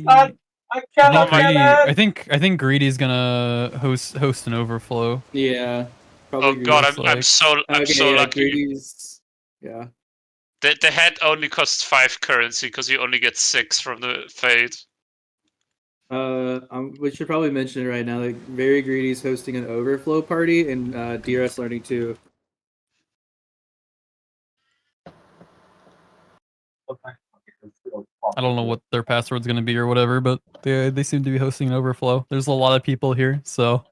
I cannot Greedy, get it! I think Greedy's gonna host an overflow. Yeah. Probably Oh god, I'm like... so lucky. Greedy's... Yeah. The head only costs 5 currency because you only get 6 from the fade. We should probably mention it right now. Like, Very Greedy's hosting an overflow party in DRS Learning 2. I don't know what their password's gonna be or whatever, but they seem to be hosting an overflow. There's a lot of people here, so.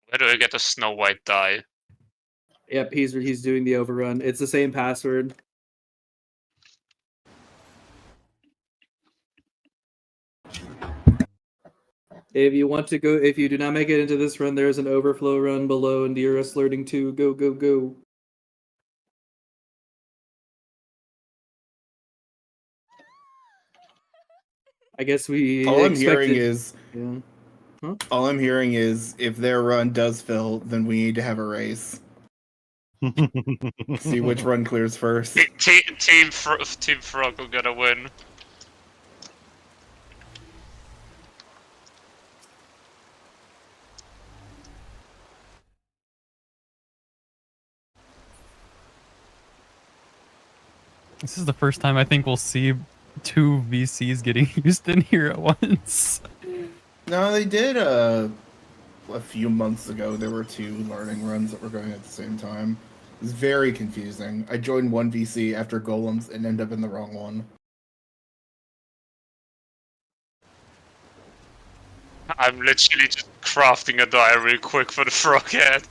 Where do I get a Snow White die? Yep, he's doing the overrun. It's the same password. If you want to go, if you do not make it into this run, there's an overflow run below in DRS Learning 2. Go, go, go. I guess we. All I'm hearing is. Yeah. Huh? All I'm hearing is if their run does fill, then we need to have a race. See which run clears first. Team Frog will gonna win. This is the first time I think we'll see 2 VCs getting used in here at once. No, they did a few months ago. There were 2 learning runs that were going at the same time. It was very confusing. I joined one VC after golems and ended up in the wrong one. I'm literally just crafting a die real quick for the frog head.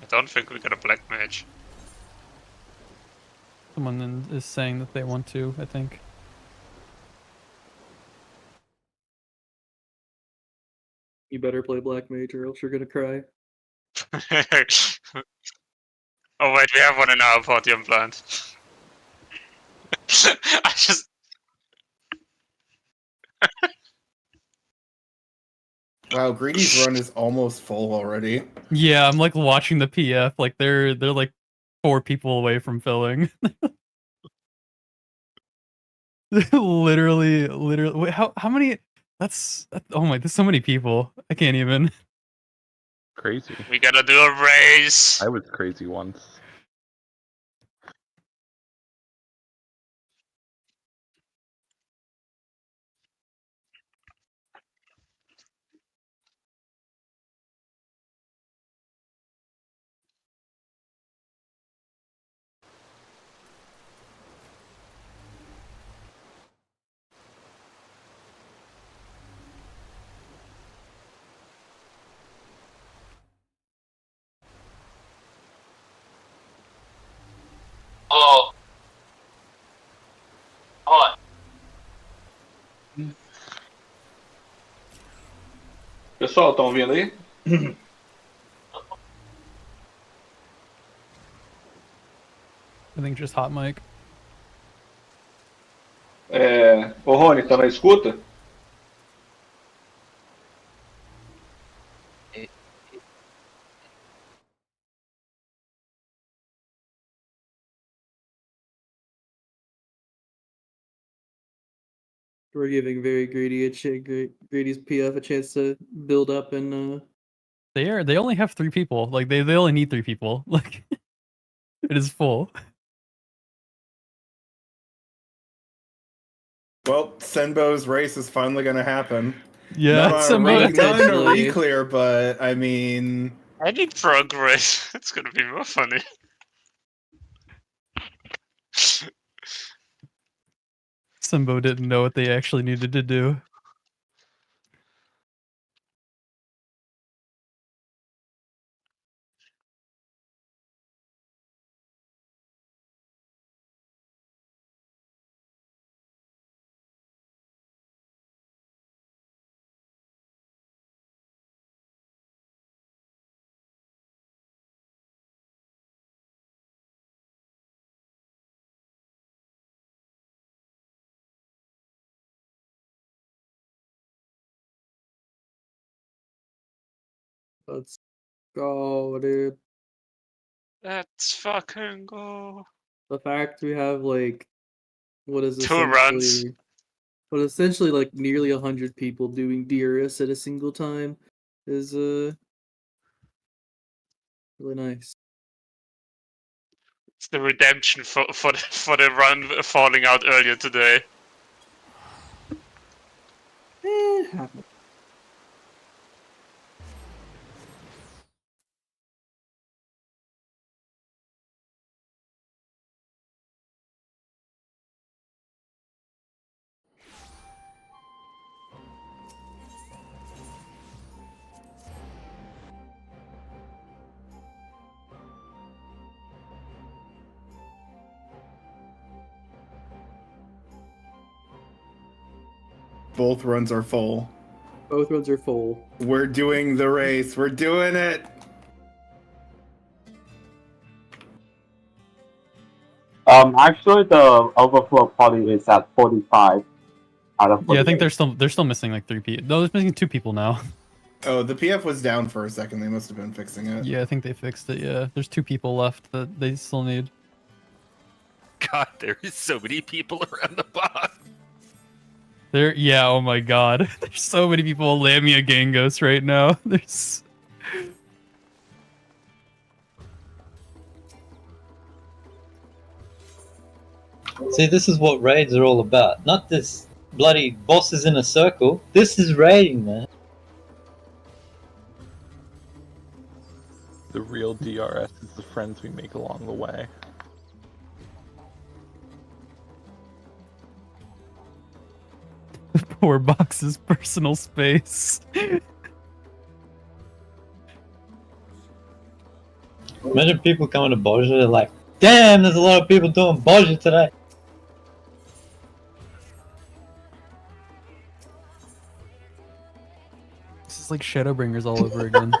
I don't think we got a black mage. Someone is saying that they want to, I think. You better play Black Mage or else you're gonna cry. Oh wait, we have one in our party unplanned. I just... Wow, Greedy's run is almost full already. Yeah, I'm like watching the PF, like they're like 4 people away from filling. literally. Wait, how many? Oh my, there's so many people. I can't even. Crazy. We gotta do a race. I was crazy once. Oh. Hot. Pessoal, estão ouvindo aí? I think just hot mic. Ô Rony, tá na escuta? We're giving very greedy greedy's PF a chance to build up and They only have 3 people. Like they only need 3 people. Like it is full. Well, Senbo's race is finally gonna happen. Yeah, not some on a potentially. re-clear, but I mean, Any progress, it's gonna be more funny. Simbo didn't know what they actually needed to do. let's go, dude. Let's fucking go. The fact we have like what is 2 runs. essentially like nearly 100 people doing DRS at a single time is really nice. It's the redemption for the run falling out earlier today. Happens. both runs are full. Both runs are full. We're doing the race. We're doing it. Actually, the overflow party is at 45 out of 48. Yeah, I think they're still missing like 3 people. No, they're missing 2 people now. Oh, the PF was down for a second. They must have been fixing it. Yeah, I think they fixed it. Yeah, there's 2 people left that they still need. God, there is so many people around the box. Yeah, oh my god. There's so many people Lamia Gangos right now. There's... See, this is what raids are all about. Not this bloody bosses in a circle. This is raiding, man. The real DRS is the friends we make along the way. Poor Box's personal space. Imagine people coming to Boja, they're like, damn, there's a lot of people doing Boja today. This is like Shadowbringers all over again.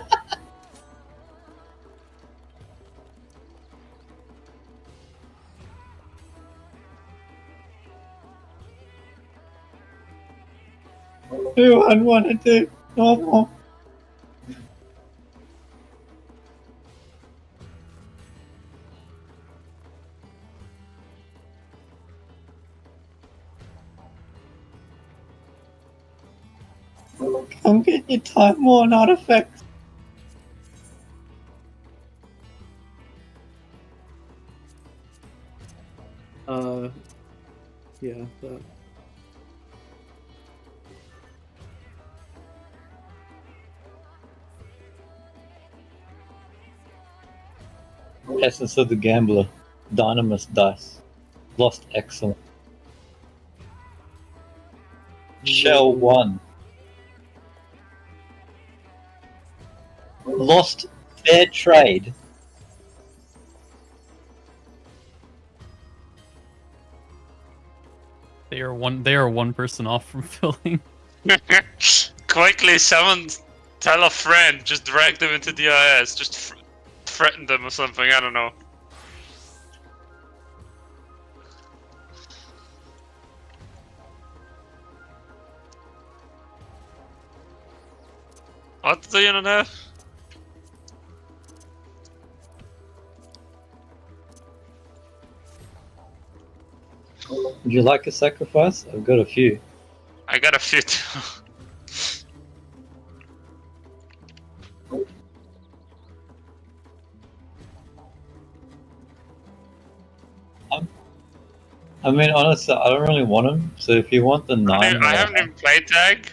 Who I wanted to normal. Come get your Time Worn artifacts. Yeah, that. Essence of the Gambler. Dynamis Dice. Lost Excellent. Shell 1. Lost Fair Trade. They are one person off from filling. Quickly, someone tell a friend, just drag them into DIS, just threaten them or something, I don't know. What do you know? Would you like a sacrifice? I've got a few. I got a few too. I mean, honestly, I don't really want them. So if you want the 9, I haven't even played tag.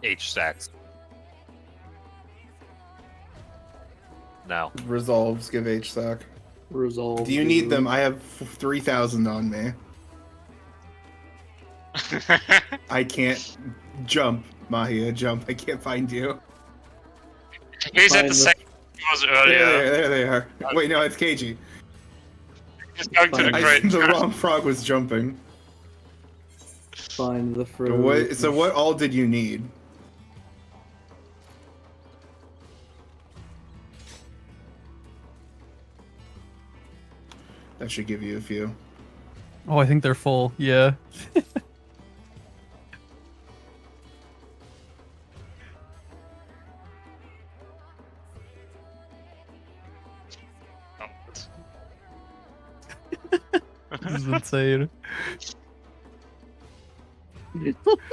H stacks. No. Resolves give HSAC. Resolve. Do you need them? I have 3,000 on me. I can't jump, Mahia. Jump. I can't find you. He's at Find the the- second he was earlier. There they are. Wait, no, it's KG. He's going to the Fine. crate. The wrong frog was jumping. Find the fruit. So what all did you need? That should give you a few. Oh, I think they're full. Yeah. This is insane.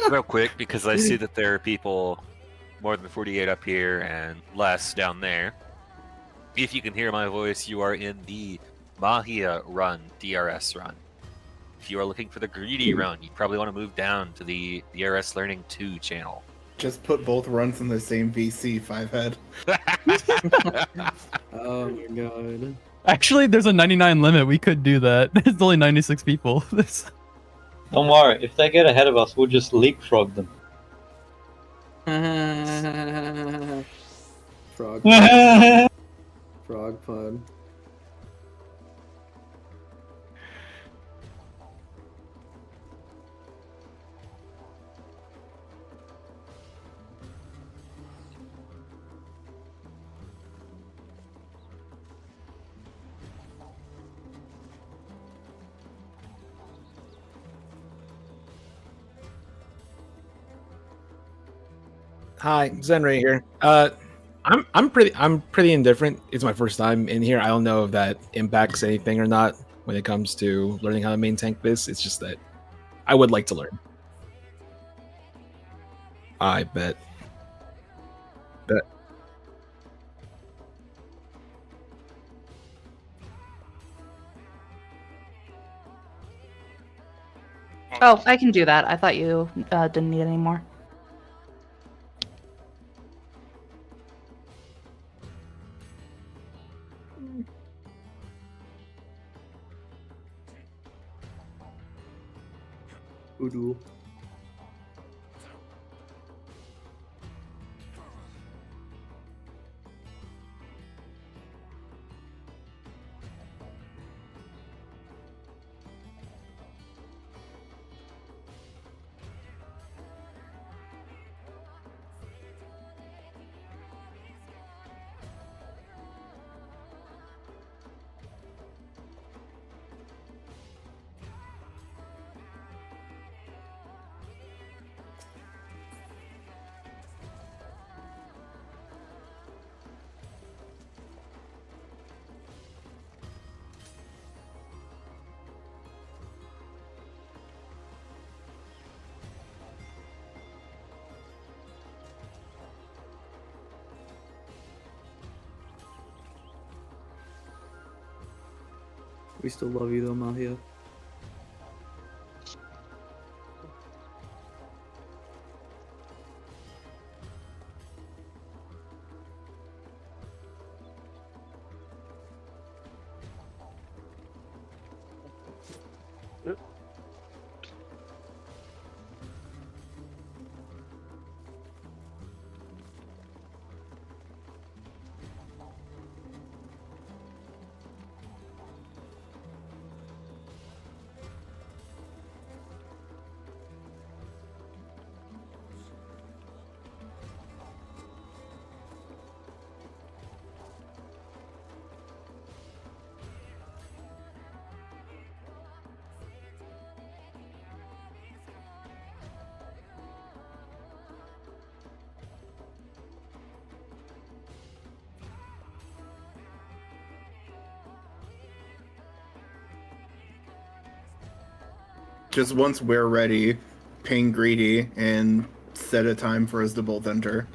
Real quick, because I see that there are people more than 48 up here and less down there. If you can hear my voice, you are in the Mahia run, DRS run. If you are looking for the greedy run, you probably want to move down to the DRS Learning 2 channel. Just put both runs in the same VC, 5 head. Oh my god. Actually, there's a 99 limit. We could do that. It's only 96 people. This. Don't worry, if they get ahead of us, we'll just leapfrog them. Frog. Frog pun. Hi, Zenray here. I'm pretty indifferent. It's my first time in here. I don't know if that impacts anything or not when it comes to learning how to main tank this. It's just that I would like to learn. I bet. Oh, I can do that. I thought you didn't need any more. Voodoo. We still love you though, Mahia. Just once we're ready, ping Greedy and set a time for us to both enter.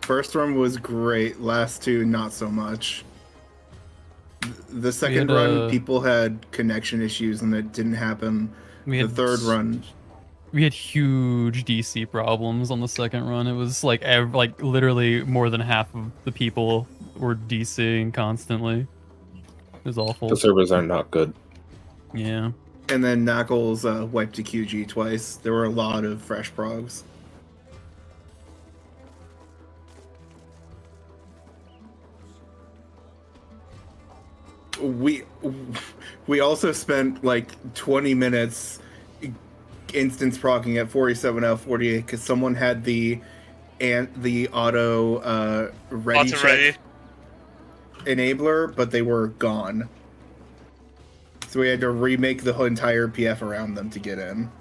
First run was great. Last two, not so much. The second run, people had connection issues, and it didn't happen. The third run, we had huge DC problems on the second run. It was like literally more than half of the people were DCing constantly. It was awful. The servers are not good. Yeah. And then Knuckles wiped a QG twice. There were a lot of fresh progs. We also spent like 20 minutes instance proccing at 47 out of 48 because someone had the auto ready check enabler, but they were gone. So we had to remake the whole entire PF around them to get in.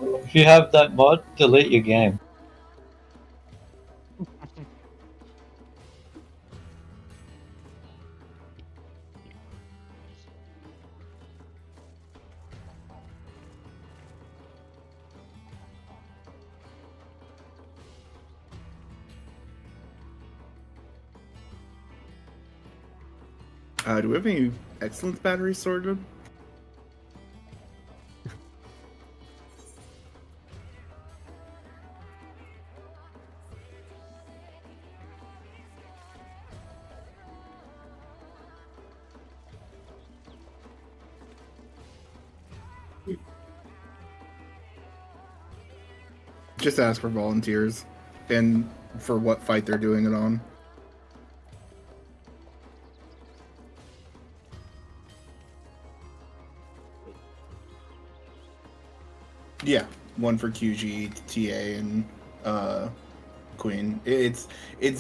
If you have that mod, delete your game. Do we have any excellence batteries sorted? Just ask for volunteers and for what fight they're doing it on. Yeah, one for QG, TA, and Queen. It's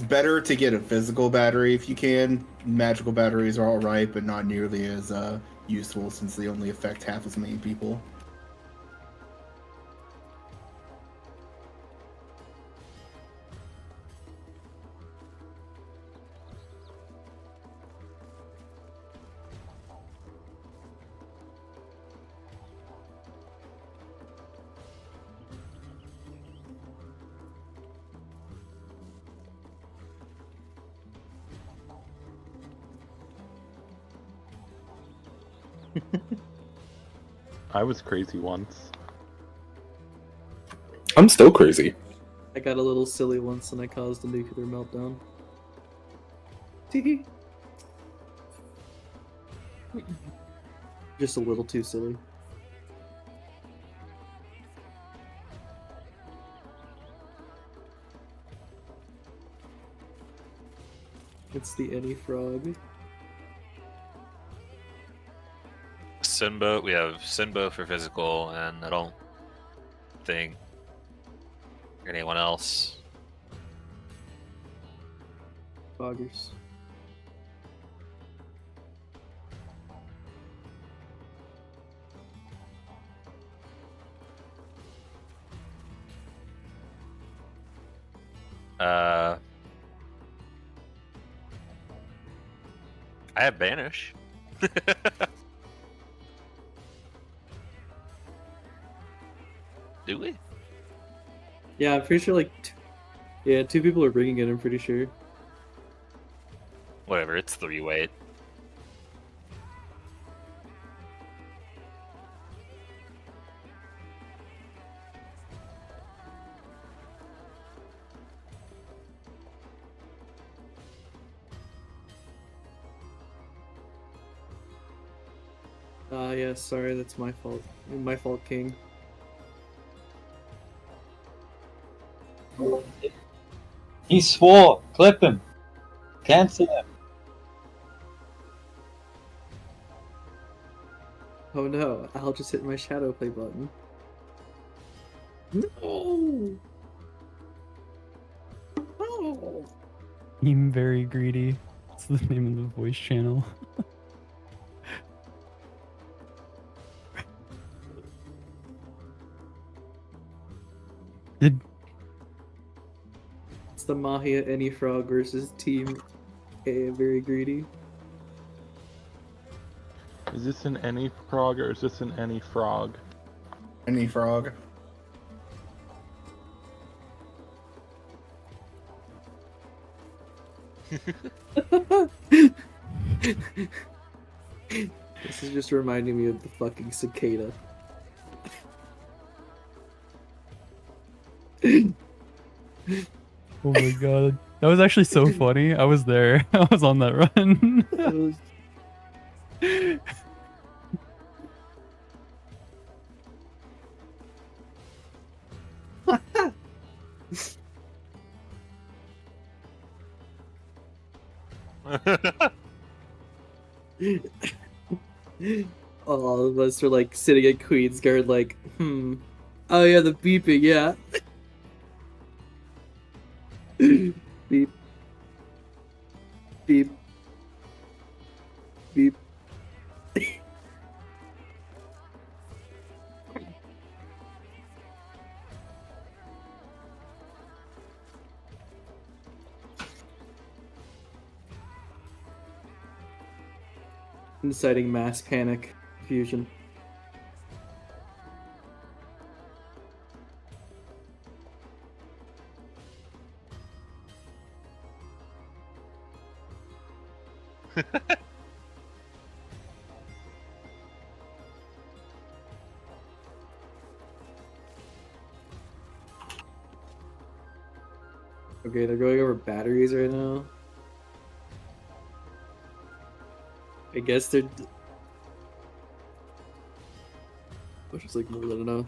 better to get a physical battery if you can. Magical batteries are alright, but not nearly as useful since they only affect half as many people. I was crazy once. I'm still crazy. I got a little silly once and I caused a nuclear meltdown. Teehee. Just a little too silly. It's the Any Frog. Sinbo, we have Sinbo for physical, and I don't think anyone else. Boggers. I have Banish. Do we? Yeah, I'm pretty sure like Yeah, 2 people are bringing it, I'm pretty sure. Whatever, it's 3-way. Yeah, sorry, that's my fault. My fault, King. He swore. Clip him. Cancel him. Oh no, I'll just hit my shadow play button. No! No! I'm very greedy. That's the name of the voice channel. Did It's the Mahia Any Frog versus Team A, very greedy. Is this an any frog or is this an any frog? Any frog. This is just reminding me of the fucking cicada. Oh my god. That was actually so funny. I was there. I was on that run. All of us are like sitting at Queensguard like, oh yeah, the beeping, yeah. Beep. Beep. Beep. Inciting mass panic, confusion. Okay, they're going over batteries right now. I guess they're... Which is like more than enough.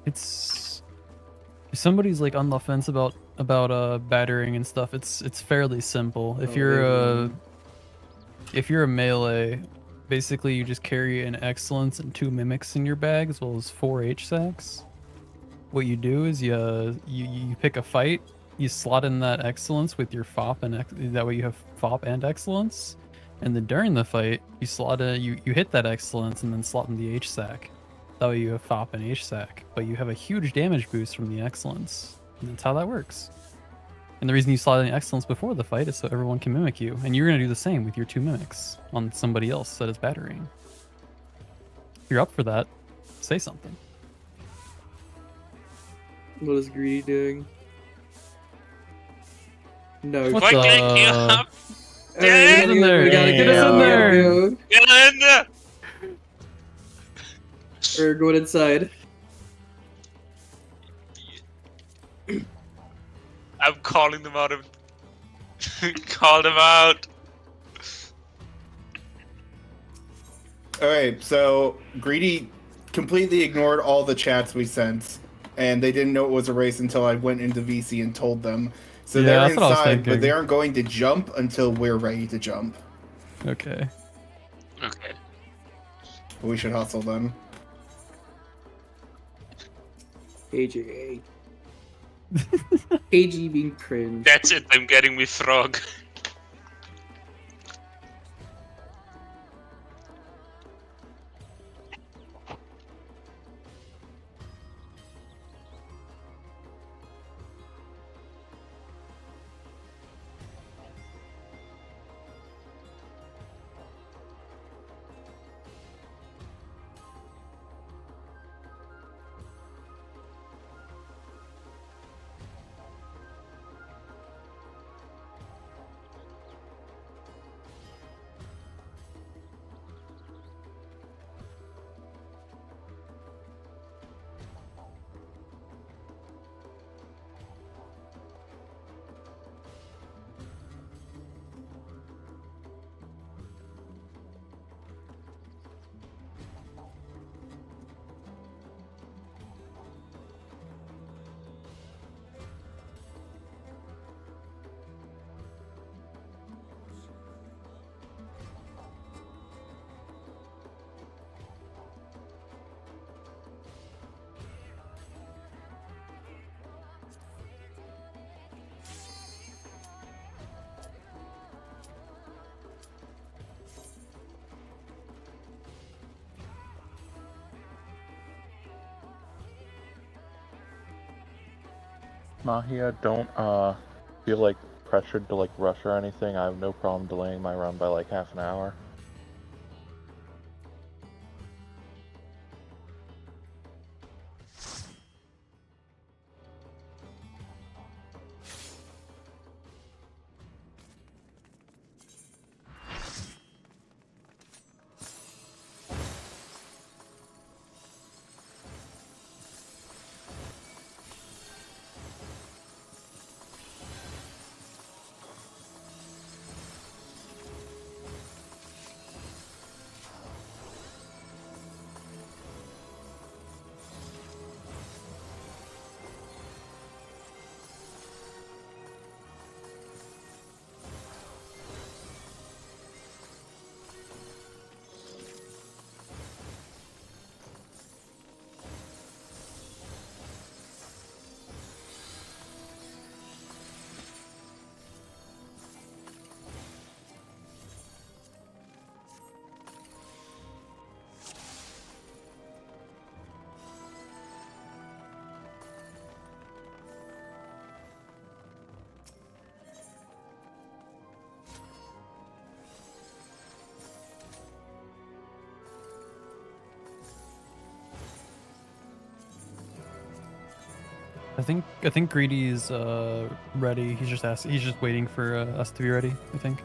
It's if somebody's like on the fence about battering and stuff, it's fairly simple. If you're a melee, basically you just carry an excellence and 2 mimics in your bag as well as 4 H-sacks. What you do is you pick a fight, you slot in that excellence with your FOP and that way you have FOP and excellence. And then during the fight, you slot you hit that excellence and then slot in the H-sack. That way you have FOP and H-sack, but you have a huge damage boost from the excellence. And that's how that works. And the reason you slot in the excellence before the fight is so everyone can mimic you. And you're going to do the same with your 2 mimics on somebody else that is battering. If you're up for that, say something. What is Greedy doing? No. What Quickly, the- get up! Get in there! We gotta Get us in there! Get in there! We're going inside. I'm calling them out. Call them out. Alright, so Greedy completely ignored all the chats we sent, and they didn't know it was a race until I went into VC and told them. So Yeah, they're that's what I was inside, but thinking. they aren't going to jump until we're ready to jump. Okay. Okay. We should hustle then. AJ. AG being cringe. That's it. I'm getting me frog. Mahia, don't feel like pressured to like rush or anything. I have no problem delaying my run by like half an hour. I think Greedy's ready. He's just waiting for us to be ready, I think.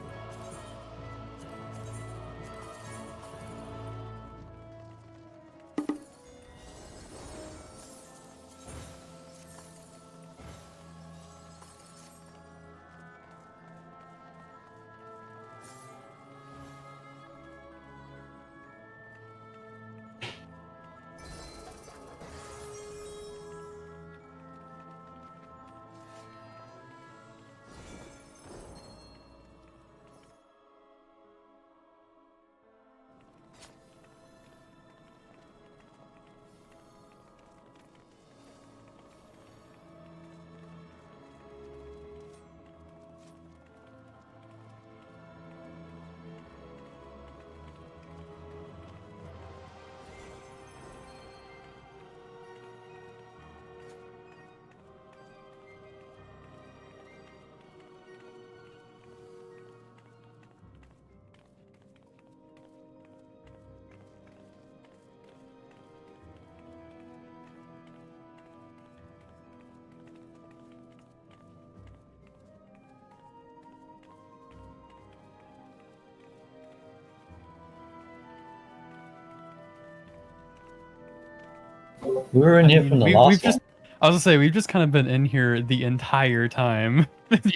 We were in here from the last one. I was gonna say we've just kind of been in here the entire time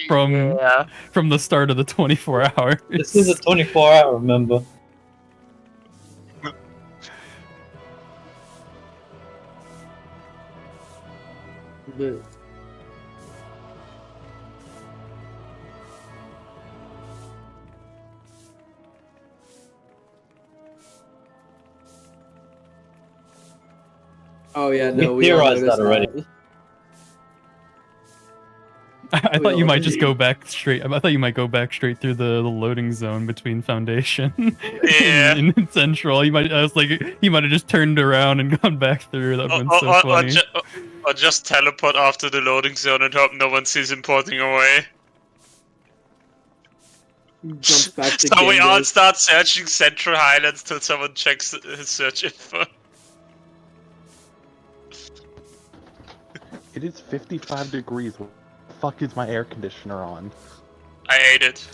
from the start of the 24 hours. This is a 24-hour, remember? But oh yeah, no, we all theorized noticed that already. I We thought you all might just agree. go back straight. I thought you might go back straight through the loading zone between Foundation Yeah. in Central. I was like, he might have just turned around and gone back through. That would have been so funny. Or just teleport after the loading zone and hope no one sees him porting away. Jumps back to So we all Genghis. start searching Central Highlands till someone checks his search info. It is 55 degrees. What the fuck is my air conditioner on? I hate it.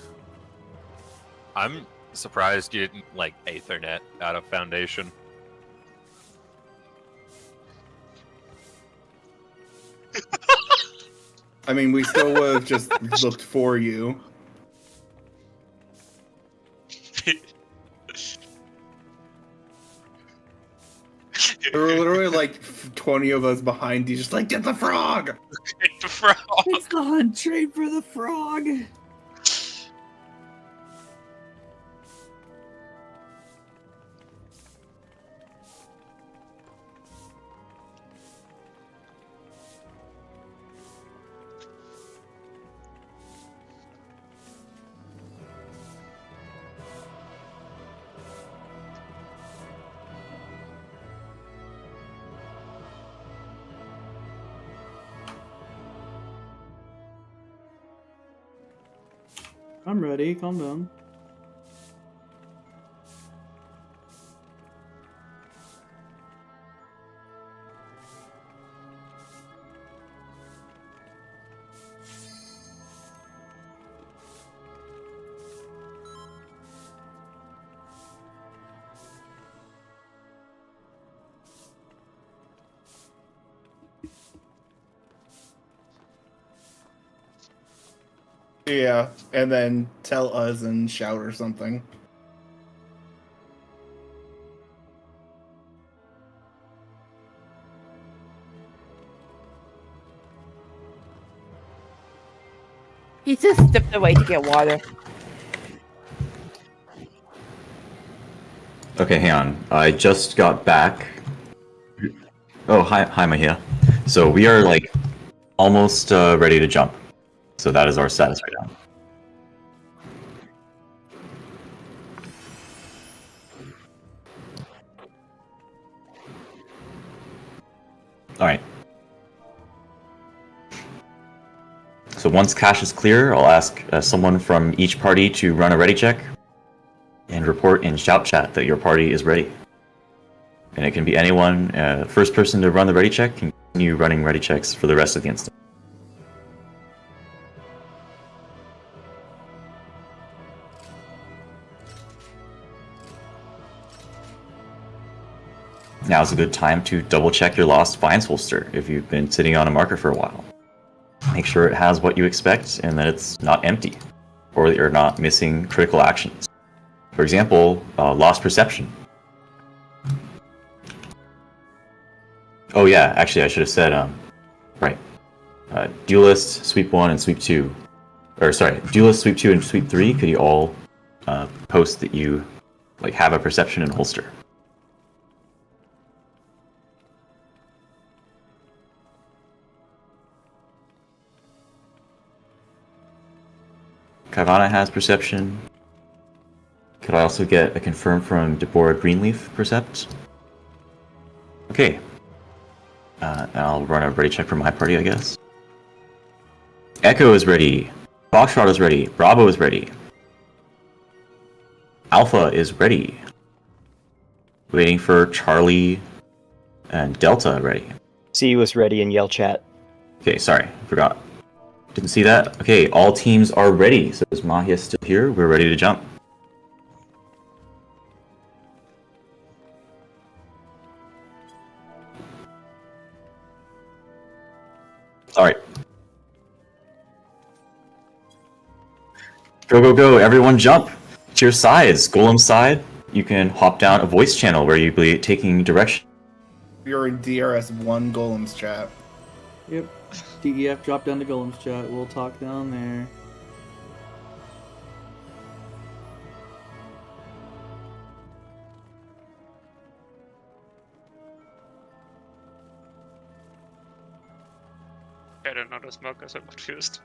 I'm surprised you didn't like Ethernet out of Foundation. I mean, we still would have just looked for you. There were literally like 20 of us behind you, just like, get the frog! Get the frog! It's the hunt train for the frog! I'm ready. Calm down. Yeah, and then tell us and shout or something. He just stepped away to get water. Okay, hang on. I just got back. Oh, hi, Mahia. So we are like almost ready to jump. So that is our status right now. All right. So once cache is clear, I'll ask someone from each party to run a ready check and report in shout chat that your party is ready. And it can be anyone. First person to run the ready check can continue running ready checks for the rest of the instance. Now's a good time to double check your lost Vines holster if you've been sitting on a marker for a while. Make sure it has what you expect and that it's not empty, or that you're not missing critical actions. For example, lost perception. Oh yeah, actually I should have said, right. Duelist, sweep 1, and sweep 2. Or sorry, Duelist, sweep 2, and sweep 3, could you all post that you like have a perception and holster? Kavana has perception. Could I also get a confirm from Deborah Greenleaf percept? Okay. I'll run a ready check for my party, I guess. Echo is ready. Foxtrot is ready. Bravo is ready. Alpha is ready. Waiting for Charlie and Delta ready. C was ready in yell chat. Okay, sorry, forgot. Didn't see that. Okay, all teams are ready. So is Mahia still here? We're ready to jump. Alright. Go, go, go. Everyone jump to your sides. Golem's side. You can hop down a voice channel where you'll be taking direction. You're in DRS1 Golem's chat. Yep. DEF drop down to Golem's chat. We'll talk down there. I don't know the smokers, I'm confused.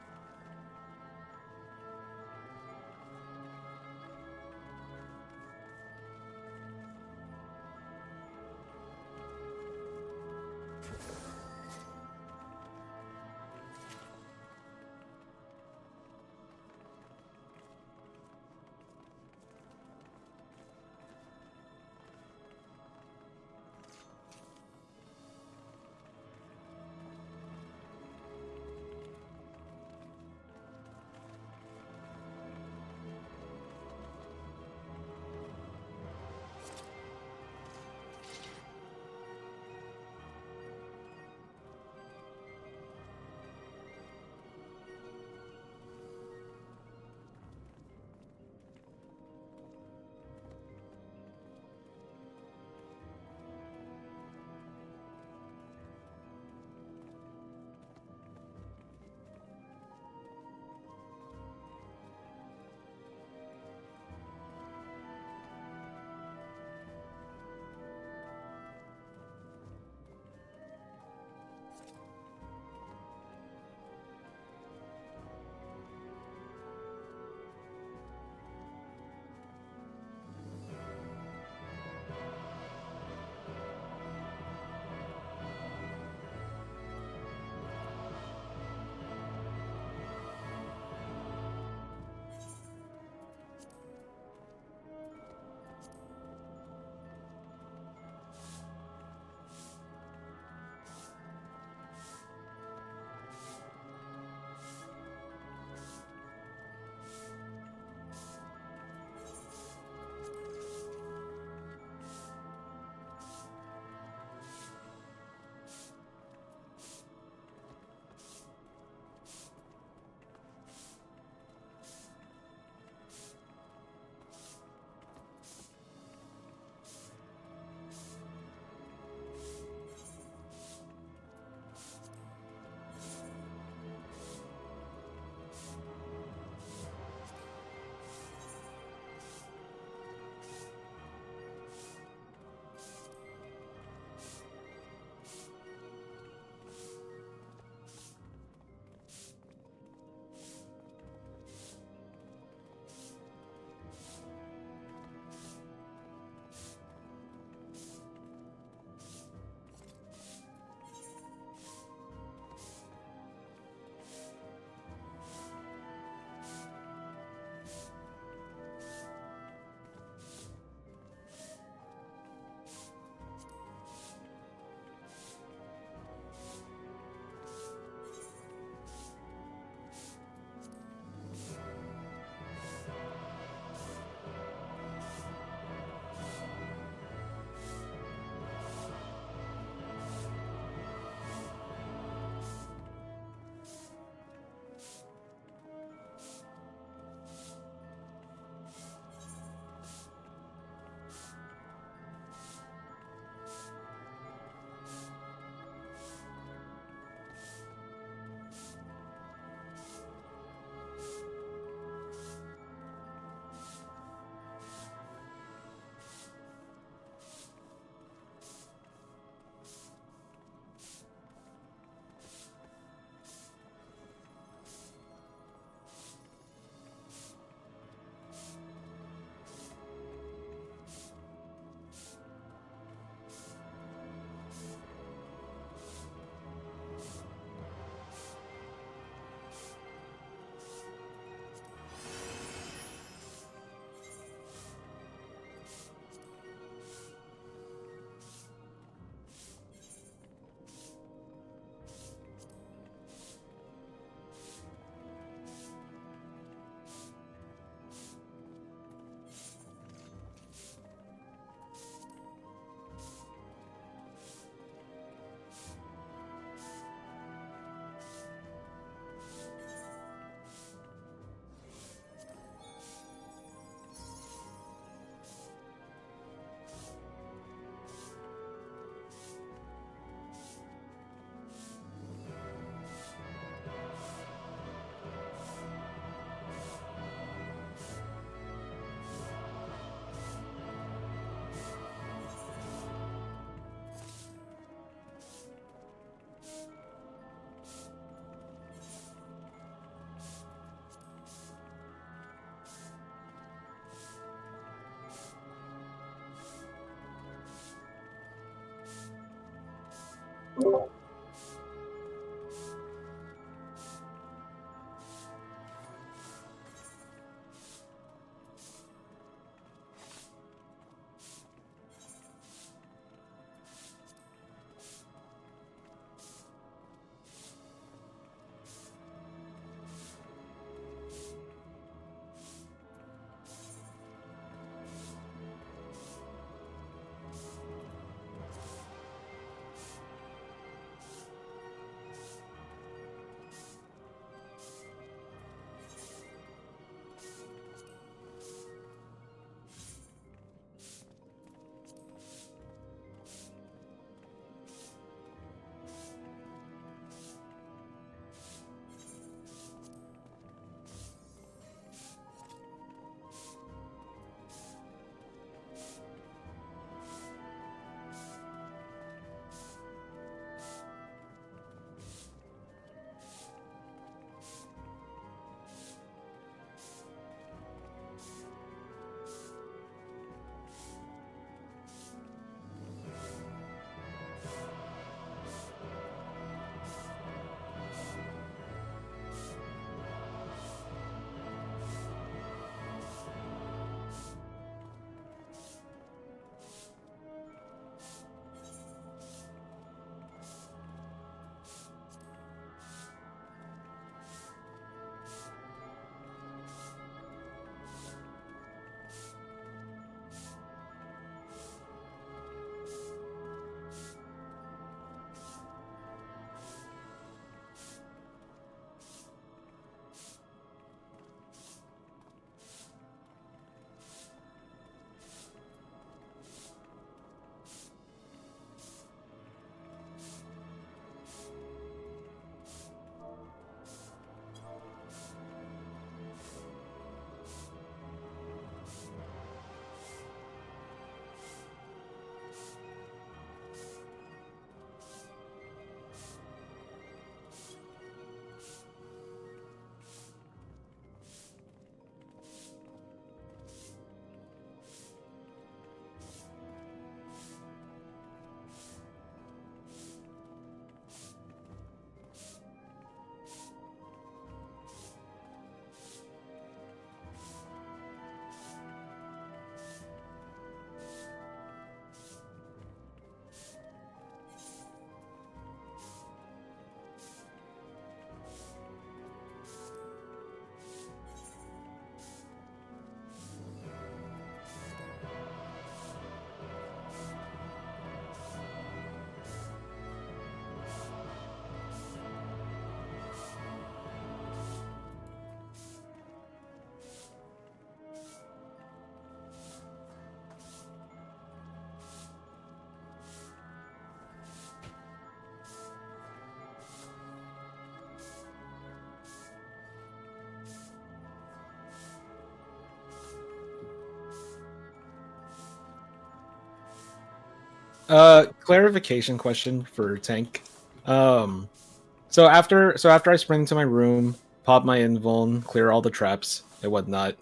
Clarification question for Tank. So after I sprint into my room, pop my invuln, clear all the traps and whatnot.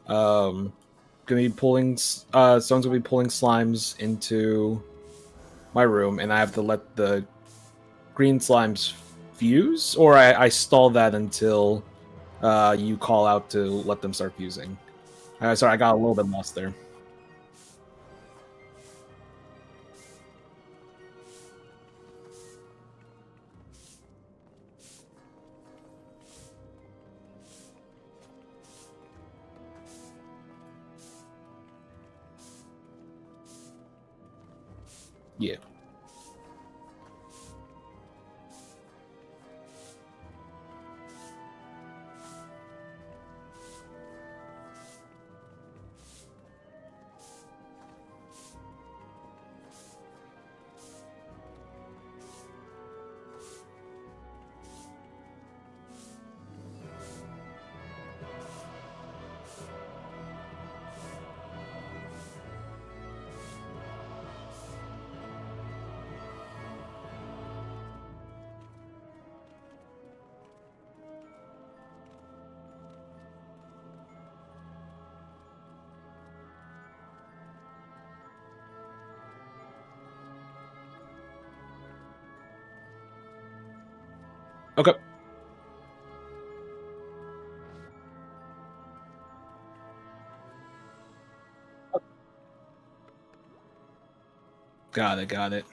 Gonna be pulling. Someone's gonna be pulling slimes into my room, and I have to let the green slimes fuse, or I stall that until you call out to let them start fusing. Sorry, I got a little bit lost there. Yeah. Okay. Got it. Got it.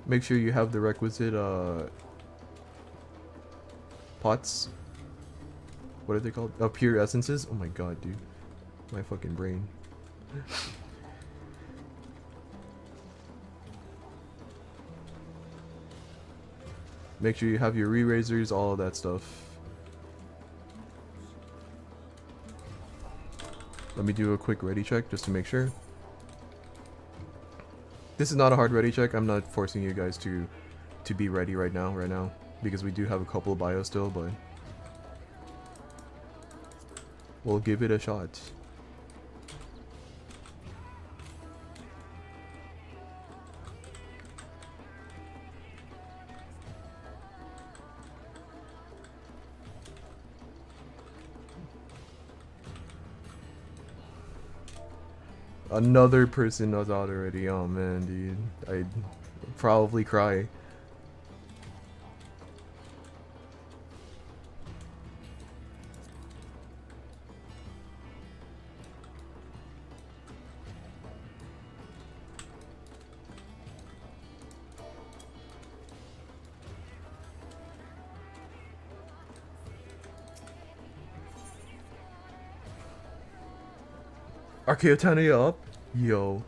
Make sure you have the requisite pots. What are they called? Pure essences? Oh my god, dude. My fucking brain. Make sure you have your re-razors, all of that stuff. Let me do a quick ready check just to make sure. This is not a hard ready check. I'm not forcing you guys to be ready right now, because we do have a couple of bios still, but we'll give it a shot. Another person was out already. Oh man, dude. I'd probably cry. Archaeotania up? Yo.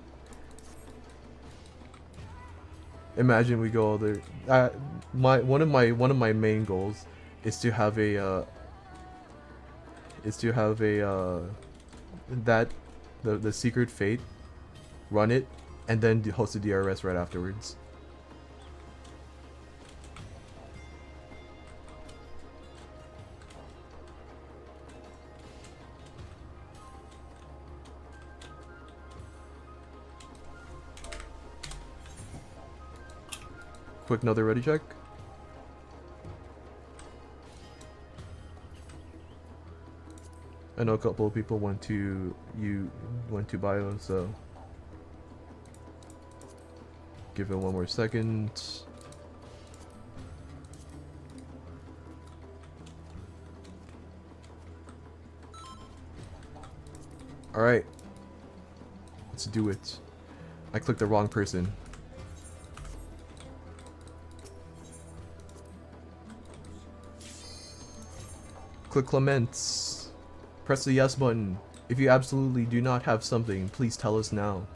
Imagine we go all there. One of my main goals is to have a the secret fate, run it, and then host a DRS right afterwards. Quick another ready check. I know a couple of people went to bio, so give it one more second. All right, let's do it. I clicked the wrong person. Click Clements. Press the yes button. If you absolutely do not have something, please tell us now.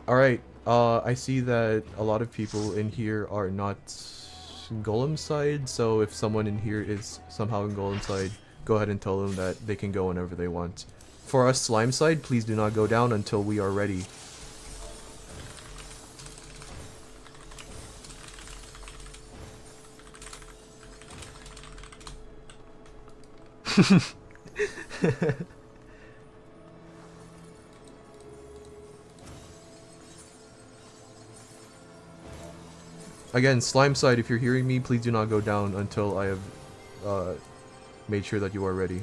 Alright, I see that a lot of people in here are not Golem side, so if someone in here is somehow in Golem side, go ahead and tell them that they can go whenever they want. For us Slime side, please do not go down until we are ready. Again, Slime side, if you're hearing me, please do not go down until I have made sure that you are ready.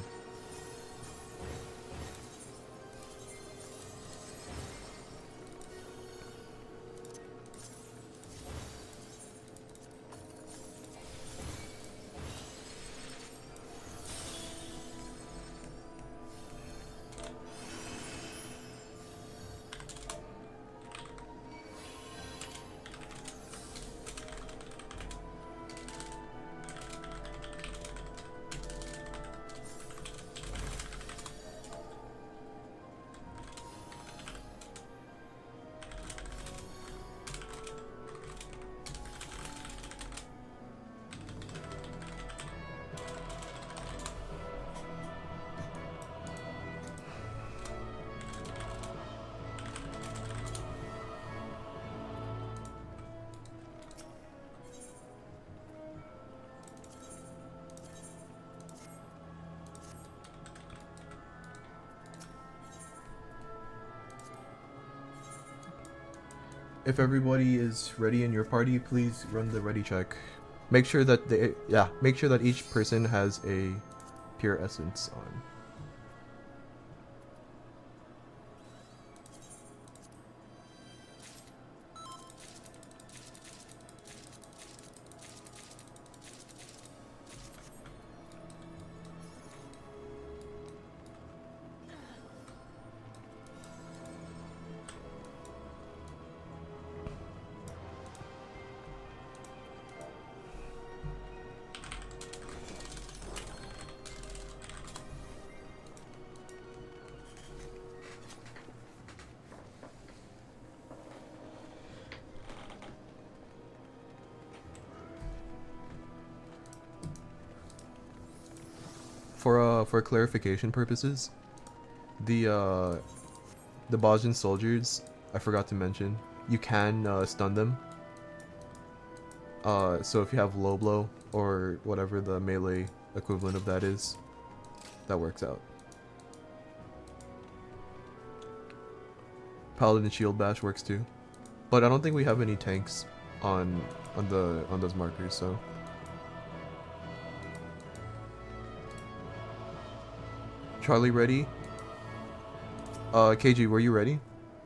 If everybody is ready in your party, please run the ready check. Make sure that make sure that each person has a pure essence on. for clarification purposes, the Bajan soldiers, I forgot to mention, you can stun them. So if you have low blow or whatever the melee equivalent of that is, that works out. Paladin shield bash works too, but I don't think we have any tanks on those markers, so. Charlie ready? KG, were you ready?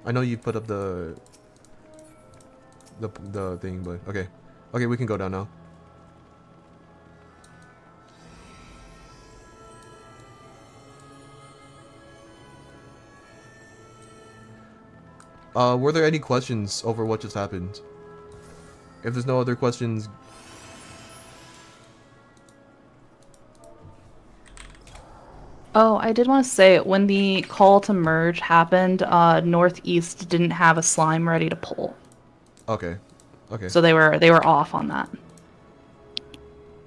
I know you put up the thing, but okay. Okay, we can go down now. Were there any questions over what just happened? If there's no other questions... Oh, I did want to say, when the call to merge happened, Northeast didn't have a slime ready to pull. Okay. Okay. So they were off on that.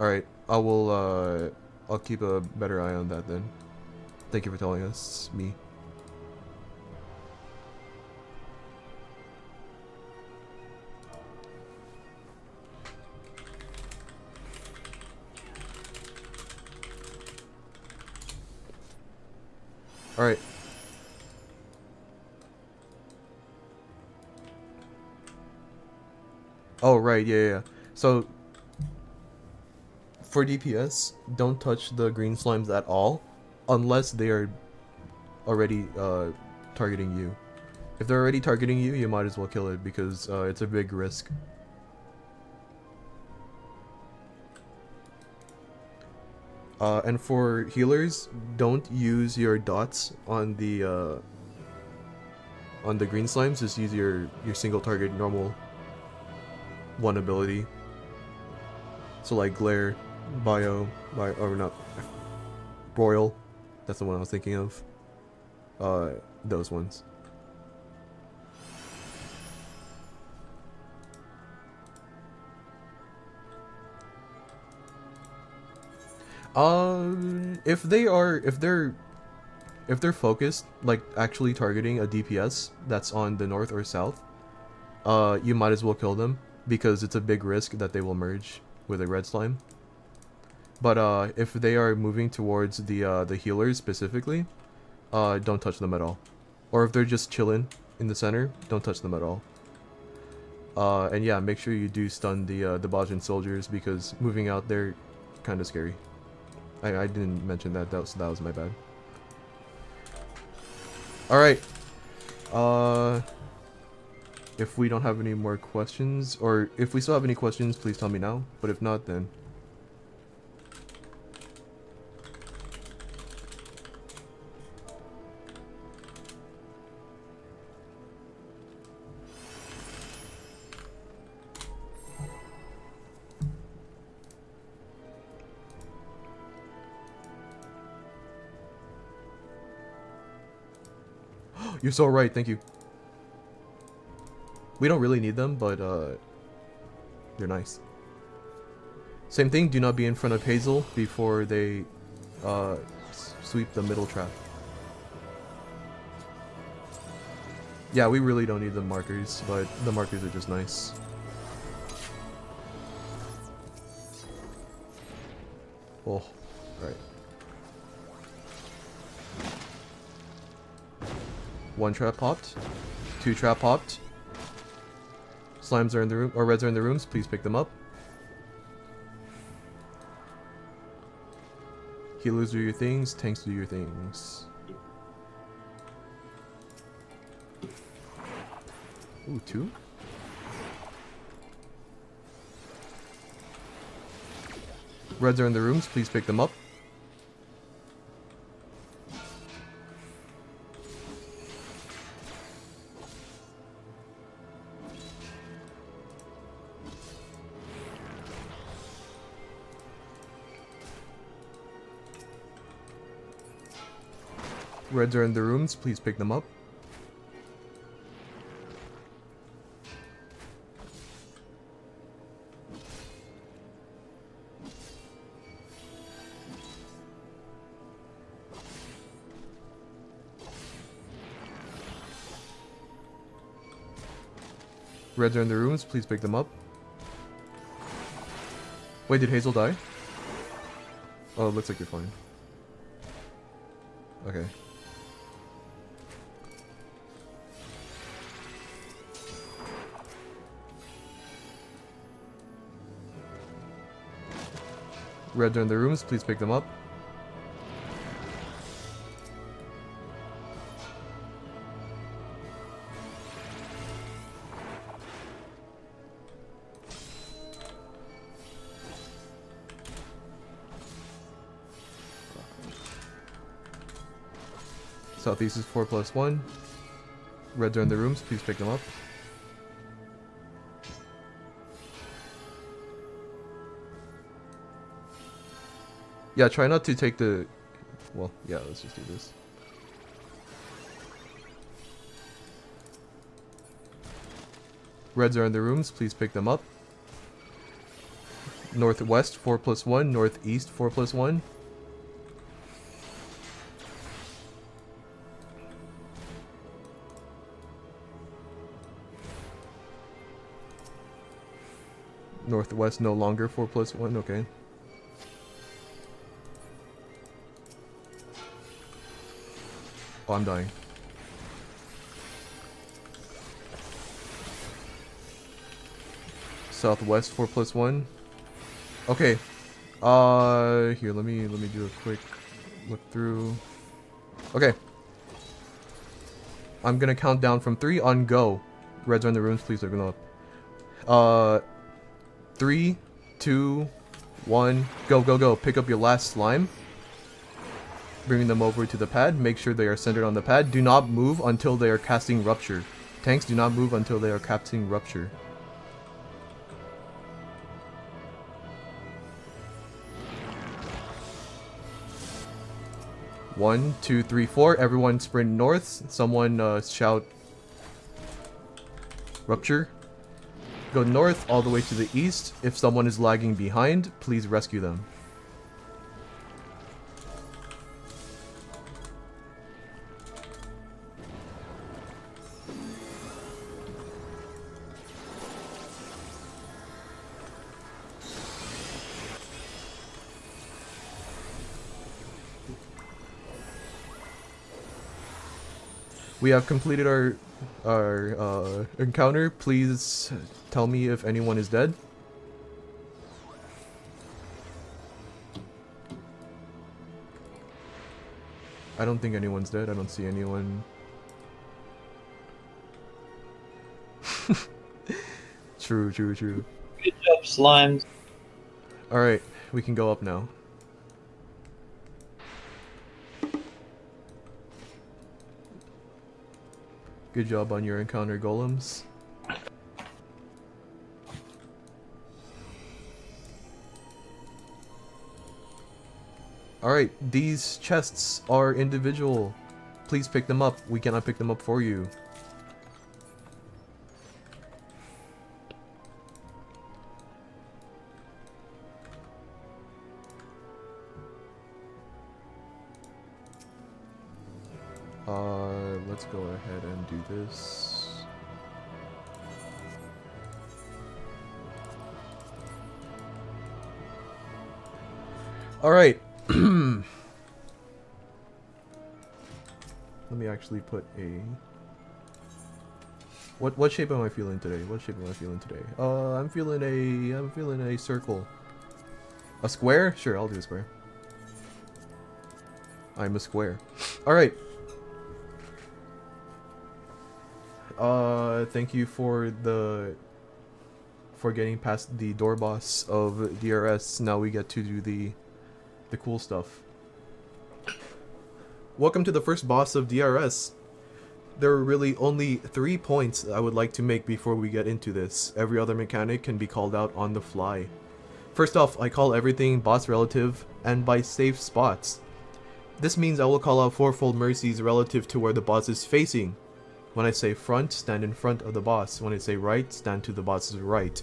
Alright, I will, I'll keep a better eye on that then. Thank you for telling us, me. Alright. Oh, right, yeah. So, for DPS, don't touch the green slimes at all, unless they are already targeting you. If they're already targeting you, you might as well kill it, because it's a big risk. And for healers, don't use your dots on the green slimes. Just use your single target normal one ability. So like glare, or not, broil. That's the one I was thinking of. Those ones. If they're focused, like actually targeting a DPS that's on the north or south, you might as well kill them, because it's a big risk that they will merge with a red slime. But if they are moving towards the healers specifically, don't touch them at all. Or if they're just chilling in the center, don't touch them at all. And yeah, make sure you do stun the Bajan soldiers, because moving out there, kind of scary. I didn't mention that. That was my bad. All right. If we don't have any more questions, or if we still have any questions, please tell me now. But if not, then. You're so right, thank you. We don't really need them, but they're nice. Same thing, do not be in front of Hazel before they sweep the middle trap. Yeah, we really don't need the markers, but the markers are just nice. Oh, alright. One trap popped. Two trap popped. Slimes are in the room, or reds are in the rooms. Please pick them up. Healers do your things. Tanks do your things. Ooh, two? Reds are in the rooms. Please pick them up. Reds are in the rooms, please pick them up. Reds are in the rooms, please pick them up. Wait, did Hazel die? Oh, it looks like you're fine. Okay. Reds are in the rooms, please pick them up. Southeast is 4+1. Reds are in the rooms, please pick them up. Yeah, try not to take the... Well, yeah, let's just do this. Reds are in the rooms, please pick them up. Northwest 4+1, northeast 4+1. Northwest no longer 4+1, okay. Oh, I'm dying. Southwest 4+1. Okay. Here, let me do a quick look through. Okay. I'm gonna count down from 3 on go. Reds are in the rooms, please open up. 3, 2, 1, go, go, go. Pick up your last slime. Bringing them over to the pad. Make sure they are centered on the pad. Do not move until they are casting Rupture. Tanks, do not move until they are casting Rupture. One, two, three, four. Everyone sprint north. Someone shout Rupture. Go north all the way to the east. If someone is lagging behind, please rescue them. We have completed our encounter. Please tell me if anyone is dead. I don't think anyone's dead. I don't see anyone. True. Good job, slimes. Alright, we can go up now. Good job on your encounter, golems. Alright, these chests are individual. Please pick them up. We cannot pick them up for you. Let's go ahead and do this. Alright. Let me actually put a... What shape am I feeling today? I'm feeling a circle. A square? Sure, I'll do a square. I'm a square. Alright. Thank you for getting past the door boss of DRS. Now we get to do the cool stuff. Welcome to the first boss of DRS. There are really only 3 points I would like to make before we get into this. Every other mechanic can be called out on the fly. First off, I call everything boss relative and by safe spots. This means I will call out fourfold mercies relative to where the boss is facing. When I say front, stand in front of the boss. When I say right, stand to the boss's right.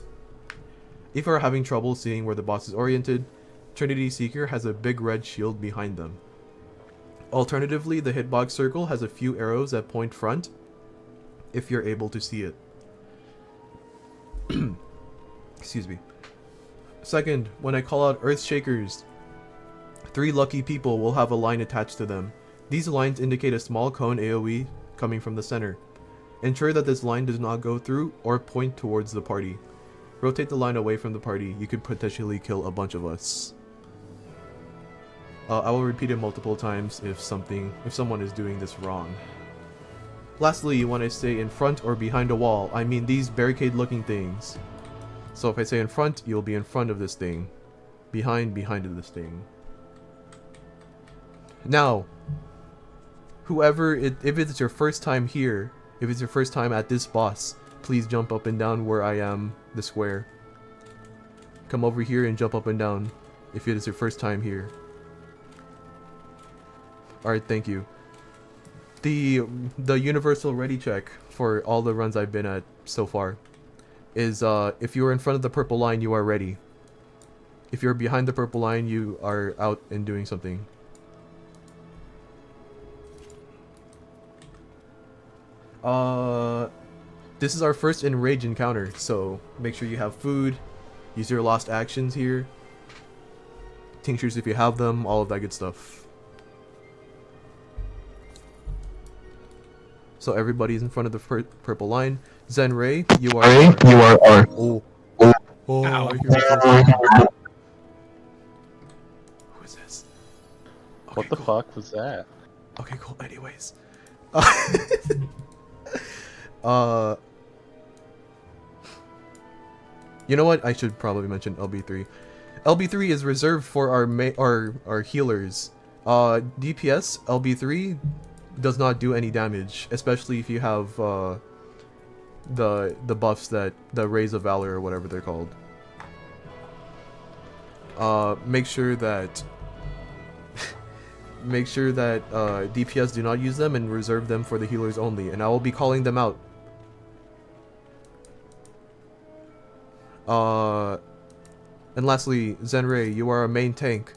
If you are having trouble seeing where the boss is oriented, Trinity Seeker has a big red shield behind them. Alternatively, the hitbox circle has a few arrows that point front, if you're able to see it. Excuse me. Second, when I call out Earth Shakers, 3 lucky people will have a line attached to them. These lines indicate a small cone AoE coming from the center. Ensure that this line does not go through or point towards the party. Rotate the line away from the party. You could potentially kill a bunch of us. I will repeat it multiple times if someone is doing this wrong. Lastly, when I say in front or behind a wall, I mean these barricade looking things. So if I say in front, you'll be in front of this thing. Behind of this thing. Now, if it's your first time here, if it's your first time at this boss, please jump up and down where I am, the square. Come over here and jump up and down if it is your first time here. Alright, thank you. The universal ready check for all the runs I've been at so far is if you're in front of the purple line, you are ready. If you're behind the purple line, you are out and doing something. This is our first enrage encounter, so make sure you have food, use your lost actions here, tinctures if you have them, all of that good stuff. So everybody's in front of the purple line. Zenray, you are. Oh. I hear something. Who is this? Okay, what the fuck was that? Okay, cool. Anyways. You know what? I should probably mention LB3. LB3 is reserved for our healers. DPS LB3 does not do any damage, especially if you have the buffs that the Rays of Valor or whatever they're called. Make sure that DPS do not use them and reserve them for the healers only, and I will be calling them out. And lastly, Zenray, you are a main tank.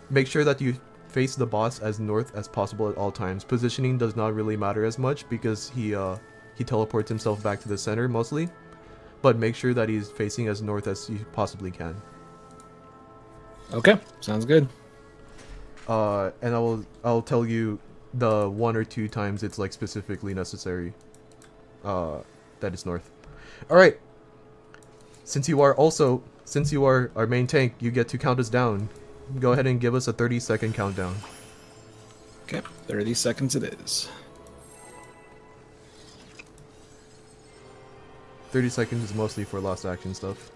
Make sure that you face the boss as north as possible at all times. Positioning does not really matter as much because he teleports himself back to the center mostly, but make sure that he's facing as north as you possibly can. Okay, sounds good. And I'll tell you the 1 or 2 times it's like specifically necessary that it's north. All right. Since you are our main tank, you get to count us down. Go ahead and give us a 30-second countdown. Okay, 30 seconds it is. 30 seconds is mostly for lost action stuff.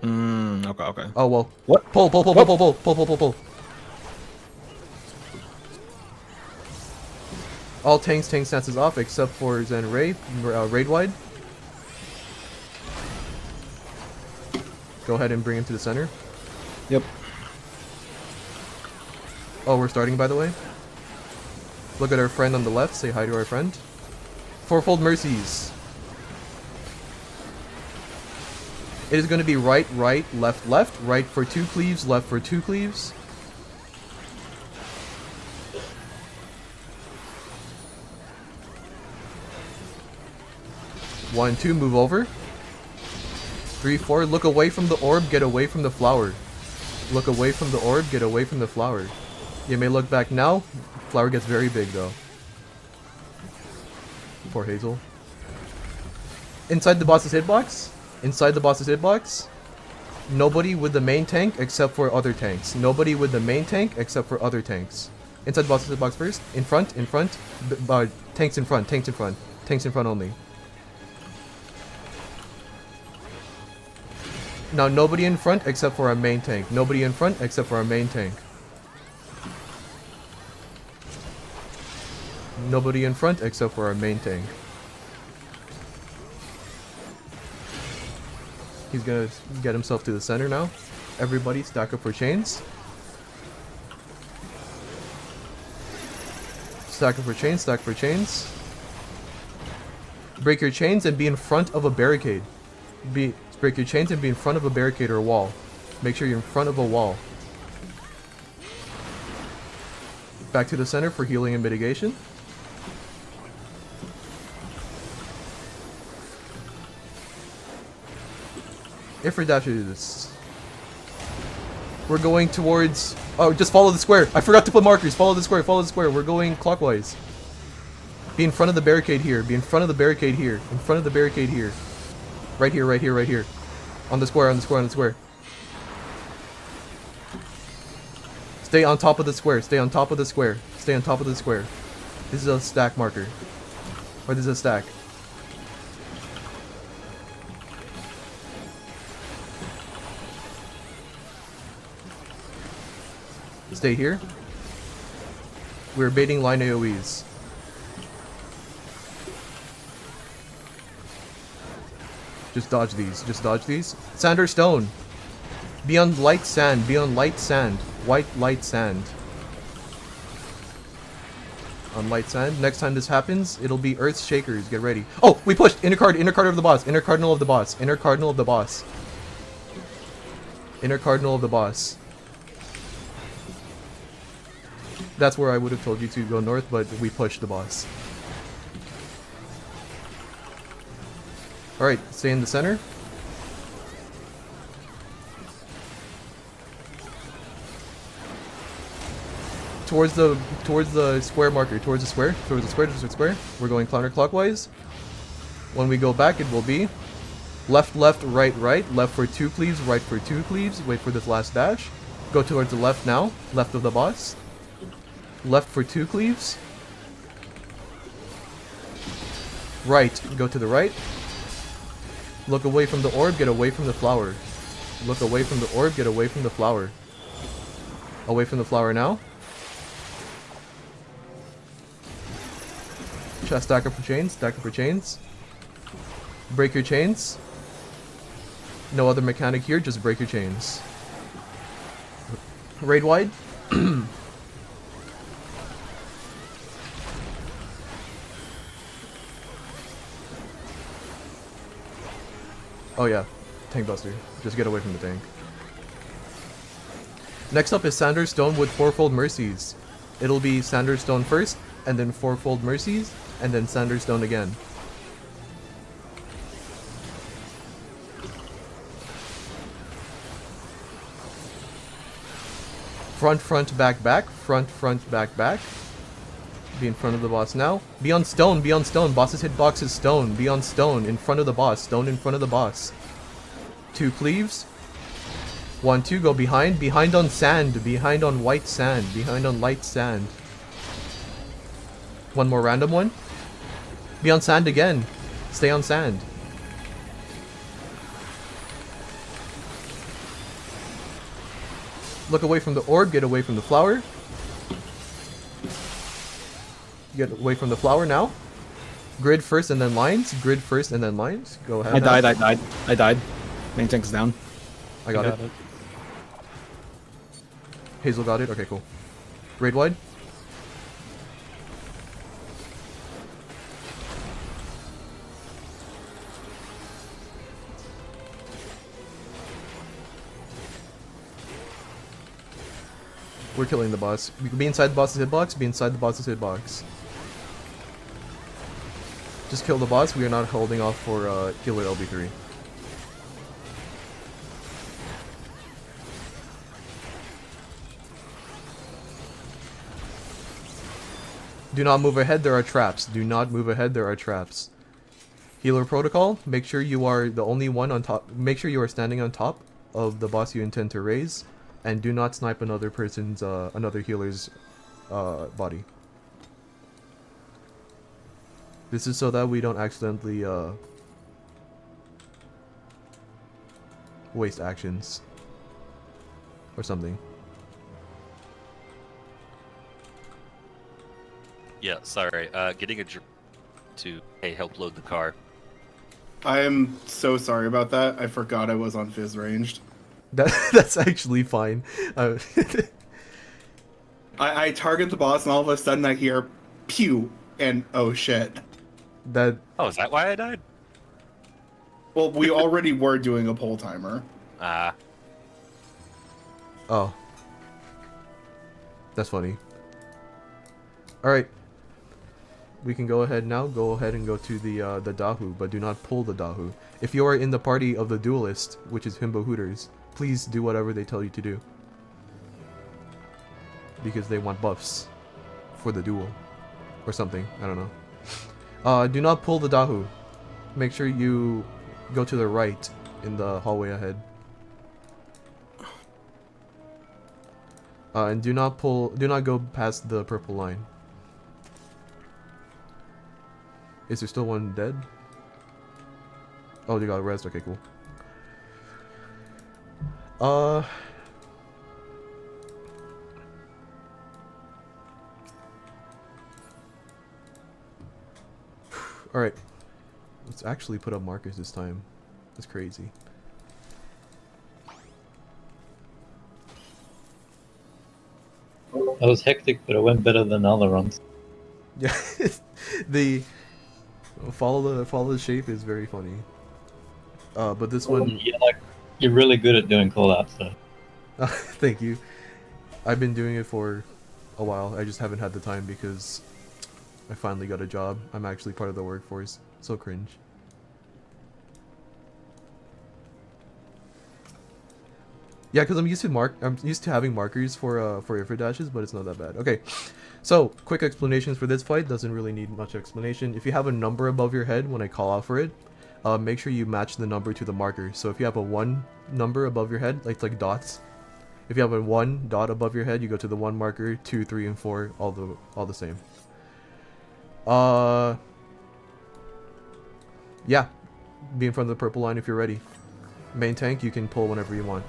Okay. Oh well. What? Pull. All tank stances off except for Zenray, raid wide. Go ahead and bring him to the center. Yep. Oh, we're starting, by the way. Look at our friend on the left. Say hi to our friend. Fourfold Mercies. It is going to be right, left, right for 2 cleaves, left for 2 cleaves. One, 2, move over. 3, 4, look away from the orb, get away from the flower. Look away from the orb, get away from the flower. You may look back now. Flower gets very big though. Poor Hazel. Inside the boss's hitbox. Nobody with the main tank except for other tanks. Nobody with the main tank except for other tanks. Inside the boss's hitbox first. In front. Tanks in front. Tanks in front only. Now nobody in front except for our main tank. Nobody in front except for our main tank. Nobody in front except for our main tank. He's gonna get himself to the center now. Everybody stack up for chains. Stack up for chains, stack for chains. Break your chains and be in front of a barricade. Break your chains and be in front of a barricade or a wall. Make sure you're in front of a wall. Back to the center for healing and mitigation. Ifrit dashes. We're going towards... Oh, just follow the square. I forgot to put markers. Follow the square, follow the square. We're going clockwise. Be in front of the barricade here. Be in front of the barricade here. In front of the barricade here. Right here, right here, right here. On the square, on the square, on the square. Stay on top of the square. Stay on top of the square. Stay on top of the square. This is a stack marker. Or this is a stack. Stay here. We're baiting line AoEs. Just dodge these. Just dodge these. Sand or stone. Be on light sand. Be on light sand. White light sand. On light sand. Next time this happens, it'll be Earth Shakers. Get ready. Oh, we pushed! Inner cardinal of the boss. Inner cardinal of the boss. Inner cardinal of the boss. Inner cardinal of the boss. That's where I would have told you to go north, but we pushed the boss. Alright, stay in the center. Towards the square marker, towards the square. We're going counterclockwise. When we go back, it will be left, left, right, right. Left for 2 cleaves, right for 2 cleaves. Wait for this last dash. Go towards the left now, left of the boss. Left for 2 cleaves. Right, go to the right. Look away from the orb, get away from the flower. Look away from the orb, get away from the flower. Away from the flower now. Stack up for chains, stack up for chains. Break your chains. No other mechanic here, just break your chains. Raid wide. Oh yeah, tank buster. Just get away from the tank. Next up is Sander Stone with Fourfold Mercies. It'll be Sander Stone first, and then Fourfold Mercies, and then Sander Stone again. Front, front, back, back. Front, front, back, back. Be in front of the boss now. Be on stone, be on stone. Boss's hitbox is stone. Be on stone, in front of the boss. Stone in front of the boss. 2 cleaves. 1, 2, go behind. Behind on sand. Behind on white sand. Behind on light sand. 1 more random one. Be on sand again. Stay on sand. Look away from the orb, get away from the flower. Get away from the flower now. Grid first and then lines. Grid first and then lines. Go ahead. I died. Main tank's down. I got it. Hazel got it. Okay, cool. Raid wide. We're killing the boss. We can be inside the boss's hitbox, be inside the boss's hitbox. Just kill the boss, we are not holding off for killer LB3. Do not move ahead, there are traps. Do not move ahead, there are traps. Healer protocol, make sure you are the only one on top. Make sure you are standing on top of the boss you intend to raise. And do not snipe another person's, another healer's body. This is so that we don't accidentally waste actions or something. Yeah, sorry. Getting a to help load the car. I am so sorry about that. I forgot I was on Fizz ranged. That's actually fine. I target the boss and all of a sudden I hear pew and oh shit. That. Oh, is that why I died? Well, we already were doing a pull timer. Oh. That's funny. Alright. we can go ahead now. Go ahead and go to the Dahu, but do not pull the Dahu. If you are in the party of the duelist, which is Himbo Hooters, please do whatever they tell you to do. Because they want buffs for the duel. Or something, I don't know. Do not pull the Dahu. Make sure you go to the right in the hallway ahead. And do not go past the purple line. Is there still one dead? Oh, they got rezzed. Okay, cool. Alright. Let's actually put up markers this time. That's crazy. That was hectic, but it went better than other runs. Yeah, the follow the shape is very funny. But this one, Yeah, like you're really good at doing callouts. So. thank you. I've been doing it for a while. I just haven't had the time because I finally got a job. I'm actually part of the workforce. So cringe. Yeah, because I'm used to having markers for infra dashes, but it's not that bad. Okay, so quick explanations for this fight. Doesn't really need much explanation. If you have a number above your head when I call out for it, make sure you match the number to the marker. So if you have a 1 number above your head, like dots. If you have a 1 dot above your head, you go to the 1 marker. 2, 3, and 4, all the same. Yeah, be in front of the purple line if you're ready. Main tank, you can pull whenever you want.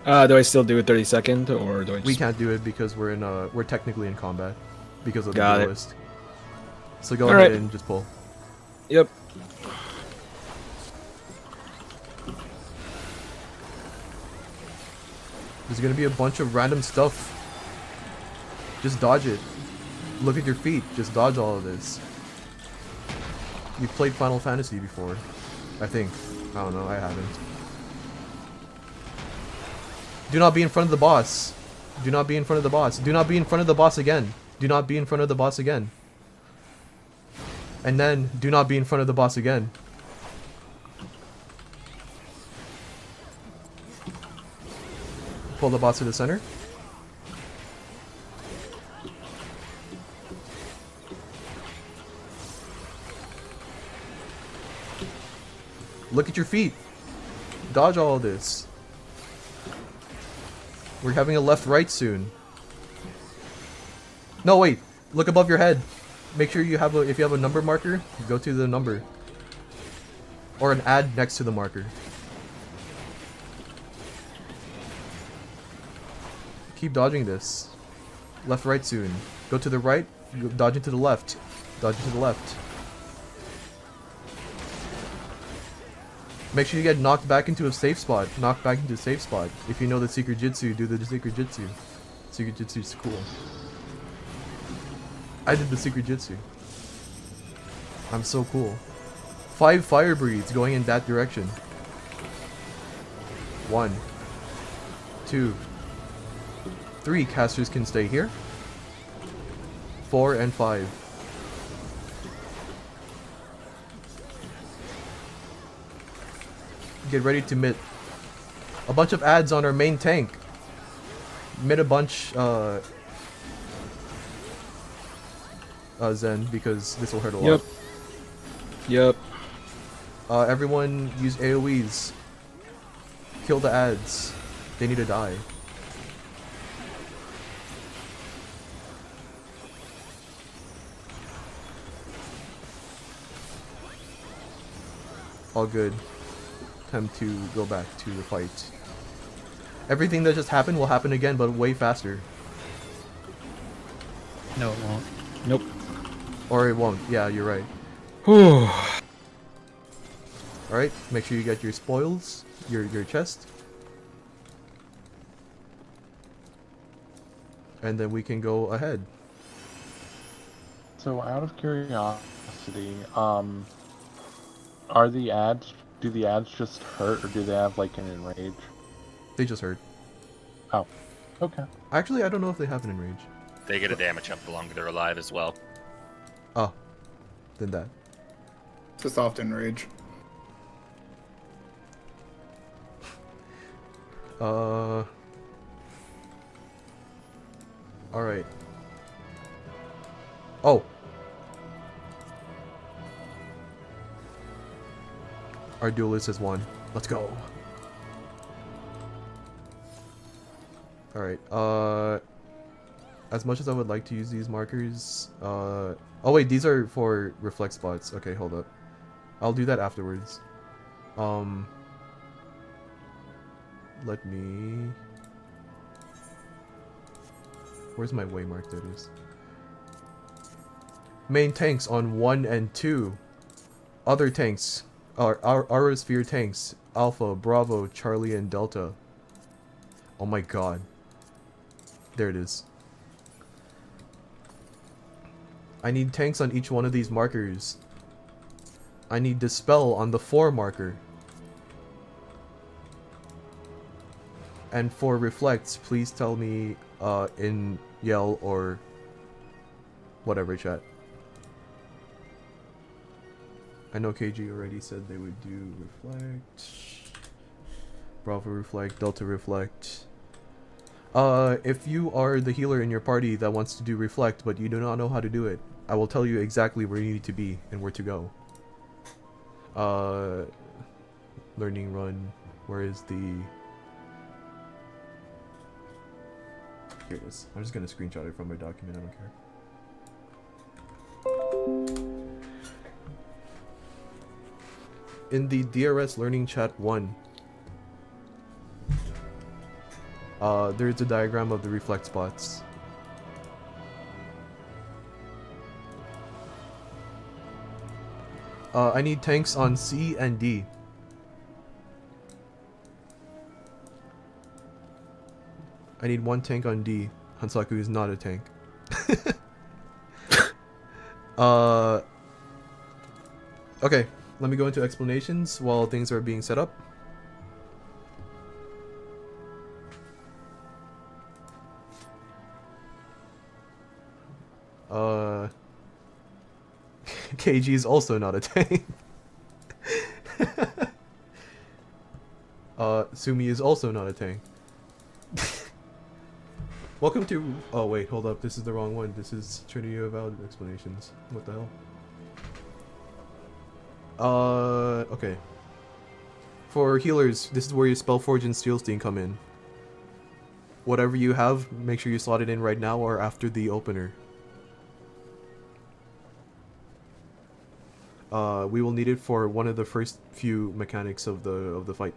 Do I still do a 30-second, or do I just... We can't do it because we're technically in combat because of the Got it. duelist. So go All ahead right. and just pull. Yep. There's gonna be a bunch of random stuff. Just dodge it. Look at your feet. Just dodge all of this. You've played Final Fantasy before, I think. I don't know. I haven't. Do not be in front of the boss. Do not be in front of the boss. Do not be in front of the boss again. Do not be in front of the boss again. And then, do not be in front of the boss again. Pull the boss to the center. Look at your feet. Dodge all of this. We're having a left-right soon. No, wait. Look above your head. Make sure you have if you have a number marker, go to the number. Or an add next to the marker. Keep dodging this. Left-right soon. Go to the right, dodge into the left. Dodge into the left. Make sure you get knocked back into a safe spot. Knocked back into a safe spot. If you know the secret jutsu, do the secret jutsu. Secret jutsu is cool. I did the secret jutsu. I'm so cool. 5 fire breeds going in that direction. 1, 2, 3 casters can stay here. 4 and 5. Get ready to mid. A bunch of ads on our main tank. Mid a bunch, Zen, because this will hurt a lot. Yep. Everyone use AoEs. Kill the ads. They need to die. All good. Time to go back to the fight. Everything that just happened will happen again, but way faster. No, it won't. Nope. Or it won't. Yeah, you're right. Whew. Alright, make sure you get your spoils, your chest. And then we can go ahead. So out of curiosity, do the ads just hurt, or do they have like an enrage? They just hurt. Oh, okay. Actually, I don't know if they have an enrage. They get a damage up the longer they're alive as well. Oh, then that. To soft enrage. Alright. Oh. Our duelist has won. Let's go. Alright, as much as I would like to use these markers, oh wait, these are for reflect spots. Okay, hold up. I'll do that afterwards. Let me... Where's my waymark? That is. Main tanks on 1 and 2. Other tanks are our sphere tanks. Alpha, Bravo, Charlie, and Delta. Oh my god. There it is. I need tanks on each one of these markers. I need Dispel on the 4 marker. And for reflects, please tell me in yell or whatever chat. I know KG already said they would do reflect. Bravo reflect, Delta reflect. If you are the healer in your party that wants to do reflect but you do not know how to do it, I will tell you exactly where you need to be and where to go. Learning run, where is the... Here it is. I'm just gonna screenshot it from my document, I don't care. In the DRS Learning Chat 1, there's a diagram of the reflect spots. I need tanks on C and D. I need 1 tank on D. Hansaku is not a tank. Okay, let me go into explanations while things are being set up. KG is also not a tank. Sumi is also not a tank. Welcome to... Oh wait, hold up, this is the wrong one. This is Trinity of Valid Explanations. What the hell? Okay. For healers, this is where your Spellforge and Steelstein come in. Whatever you have, make sure you slot it in right now or after the opener. We will need it for one of the first few mechanics of the fight.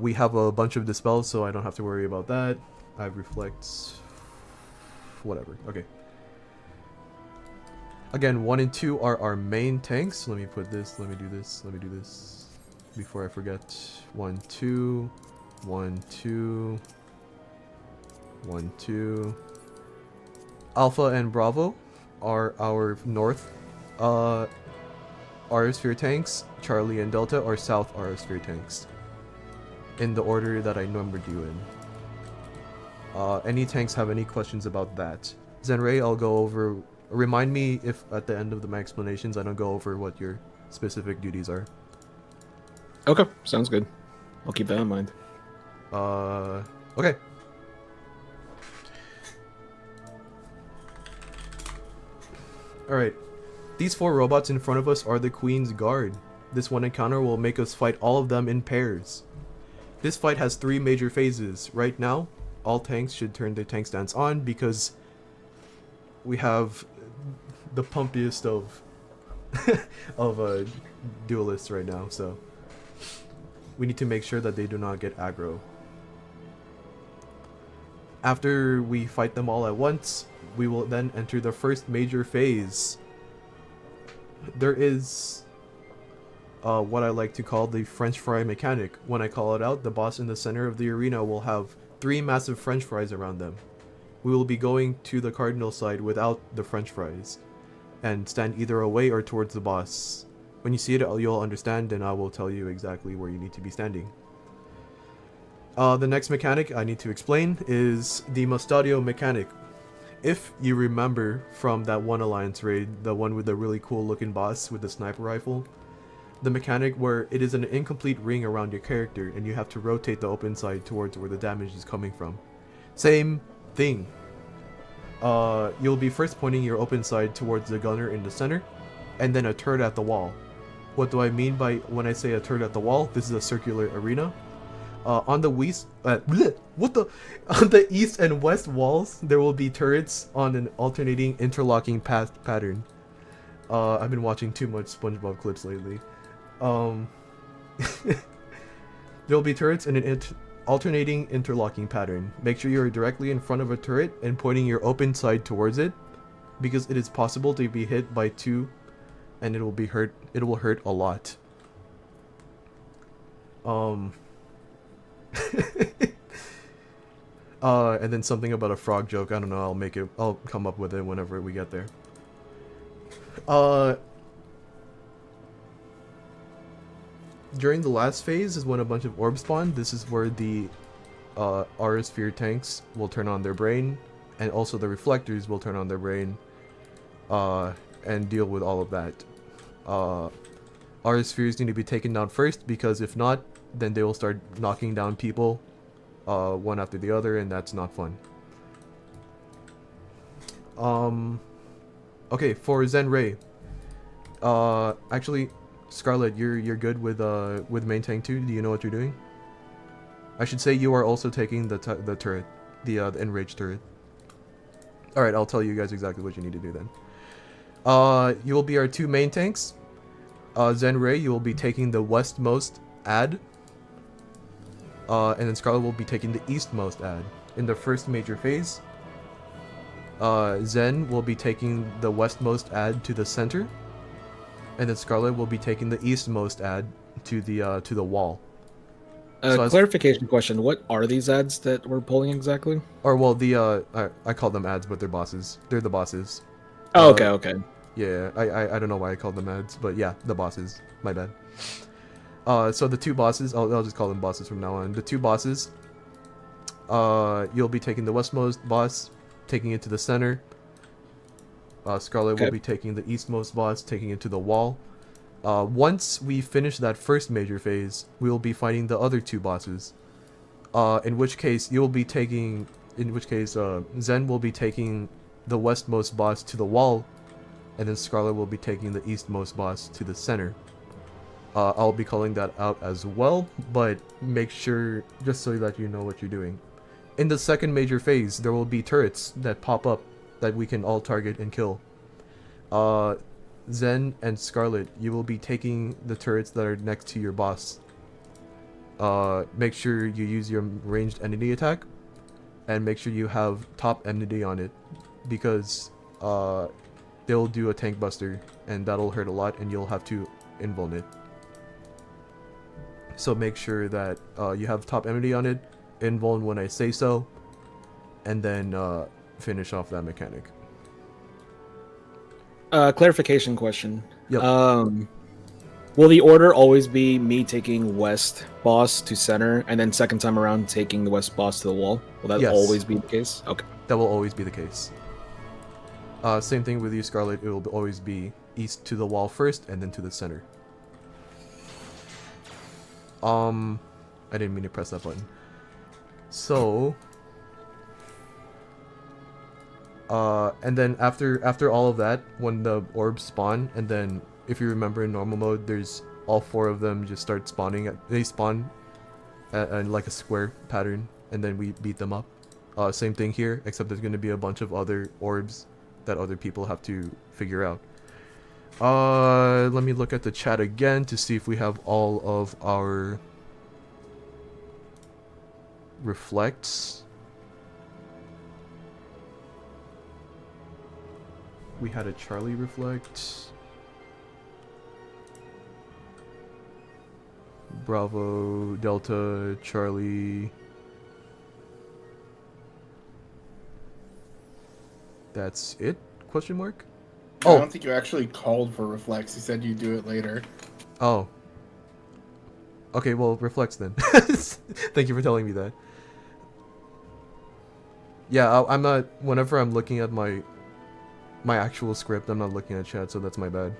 We have a bunch of dispels, so I don't have to worry about that. I have reflects. Whatever. Okay. Again, 1 and 2 are our main tanks. Let me put this. Let me do this. Let me do this before I forget. 1, 2, 1, 2, 1, 2. Alpha and Bravo are our north Aerosphere tanks. Charlie and Delta are south Aerosphere tanks. In the order that I numbered you in. Any tanks have any questions about that? Zenray, I'll go over... Remind me if at the end of my explanations I don't go over what your specific duties are. Okay, sounds good. I'll keep that in mind. Okay. Alright. These 4 robots in front of us are the Queen's Guard. This one encounter will make us fight all of them in pairs. This fight has 3 major phases. Right now, all tanks should turn their tank stance on because we have the pumpiest of duelists right now, so we need to make sure that they do not get aggro. After we fight them all at once, we will then enter the first major phase. There is what I like to call the French fry mechanic. When I call it out, the boss in the center of the arena will have 3 massive French fries around them. We will be going to the cardinal side without the French fries, and stand either away or towards the boss. When you see it, you'll understand, and I will tell you exactly where you need to be standing. The next mechanic I need to explain is the Mustadio mechanic. if you remember from that one Alliance raid, the one with the really cool looking boss with the sniper rifle, the mechanic where it is an incomplete ring around your character and you have to rotate the open side towards where the damage is coming from. Same thing. You'll be first pointing your open side towards the gunner in the center, and then a turret at the wall. What do I mean by when I say a turret at the wall? This is a circular arena. On the east and west walls, there will be turrets on an alternating interlocking pattern. I've been watching too much SpongeBob clips lately. There'll be turrets in an alternating interlocking pattern. Make sure you're directly in front of a turret and pointing your open side towards it, because it is possible to be hit by two, and it will hurt a lot. And then something about a frog joke. I don't know. I'll come up with it whenever we get there. During the last phase is when a bunch of orbs spawn. This is where the Aura Sphere tanks will turn on their brain, and also the reflectors will turn on their brain, and deal with all of that. Aura Spheres need to be taken down first, because if not, then they will start knocking down people one after the other, and that's not fun. Okay, for Zen Ray. Actually, Scarlet, you're good with main tank 2. Do you know what you're doing? I should say you are also taking the turret, the enraged turret. All right, I'll tell you guys exactly what you need to do then. You will be our 2 main tanks. Zen Ray, you will be taking the westmost ad. And then Scarlet will be taking the eastmost ad. In the first major phase, Zen will be taking the westmost ad to the center, and then Scarlet will be taking the eastmost ad to the wall. Clarification question: what are these ads that we're pulling exactly? Or well, I call them ads, but they're bosses. They're the bosses. Oh, okay. Yeah, I don't know why I called them ads, but yeah, the bosses. My bad. So the 2 bosses, I'll just call them bosses from now on. The 2 bosses, you'll be taking the westmost boss, taking it to the center. Scarlet will be taking the eastmost boss, taking it to the wall. Once we finish that first major phase, we will be fighting the other 2 bosses. In which case, Zen will be taking the westmost boss to the wall, and then Scarlet will be taking the eastmost boss to the center. I'll be calling that out as well, but make sure, just so that you know what you're doing. In the second major phase, there will be turrets that pop up that we can all target and kill. Zen and Scarlet, you will be taking the turrets that are next to your boss. Make sure you use your ranged entity attack, and make sure you have top enmity on it, because they'll do a tank buster, and that'll hurt a lot, and you'll have to invuln it. So make sure that you have top enmity on it, invuln when I say so, and then finish off that mechanic. Clarification question. Yep. Will the order always be me taking west boss to center, and then second time around taking the west boss to the wall? Will that always be the case? Okay. That will always be the case. Same thing with you, Scarlet. It will always be east to the wall first, and then to the center. I didn't mean to press that button. So, and then after all of that, when the orbs spawn, and then if you remember in normal mode, there's all 4 of them just start spawning. They spawn at like a square pattern, and then we beat them up. Same thing here, except there's going to be a bunch of other orbs that other people have to figure out. Let me look at the chat again to see if we have all of our reflects. We had a Charlie reflect. Bravo, Delta, Charlie. That's it? Question mark? I don't think you actually called for reflex. You said you'd do it later. Oh. Okay, well, reflex then. Thank you for telling me that. Yeah, I'm not. Whenever I'm looking at my actual script, I'm not looking at chat, so that's my bad.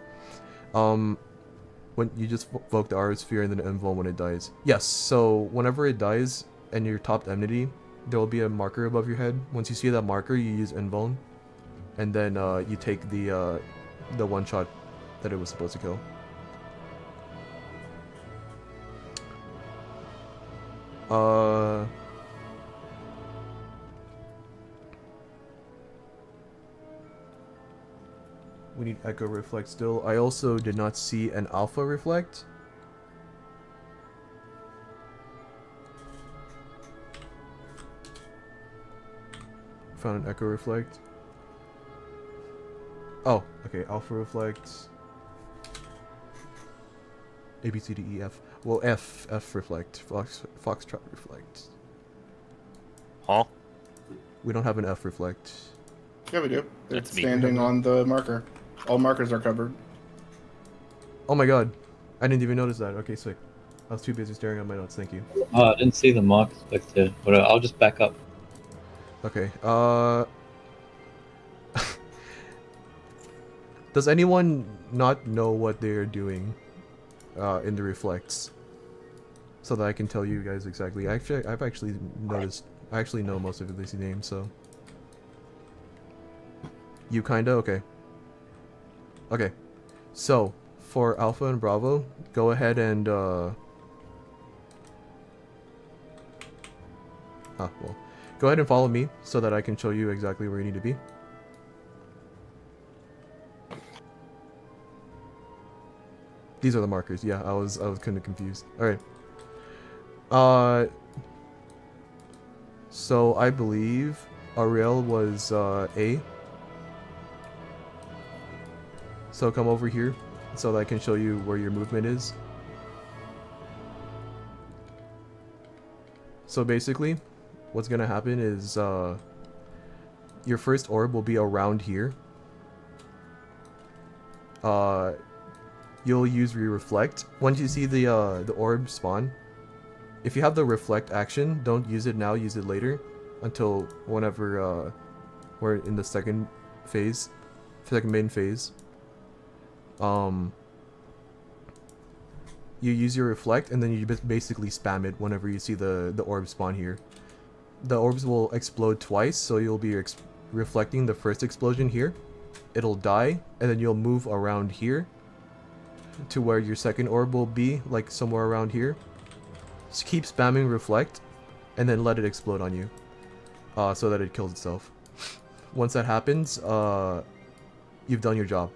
When you just evoke the Aura Sphere and then invuln when it dies. Yes. So whenever it dies and you're topped enmity, there will be a marker above your head. Once you see that marker, you use invuln, and then you take the one shot that it was supposed to kill. We need Echo Reflect still. I also did not see an Alpha Reflect. Found an Echo Reflect. Oh, okay. Alpha Reflect. A, B, C, D, E, F. Well, F Reflect. Foxtrot Reflect. Huh? We don't have an F Reflect. Yeah, we do. That's It's me. standing on the marker. All markers are covered. Oh my god. I didn't even notice that. Okay, sick. I was too busy staring at my notes. Thank you. Oh, I didn't see the marks back there. But I'll just back up. Okay, does anyone not know what they're doing in the reflects? So that I can tell you guys exactly. I've actually noticed. I actually know most of these names, so. You kinda? Okay. Okay. So, for Alpha and Bravo, go ahead and, well. Go ahead and follow me so that I can show you exactly where you need to be. These are the markers. Yeah, I was kind of confused. All right. So I believe Ariel was A. So come over here so that I can show you where your movement is. So basically, what's gonna happen is your first orb will be around here. You'll use reflect. Once you see the orb spawn, if you have the reflect action, don't use it now, use it later, until whenever we're in the second main phase. You use your reflect and then you basically spam it whenever you see the orb spawn here. The orbs will explode twice, so you'll be reflecting the first explosion here. It'll die, and then you'll move around here to where your second orb will be, like somewhere around here. Just keep spamming reflect, and then let it explode on you, so that it kills itself. Once that happens, you've done your job.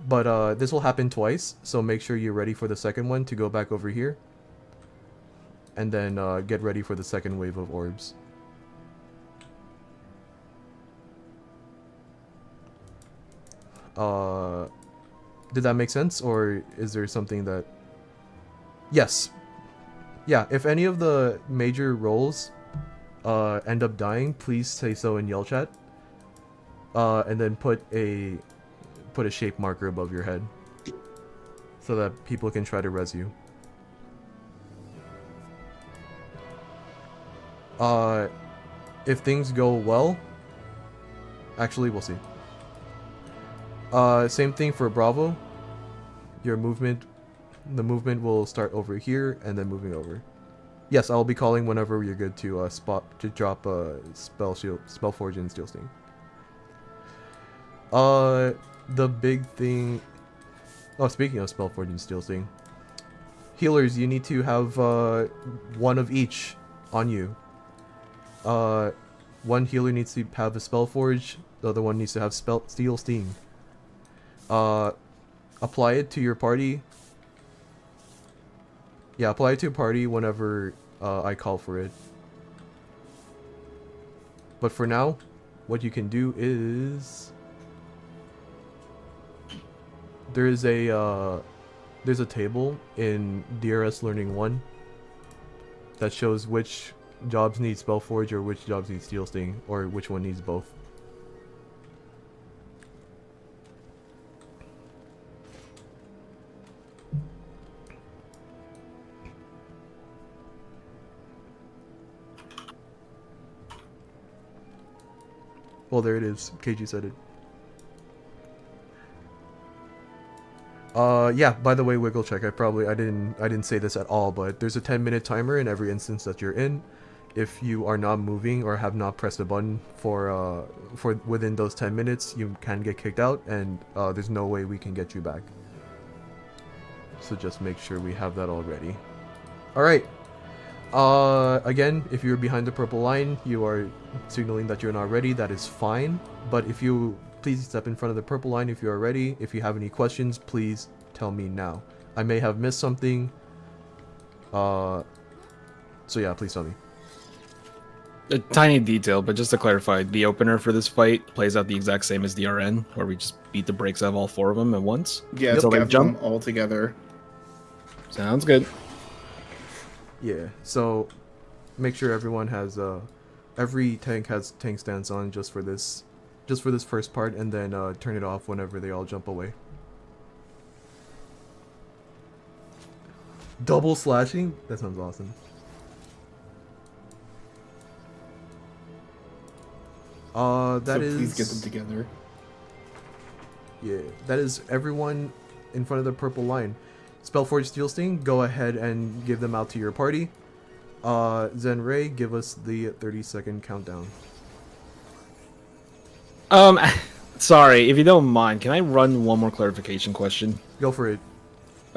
But this will happen twice, so make sure you're ready for the second one to go back over here. And then get ready for the second wave of orbs. Did that make sense, or is there something that... Yes. Yeah, if any of the major roles end up dying, please say so in yell chat. And then put a shape marker above your head so that people can try to res you. If things go well, actually we'll see. Same thing for Bravo. The movement will start over here and then moving over. Yes, I'll be calling whenever you're good to drop a Spellforge and Steel Sting. The big thing... Oh, speaking of Spellforge and Steel Sting. Healers, you need to have one of each on you. One healer needs to have a Spellforge, the other one needs to have Steel Sting. Apply it to your party. Yeah, apply it to your party whenever I call for it. But for now, what you can do is... There's a table in DRS Learning 1 that shows which jobs need Spellforge or which jobs need Steel Sting, or which one needs both. Well, there it is. KG said it. Yeah, by the way, wiggle check. I didn't say this at all, but there's a 10-minute timer in every instance that you're in. If you are not moving or have not pressed a button for within those 10 minutes, you can get kicked out, and there's no way we can get you back. So just make sure we have that all ready. Alright. Again, if you're behind the purple line, you are signaling that you're not ready. That is fine. But if you please step in front of the purple line if you are ready. If you have any questions, please tell me now. I may have missed something. So yeah, please tell me. A tiny detail, but just to clarify, the opener for this fight plays out the exact same as the RN, where we just beat the brakes out of all 4 of them at once. Yeah, until they gather jump. them all together. Sounds good. Yeah, so make sure everyone has every tank has tank stance on just for this first part, and then turn it off whenever they all jump away. Double slashing? That sounds awesome. That is. Please get them together. Yeah, that is everyone in front of the purple line. Spellforge Steel Sting, go ahead and give them out to your party. Zen Ray, give us the 30-second countdown. Sorry, if you don't mind, can I run one more clarification question? Go for it.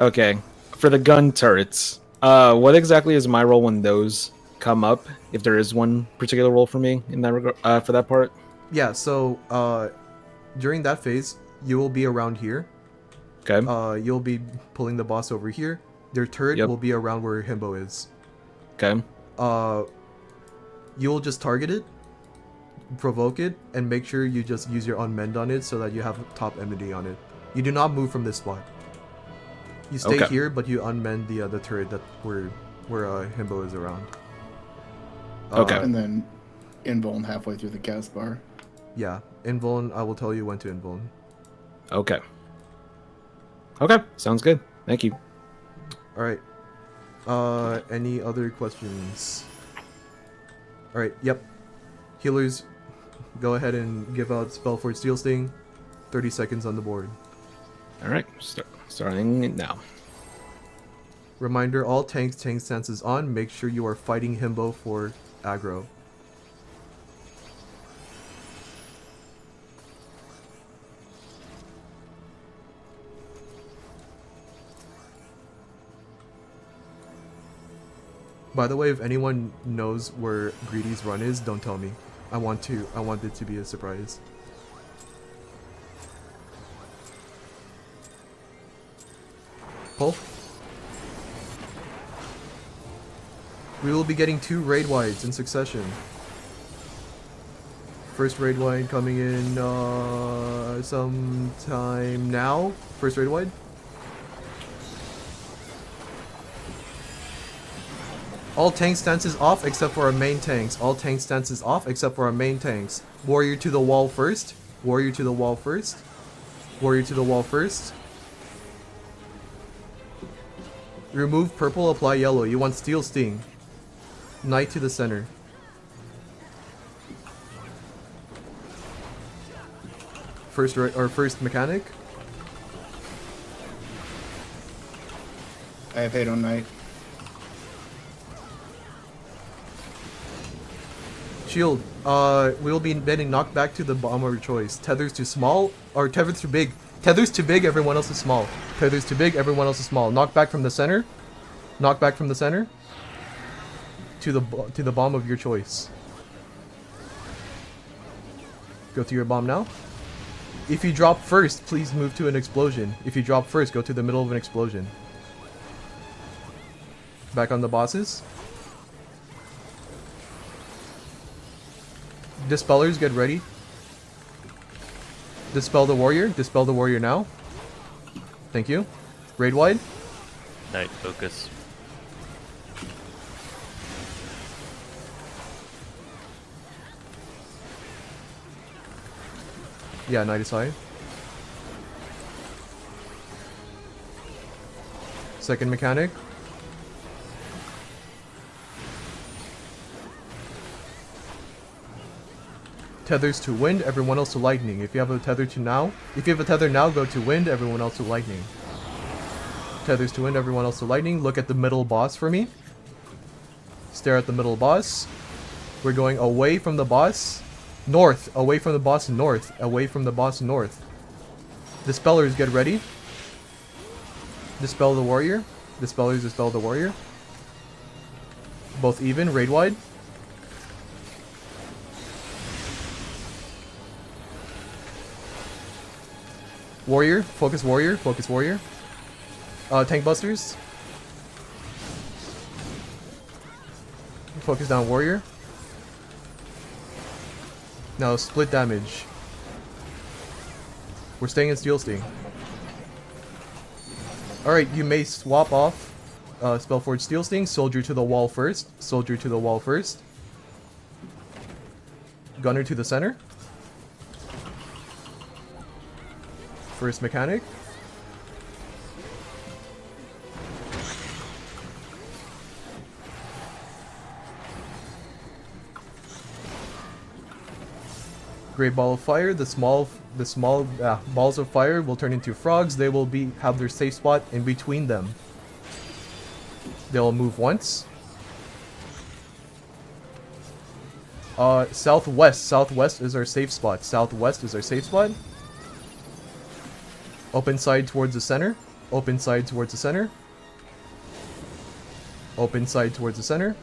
Okay, for the gun turrets, what exactly is my role when those come up? If there is one particular role for me in that regard, for that part? Yeah, so during that phase, you will be around here. Okay. You'll be pulling the boss over here. Their turret will be around where Himbo is. Okay. You'll just target it, provoke it, and make sure you just use your unmend on it so that you have top enmity on it. You do not move from this spot. You stay here, but you unmend the turret that where Himbo is around. Okay. And then invuln halfway through the cast bar. Yeah, invuln. I will tell you when to invuln. Okay. Okay, sounds good. Thank you. All right. Any other questions? All right. Yep. Healers, go ahead and give out Spellforge Steel Sting. 30 seconds on the board. All right. Starting it now. Reminder: all tank stances on. Make sure you are fighting Himbo for aggro. By the way, if anyone knows where Greedy's run is, don't tell me. I want it to be a surprise. Pull. We will be getting 2 raid wides in succession. First raid wide coming in sometime now. First raid wide. All tank stances off except for our main tanks. All tank stances off except for our main tanks. Warrior to the wall first. Warrior to the wall first. Warrior to the wall first. Remove purple, apply yellow. You want Steel Sting. Knight to the center. First mechanic. I have hate on Knight. Shield. We'll be getting knocked back to the bomb of your choice. Tethers too small or tethers too big. Tethers too big, everyone else is small. Tethers too big, everyone else is small. Knock back from the center. Knock back from the center. To the bomb of your choice. Go to your bomb now. If you drop first, please move to an explosion. If you drop first, go to the middle of an explosion. Back on the bosses. Dispellers, get ready. Dispel the warrior. Dispel the warrior now. Thank you. Raid wide. Knight focus. Yeah, Knight is high. Second mechanic. Tethers to wind, everyone else to lightning. If you have a tether now, go to wind, everyone else to lightning. Tethers to wind, everyone else to lightning. Look at the middle boss for me. Stare at the middle boss. We're going away from the boss. North. Away from the boss, north. Away from the boss, north. Dispellers, get ready. Dispel the warrior. Dispellers, dispel the warrior. Both even, raid wide. Warrior, focus warrior, focus warrior. Tank busters. Focus down warrior. Now split damage. We're staying in Steel Sting. Alright, you may swap off Spellforge Steel Sting. Soldier to the wall first. Soldier to the wall first. Gunner to the center. First mechanic. Great ball of fire. The small balls of fire will turn into frogs. They will have their safe spot in between them. They'll move once. Southwest. Southwest is our safe spot. Southwest is our safe spot. Open side towards the center. Open side towards the center. Open side towards the center.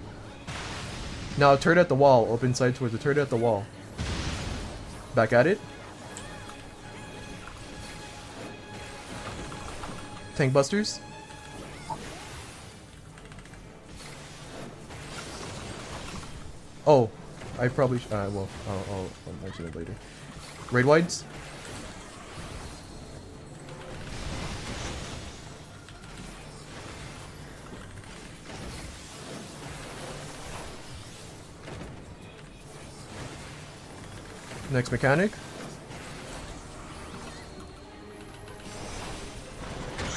Now turret at the wall. Open side towards the turret at the wall. Back at it. Tank busters. Oh, I probably well, I'll mention it later. Raid wides. Next mechanic.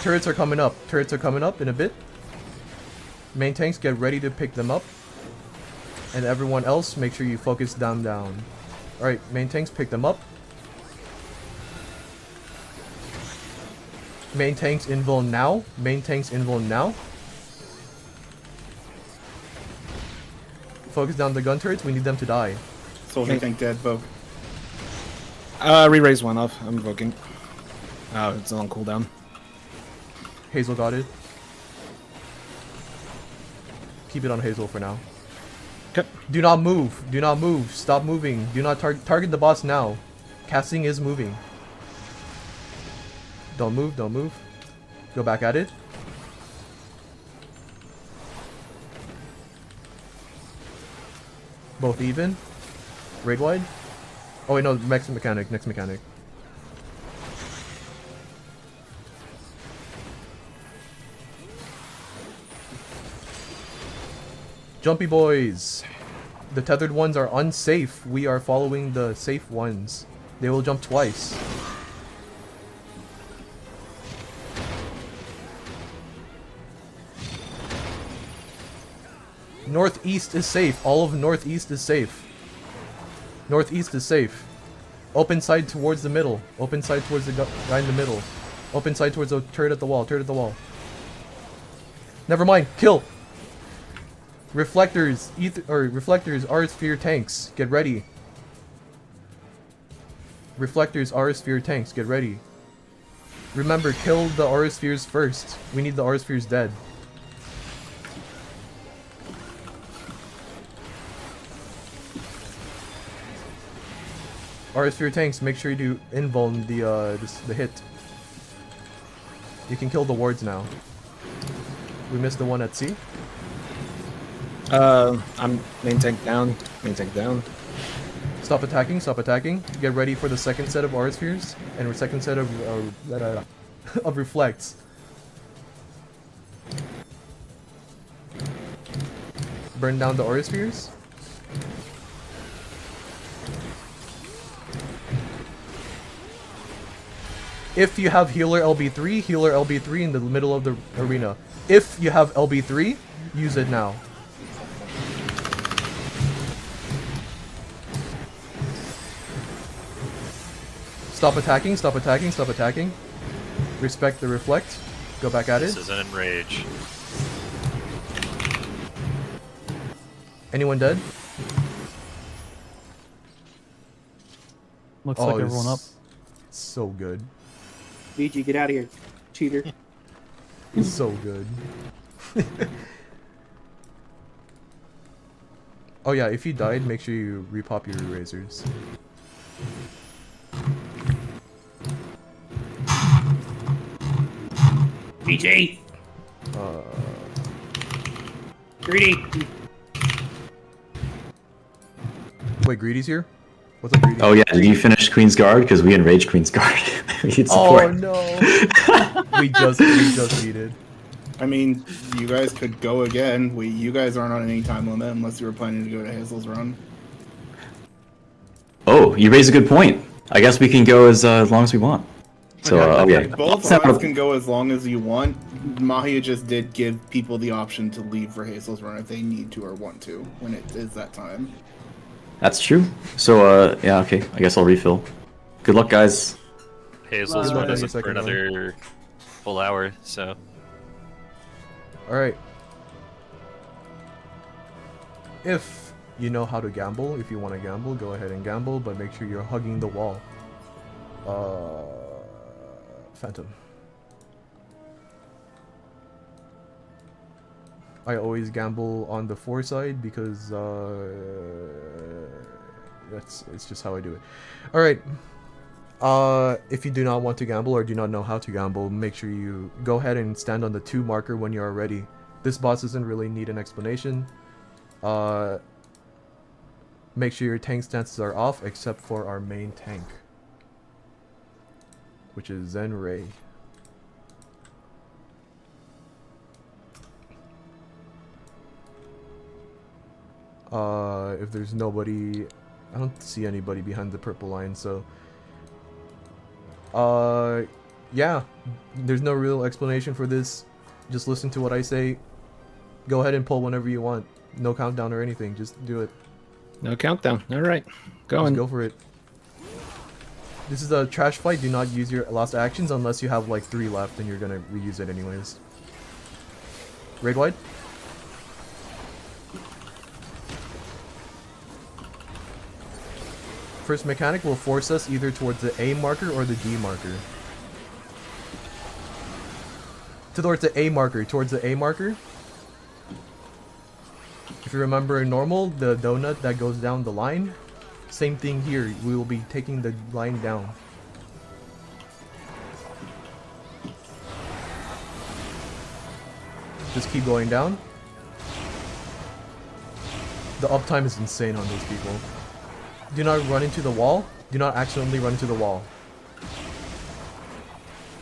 Turrets are coming up. Turrets are coming up in a bit. Main tanks, get ready to pick them up. And everyone else, make sure you focus down. Alright, main tanks, pick them up. Main tanks invul now. Main tanks invul now. Focus down the gun turrets, we need them to die. Soldier tank dead, Vogue. Re-raise one off. I'm invoking. It's on cooldown. Hazel got it. Keep it on Hazel for now. Okay. Do not move. Do not move. Stop moving. Do not target the boss now. Casting is moving. Don't move. Don't move. Go back at it. Both even. Raid wide. Oh wait, no, next mechanic. Jumpy boys. The tethered ones are unsafe. We are following the safe ones. They will jump twice. Northeast is safe. All of northeast is safe. Northeast is safe. Open side towards the middle. Open side towards the guy in the middle. Open side towards the turret at the wall. Turret at the wall. Never mind. Kill. Reflectors. Reflectors. R sphere tanks. Get ready. Reflectors. R sphere tanks. Get ready. Remember, kill the R spheres first. We need the R spheres dead. R sphere tanks, make sure you do invuln the hit. You can kill the wards now. We missed the one at sea. I'm main tank down. Main tank down. Stop attacking. Stop attacking. Get ready for the second set of R spheres and second set of of reflects. Burn down the R spheres. If you have healer LB3 in the middle of the arena. If you have LB3, use it now. Stop attacking, stop attacking, stop attacking. Respect the reflect. Go back at This it. is an enrage. Anyone dead? Looks like everyone up. It's so good. BG, get out of here, cheater. It's so good. Oh yeah, if you died, make sure you repop your erasers. BG! Greedy! Wait, Greedy's here? What's up, Greedy? Oh yeah, did you finish Queen's Guard? Because we enraged Queen's Guard. We need Oh support. no! we just needed. I mean, you guys could go again. You guys aren't on any time limit unless you were planning to go to Hazel's run. Oh, you raise a good point. I guess we can go as long as we want. So, okay. Both runs can go as long as you want. Mahia just did give people the option to leave for Hazel's run if they need to or want to when it is that time. That's true. So, yeah, okay. I guess I'll refill. Good luck, guys. Hazel's Good luck run on the isn't for second one. another full hour, so. Alright. If you know how to gamble, if you want to gamble, go ahead and gamble, but make sure you're hugging the wall. Phantom. I always gamble on the 4 side because it's just how I do it. Alright. If you do not want to gamble or do not know how to gamble, make sure you go ahead and stand on the 2 marker when you are ready. This boss doesn't really need an explanation. Make sure your tank stances are off except for our main tank, which is Zenray. If there's nobody, I don't see anybody behind the purple line, so yeah, there's no real explanation for this. Just listen to what I say. Go ahead and pull whenever you want. No countdown or anything, just do it. No countdown. All right, going. Just go for it. This is a trash fight. Do not use your last actions unless you have like 3 left and you're gonna reuse it anyways. Raid wide. First mechanic will force us either towards the A marker or the D marker. Towards the A marker, towards the A marker. If you remember in normal, the donut that goes down the line, same thing here, we will be taking the line down. Just keep going down. The uptime is insane on those people. Do not run into the wall. Do not accidentally run into the wall.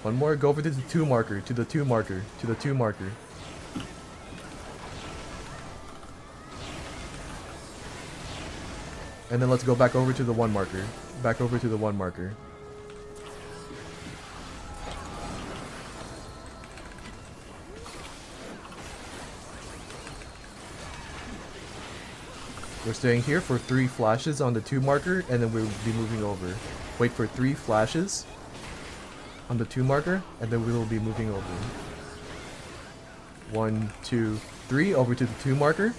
One more, go over to the 2 marker, to the 2 marker, to the 2 marker. And then let's go back over to the 1 marker. Back over to the 1 marker. We're staying here for 3 flashes on the 2 marker, and then we'll be moving over. Wait for 3 flashes on the 2 marker, and then we will be moving over. 1, 2, 3, over to the 2 marker.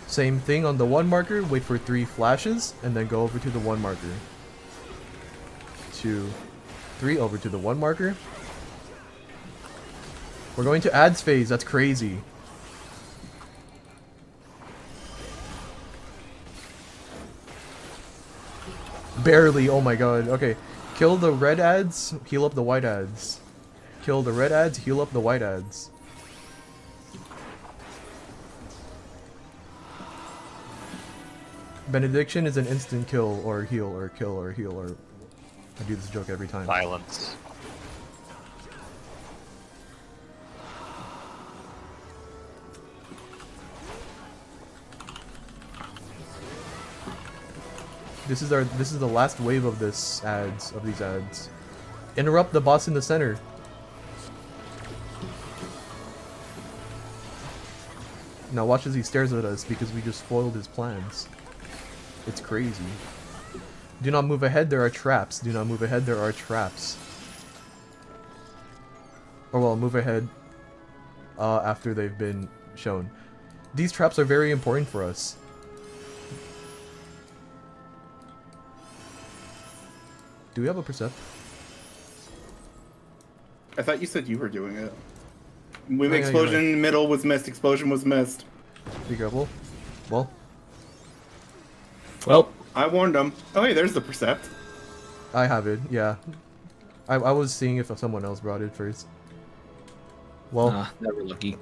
Same thing on the 1 marker, wait for 3 flashes, and then go over to the 1 marker. 2, 3, over to the 1 marker. We're going to ads phase, that's crazy. Barely, oh my god, okay. Kill the red ads, heal up the white ads. Kill the red ads, heal up the white ads. Benediction is an instant kill or heal or kill or heal or... I do this joke every time. Violence. This is the last wave of these ads. Interrupt the boss in the center. Now watch as he stares at us because we just spoiled his plans. It's crazy. Do not move ahead, there are traps. Do not move ahead, there are traps. Or well, move ahead after they've been shown. These traps are very important for us. Do we have a percept? I thought you said you were doing it. Move Oh, yeah, explosion, you're middle was missed, explosion was missed. Be careful. Well. Well, I warned him. Oh, hey, there's the percept. I have it, yeah. I was seeing if someone else brought it first. Well, never lucky.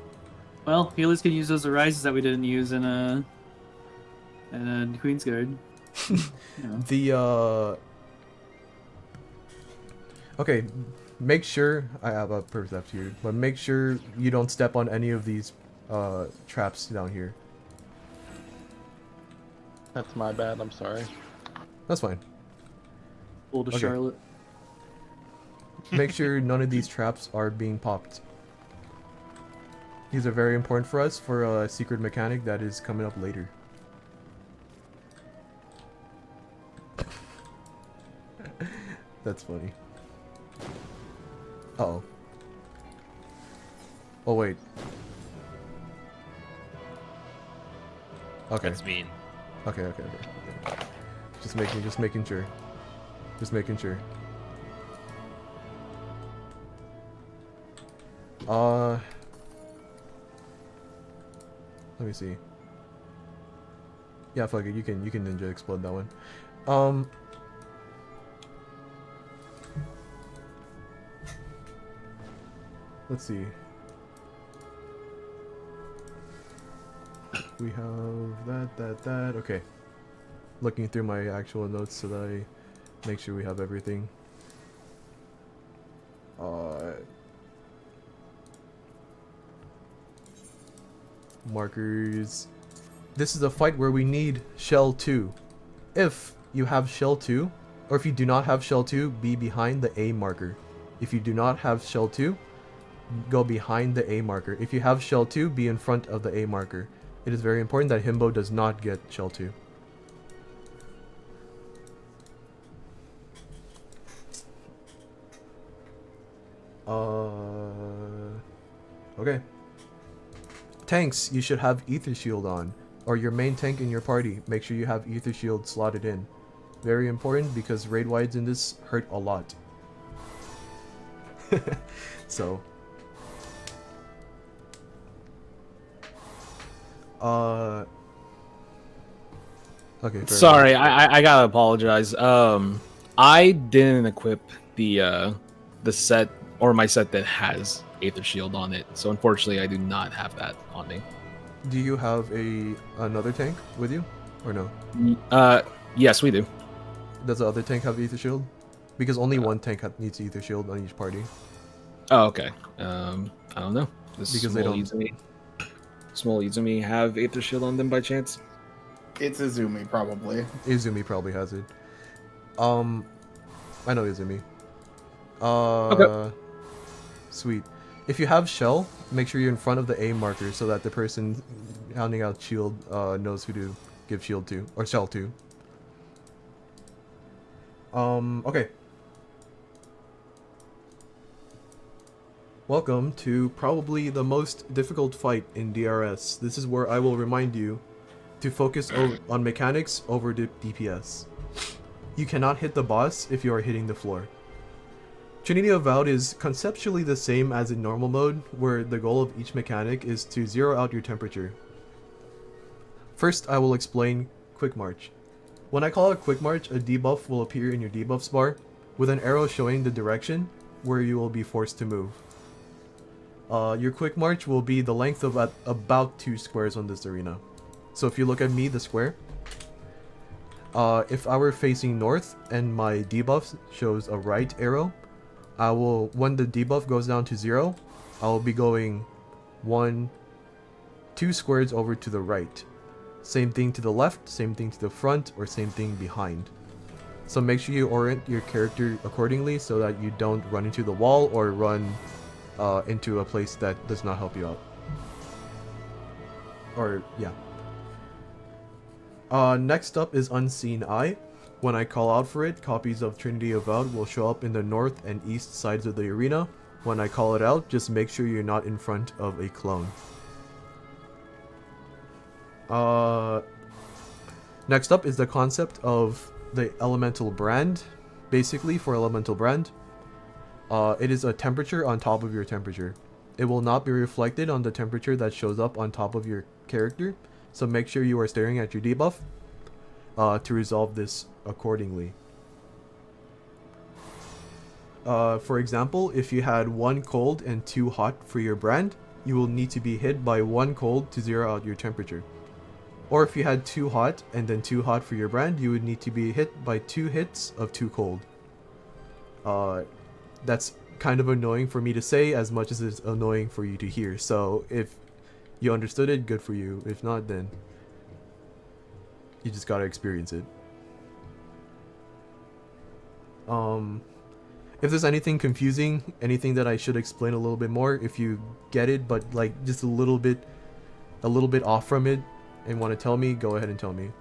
Well, healers can use those arises that we didn't use in Queen's Guard. You know. the okay, make sure I have a percept here, but make sure you don't step on any of these traps down here. That's my bad, I'm sorry. That's fine. Pull to Okay. Charlotte. Make sure none of these traps are being popped. These are very important for us for a secret mechanic that is coming up later. That's funny. Uh-oh. Oh, wait. Okay. That's mean. Okay. Just making sure. Just making sure. Let me see. Yeah, fuck it. You can ninja explode that one. Let's see. We have that. Okay. Looking through my actual notes so that I make sure we have everything. Markers. This is a fight where we need Shell 2. If you have Shell 2, or if you do not have Shell 2, be behind the A marker. If you do not have Shell 2, go behind the A marker. If you have Shell 2, be in front of the A marker. It is very important that Himbo does not get Shell 2. Okay. Tanks, you should have Ether Shield on. Or your main tank in your party, make sure you have Ether Shield slotted in. Very important because raid wides in this hurt a lot. So. Okay. Sorry, I gotta apologize. I didn't equip the set or my set that has Aether Shield on it, so unfortunately I do not have that on me. Do you have another tank with you, or no? Yes, we do. Does the other tank have Ether Shield? Because only one tank needs Ether Shield on each party. Oh, okay. I don't know. Because they don't. Small Izumi have Aether Shield on them by chance? It's Izumi, probably. Izumi probably has it. I know Izumi. Okay. Sweet. If you have Shell, make sure you're in front of the A marker so that the person handing out shield knows who to give shield to, or Shell to. Okay. Welcome to probably the most difficult fight in DRS. This is where I will remind you to focus on mechanics over DPS. You cannot hit the boss if you are hitting the floor. Trinity Avowed is conceptually the same as in normal mode, where the goal of each mechanic is to zero out your temperature. First, I will explain Quick March. When I call a Quick March, a debuff will appear in your debuffs bar, with an arrow showing the direction where you will be forced to move. Your Quick March will be the length of about 2 squares on this arena. So if you look at me, the square, if I were facing north and my debuff shows a right arrow, I will, when the debuff goes down to 0, I will be going 2 squares over to the right. Same thing to the left, same thing to the front, or same thing behind. So make sure you orient your character accordingly so that you don't run into the wall or run into a place that does not help you out. Or, yeah. Next up is Unseen Eye. When I call out for it, copies of Trinity Avowed will show up in the north and east sides of the arena. When I call it out, just make sure you're not in front of a clone. Next up is the concept of the elemental brand. Basically, for elemental brand, it is a temperature on top of your temperature. It will not be reflected on the temperature that shows up on top of your character, so make sure you are staring at your debuff to resolve this accordingly. For example, if you had 1 cold and 2 hot for your brand, you will need to be hit by 1 cold to zero out your temperature. Or if you had 2 hot and then 2 hot for your brand, you would need to be hit by 2 hits of 2 cold. That's kind of annoying for me to say as much as it's annoying for you to hear. So if you understood it, good for you. If not, then you just gotta experience it. If there's anything confusing, anything that I should explain a little bit more, if you get it but like just a little bit off from it and want to tell me, go ahead and tell me.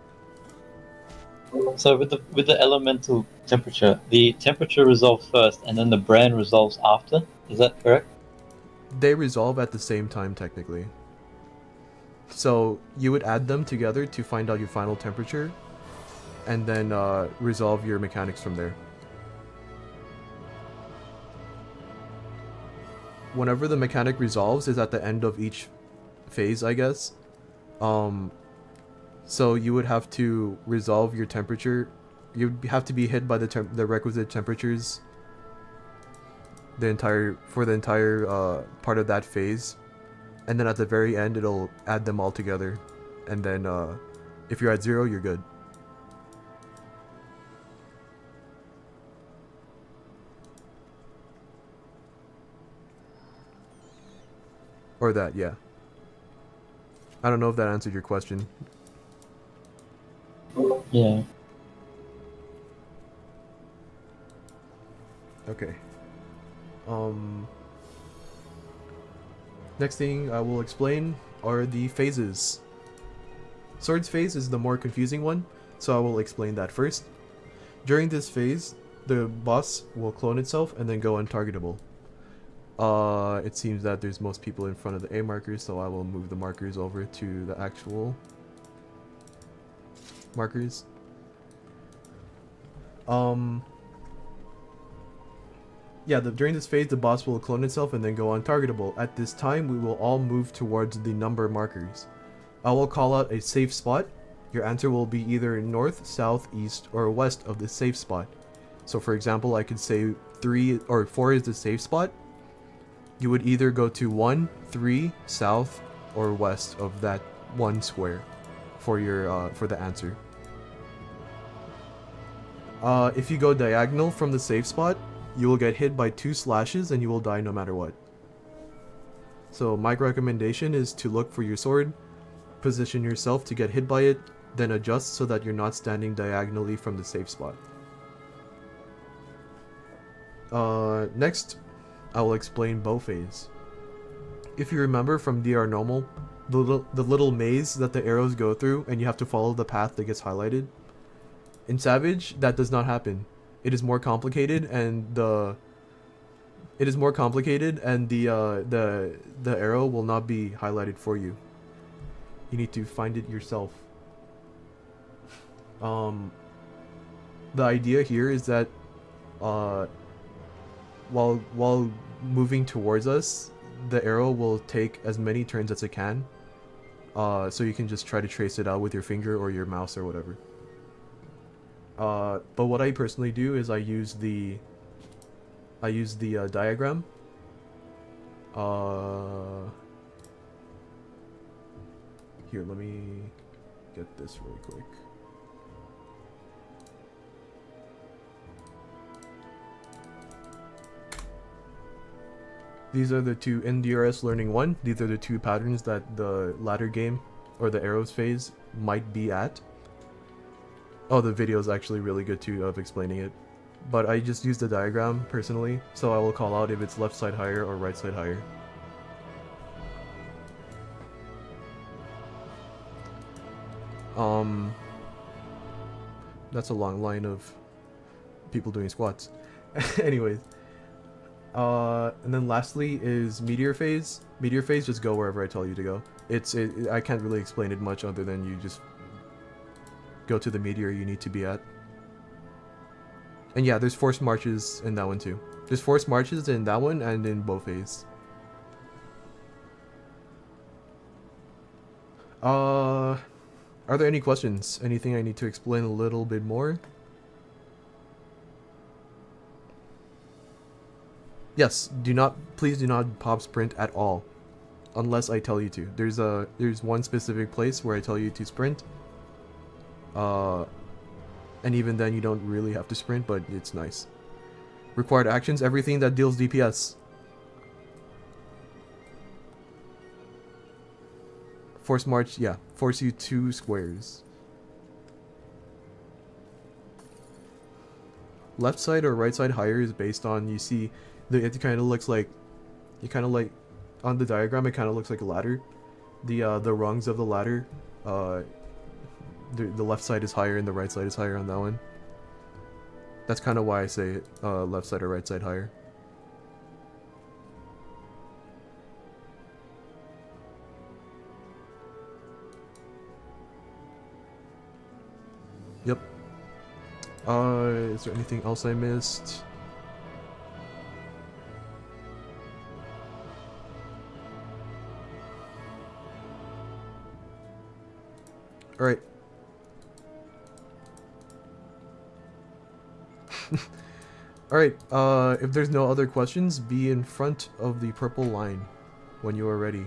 So with the elemental temperature, the temperature resolves first and then the brand resolves after. Is that correct? They resolve at the same time technically. So you would add them together to find out your final temperature and then resolve your mechanics from there. Whenever the mechanic resolves is at the end of each phase, I guess. So you would have to resolve your temperature. You'd have to be hit by the requisite temperatures for the entire part of that phase, and then at the very end it'll add them all together, and then if you're at 0, you're good. Or that, yeah. I don't know if that answered your question. Yeah. Okay. Next thing I will explain are the phases. Swords phase is the more confusing one, so I will explain that first. During this phase, the boss will clone itself and then go untargetable. It seems that there's most people in front of the A markers, so I will move the markers over to the actual markers. Yeah, during this phase, the boss will clone itself and then go untargetable. At this time, we will all move towards the number markers. I will call out a safe spot. Your answer will be either north, south, east, or west of the safe spot. So for example, I could say 3 or 4 is the safe spot. You would either go to 1, 3, south, or west of that 1 square for your for the answer. If you go diagonal from the safe spot, you will get hit by 2 slashes and you will die no matter what. So my recommendation is to look for your sword, position yourself to get hit by it, then adjust so that you're not standing diagonally from the safe spot. Next, I will explain bow phase. If you remember from DR normal, the little maze that the arrows go through and you have to follow the path that gets highlighted. In Savage, that does not happen. It is more complicated, and the arrow will not be highlighted for you. You need to find it yourself. The idea here is that while moving towards us, the arrow will take as many turns as it can. So you can just try to trace it out with your finger or your mouse or whatever. But what I personally do is I use the diagram. Here, let me get this really quick. These are the two in DRS Learning 1. These are the 2 patterns that the ladder game or the arrows phase might be at. Oh, the video is actually really good too of explaining it. But I just use the diagram personally, so I will call out if it's left side higher or right side higher. That's a long line of people doing squats. Anyways. And then lastly is meteor phase. Meteor phase, just go wherever I tell you to go. I can't really explain it much other than you just go to the meteor you need to be at. And yeah, there's forced marches in that one too. There's forced marches in that one and in both phase. Are there any questions? Anything I need to explain a little bit more? Yes, please do not pop sprint at all, unless I tell you to. There's one specific place where I tell you to sprint. And even then you don't really have to sprint, but it's nice. Required actions, everything that deals DPS. Force march, yeah, force you 2 squares. Left side or right side higher is based on, you see, it kind of looks like, on the diagram, it kind of looks like a ladder. The rungs of the ladder, the left side is higher and the right side is higher on that one. That's kind of why I say left side or right side higher. Yep. Is there anything else I missed? Alright. Alright, if there's no other questions, be in front of the purple line when you are ready.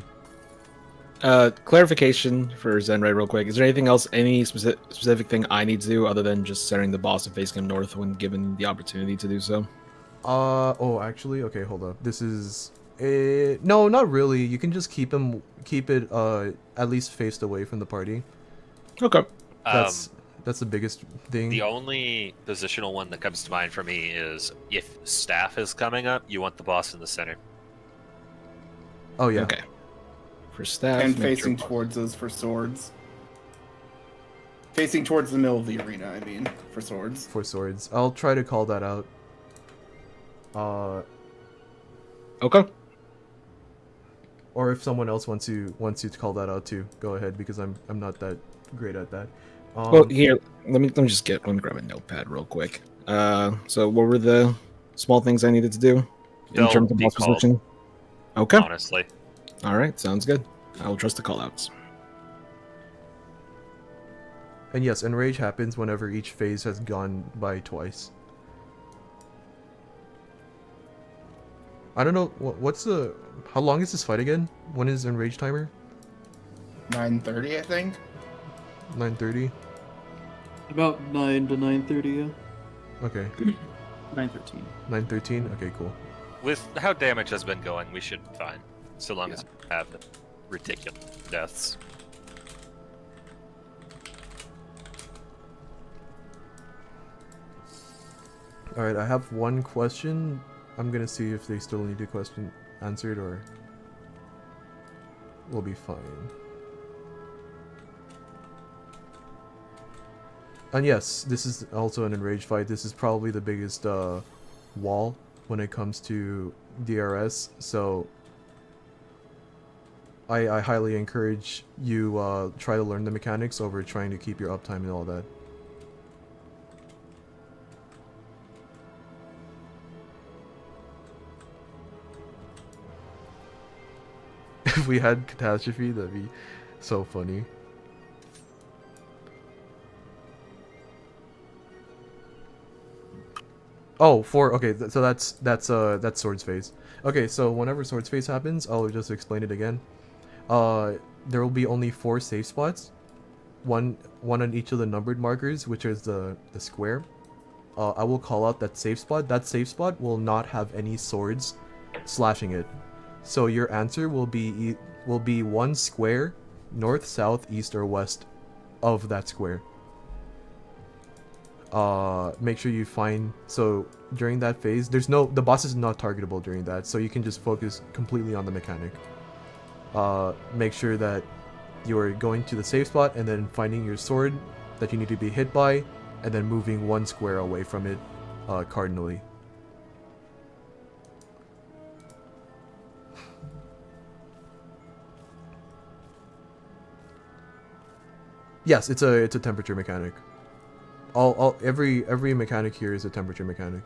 Clarification for Zenray real quick. Is there anything else, any specific thing I need to do other than just centering the boss and facing him north when given the opportunity to do so? Oh, actually, okay, hold up. This is... no, not really. You can just keep it, at least faced away from the party. Okay. That's the biggest thing. The only positional one that comes to mind for me is if staff is coming up, you want the boss in the center. Oh, yeah. Okay. For staff. And facing towards us for swords. Facing towards the middle of the arena, I mean, for swords. For swords. I'll try to call that out. Okay. Or if someone else wants you to call that out too, go ahead, because I'm not that great at that. Well, here, let me just let me grab a notepad real quick. So what were the small things I needed to do in terms of boss position? Okay. Honestly. All right, sounds good. I will trust the callouts. And yes, enrage happens whenever each phase has gone by twice. I don't know how long is this fight again? When is enrage timer? 9:30, I think. 9:30. About 9 to 9:30, yeah. Okay. 9:13. 9:13. Okay, cool. With how damage has been going, we should be fine. So long as we have ridiculous deaths. Alright, I have one question. I'm gonna see if they still need a question answered or we'll be fine. And yes, this is also an enraged fight. This is probably the biggest wall when it comes to DRS, so I highly encourage you try to learn the mechanics over trying to keep your uptime and all that. If we had catastrophe, that'd be so funny. Oh, okay, so that's swords phase. Okay, so whenever swords phase happens, I'll just explain it again. There will be only 4 safe spots, one on each of the numbered markers, which is the square. I will call out that safe spot. That safe spot will not have any swords slashing it. So your answer will be one square, north, south, east, or west of that square. Make sure you find, so during that phase, the boss is not targetable during that, so you can just focus completely on the mechanic. Make sure that you're going to the safe spot and then finding your sword that you need to be hit by, and then moving 1 square away from it cardinally. Yes, it's a temperature mechanic. Every mechanic here is a temperature mechanic.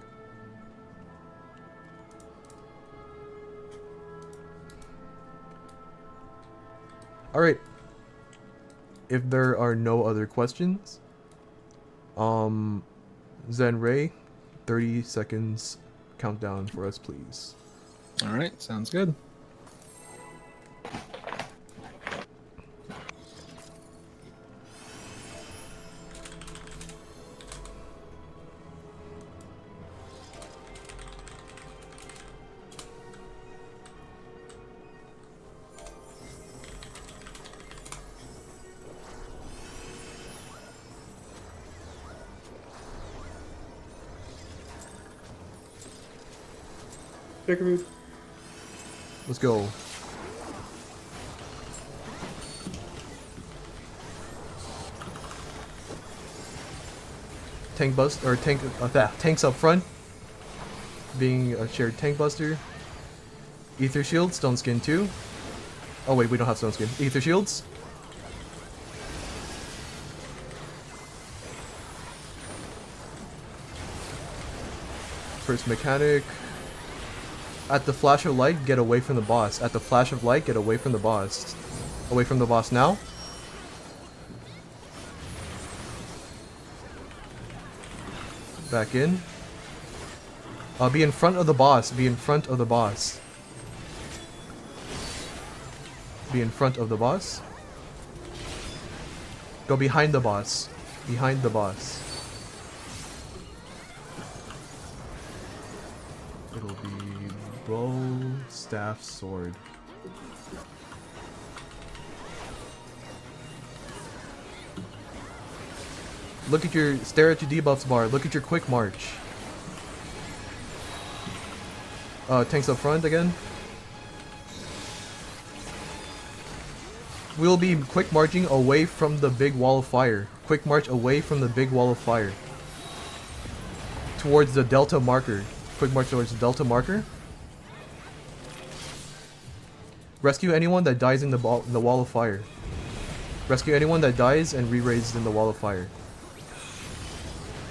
Alright. If there are no other questions, Zenray, 30 seconds countdown for us, please. Alright, sounds good. Let's go. Tank bust or tanks up front. Being a shared tank buster. Ether shield, stone skin 2. Oh wait, we don't have stone skin. Ether shields. First mechanic. At the flash of light, get away from the boss. At the flash of light, get away from the boss. Away from the boss now. Back in. Be in front of the boss. Be in front of the boss. Be in front of the boss. Go behind the boss. Behind the boss. It'll be bow, staff, sword. Stare at your debuffs bar. Look at your quick march. Tanks up front again. We'll be quick marching away from the big wall of fire. Quick march away from the big wall of fire. Towards the delta marker. Quick march towards the delta marker. Rescue anyone that dies in the wall of fire. Rescue anyone that dies and re-raised in the wall of fire.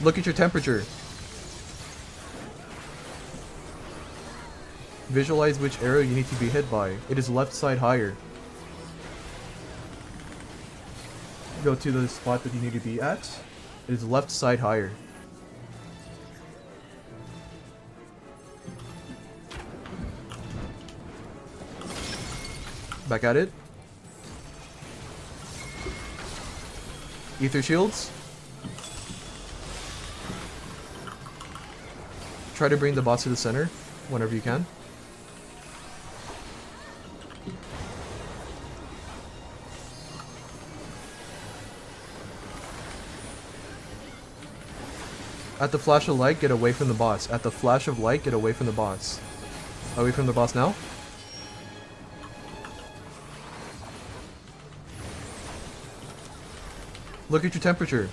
Look at your temperature. Visualize which arrow you need to be hit by. It is left side higher. Go to the spot that you need to be at. It is left side higher. Back at it. Ether shields. Try to bring the boss to the center whenever you can. At the flash of light, get away from the boss. At the flash of light, get away from the boss. Away from the boss now. Look at your temperature.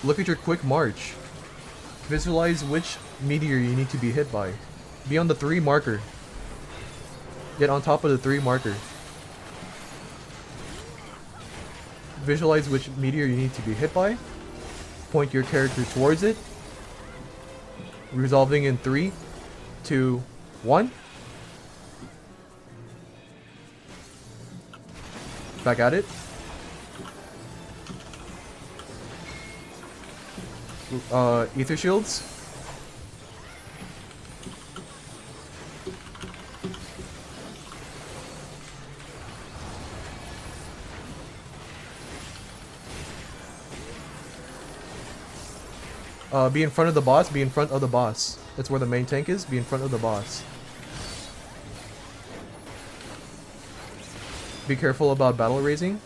Look at your quick march. Visualize which meteor you need to be hit by. Be on the 3 marker. Get on top of the 3 marker. Visualize which meteor you need to be hit by. Point your character towards it. Resolving in 3, 2, 1. Back at it. Ether shields. Be in front of the boss, be in front of the boss. That's where the main tank is, be in front of the boss. Be careful about battle raising.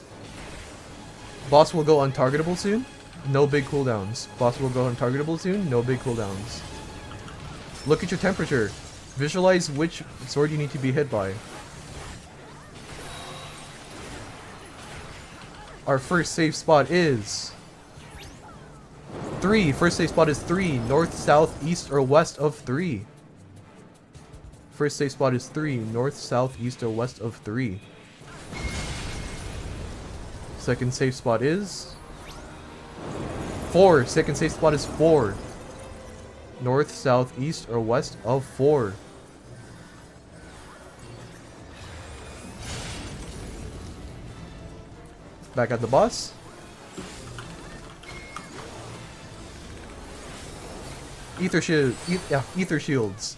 Boss will go untargetable soon. No big cooldowns. Boss will go untargetable soon. No big cooldowns. Look at your temperature. Visualize which sword you need to be hit by. Our first safe spot is 3. First safe spot is 3. North, south, east, or west of 3. First safe spot is 3. North, south, east, or west of 3. Second safe spot is 4. Second safe spot is 4. North, south, east, or west of 4. Back at the boss. Ether shield, ether shields.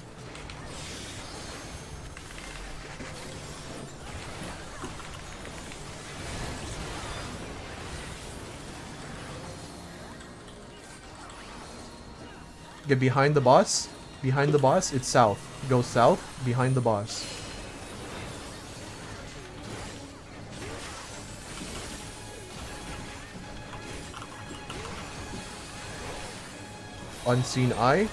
Get behind the boss. Behind the boss, it's south. Go south, behind the boss. Unseen eye.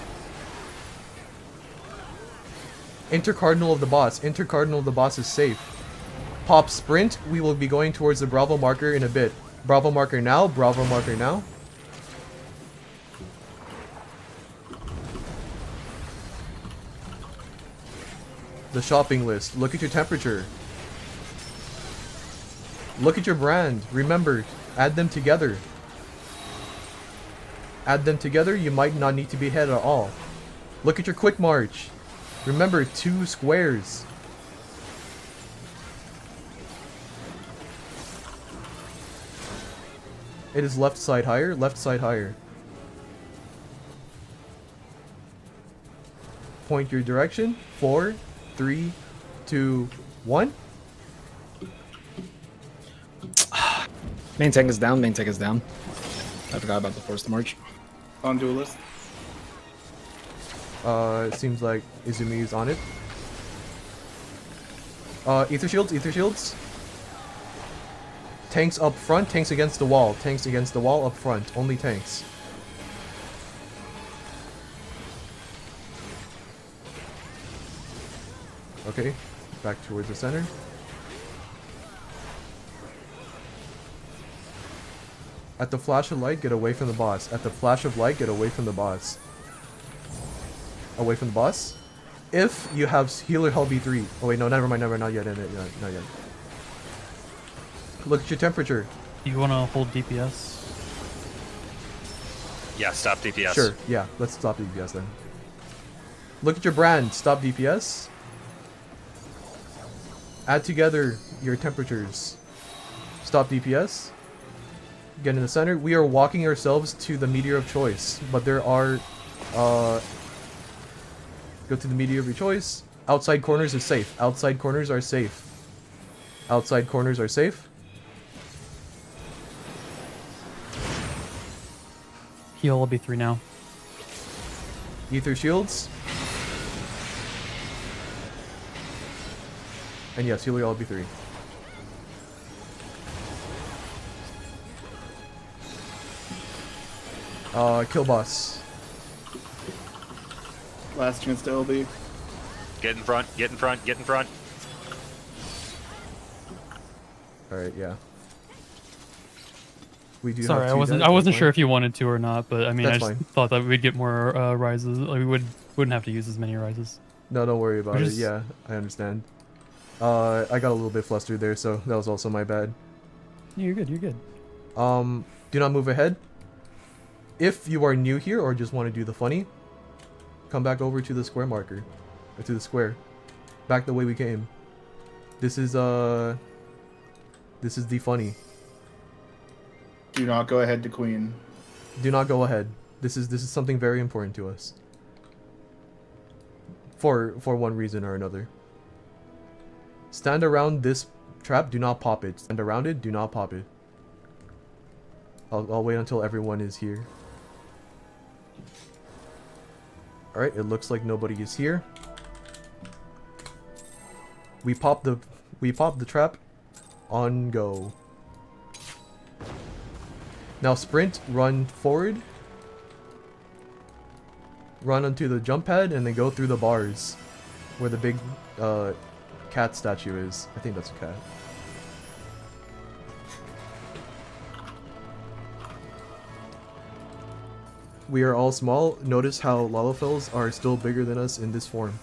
Enter cardinal of the boss. Enter cardinal of the boss is safe. Pop sprint. We will be going towards the Bravo marker in a bit. Bravo marker now. Bravo marker now. The shopping list. Look at your temperature. Look at your brand. Remember, add them together. Add them together, you might not need to be ahead at all. Look at your quick march. Remember, 2 squares. It is left side higher, left side higher. Point your direction. 4, 3, 2, 1. Main tank is down, main tank is down. I forgot about the forced march. On duelist. It seems like Izumi is on it. Ether shields, ether shields. Tanks up front, tanks against the wall. Tanks against the wall up front. Only tanks. Okay, back towards the center. At the flash of light, get away from the boss. At the flash of light, get away from the boss. Away from the boss. If you have healer health B3. Oh wait, no, never mind, not yet, not yet. Look at your temperature. You want to hold DPS? Yeah, stop DPS. Sure, yeah, let's stop DPS then. Look at your brand, stop DPS. Add together your temperatures. Stop DPS. Get in the center. We are walking ourselves to the meteor of choice, but there are go to the meteor of your choice. Outside corners is safe. Outside corners are safe. Outside corners are safe. Heal will be 3 now. Ether shields. And yes, healer all B3. Kill boss. Last chance to LB. Get in front, get in front, get in front. Alright, yeah. We do Sorry, have I wasn't sure if you wanted to or not, but I mean, That's I just fine. thought that we'd get more rises. Like, we wouldn't have to use as many rises. No, don't worry about Which it. is- Yeah, I understand. I got a little bit flustered there, so that was also my bad. You're good, you're good. Do not move ahead. If you are new here or just want to do the funny, come back over to the square marker. Or to the square. Back the way we came. This is the funny. Do not go ahead to Queen. Do not go ahead. This is something very important to us. For one reason or another. Stand around this trap, do not pop it. Stand around it, do not pop it. I'll wait until everyone is here. Alright, it looks like nobody is here. We pop the trap. On go. Now sprint, run forward. Run onto the jump pad and then go through the bars. Where the big cat statue is. I think that's a cat. We are all small. Notice how Lalafels are still bigger than us in this form.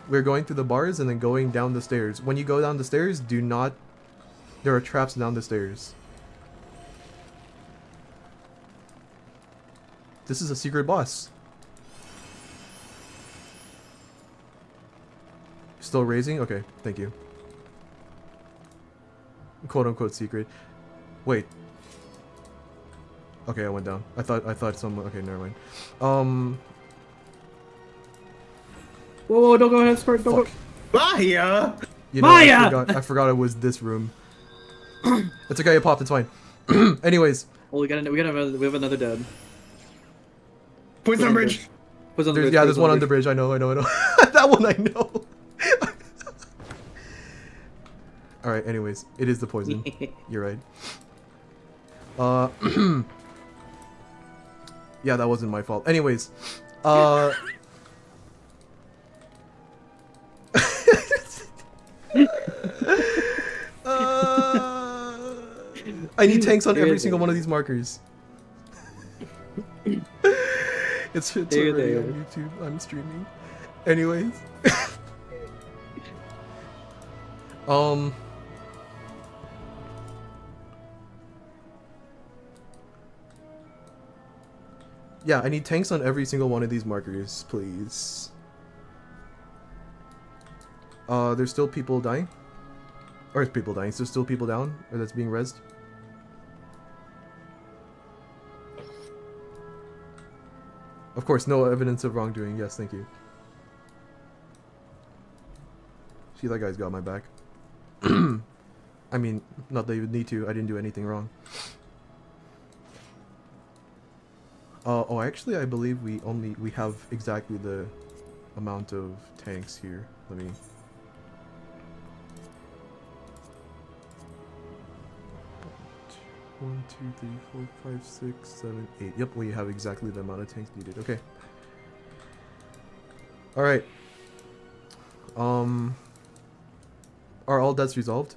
We're going through the bars and then going down the stairs. When you go down the stairs, do not... There are traps down the stairs. This is a secret boss. Still raising? Okay, thank you. Quote unquote secret. Wait. Okay, I went down. I thought someone... Okay, never mind. Whoa, don't go ahead, Squirt. Don't go. Mahia! You know, I forgot it was this room. It's okay, it popped, it's fine. Anyways. Well, we have another dead. Points on bridge. Yeah, there's one on the bridge. I know. That one I know. Alright, anyways. It is the poison. You're right. Yeah, that wasn't my fault. Anyways. I need tanks on every single one of these markers. It's already on YouTube. I'm streaming. Anyways. Yeah, I need tanks on every single one of these markers, please. There's still people dying? Or is people dying? So there's still people down? Or that's being rezzed? Of course, no evidence of wrongdoing. Yes, thank you. See, that guy's got my back. I mean, not that you would need to. I didn't do anything wrong. Oh, actually, I believe we have exactly the amount of tanks here. Let me... 1, 2, 3, 4, 5, 6, 7, 8. Yep, we have exactly the amount of tanks needed. Okay. Alright. Are all deaths resolved?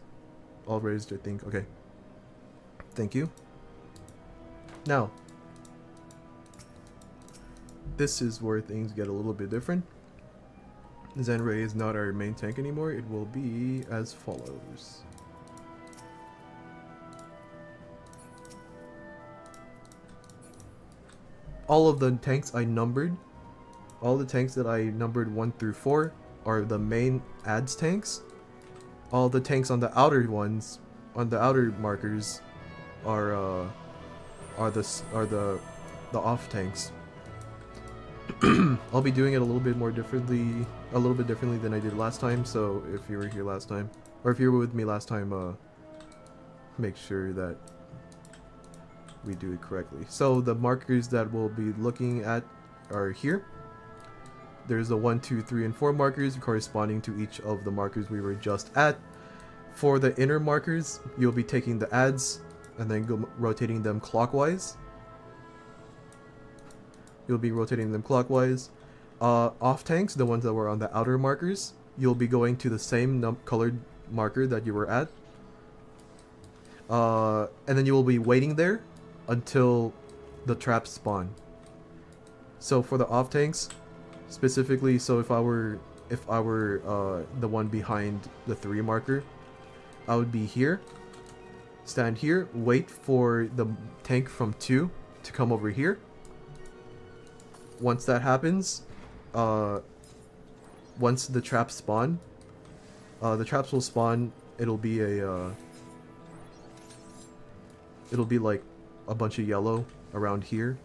All raised, I think. Okay. Thank you. Now. This is where things get a little bit different. Zenray is not our main tank anymore. It will be as follows. All of the tanks I numbered, all the tanks that I numbered 1 through 4 are the main ads tanks. All the tanks on the outer ones, on the outer markers, are the off tanks. I'll be doing it a little bit differently than I did last time. So if you were here last time, or if you were with me last time, make sure that we do it correctly. So the markers that we'll be looking at are here. There's the 1, 2, 3, and 4 markers corresponding to each of the markers we were just at. For the inner markers, you'll be taking the ads and then rotating them clockwise. You'll be rotating them clockwise. Off tanks, the ones that were on the outer markers, you'll be going to the same colored marker that you were at. And then you will be waiting there until the traps spawn. So for the off tanks, specifically, so if I were the one behind the 3 marker, I would be here, stand here, wait for the tank from 2 to come over here. Once that happens, once the traps spawn, the traps will spawn. It'll be like a bunch of yellow around here.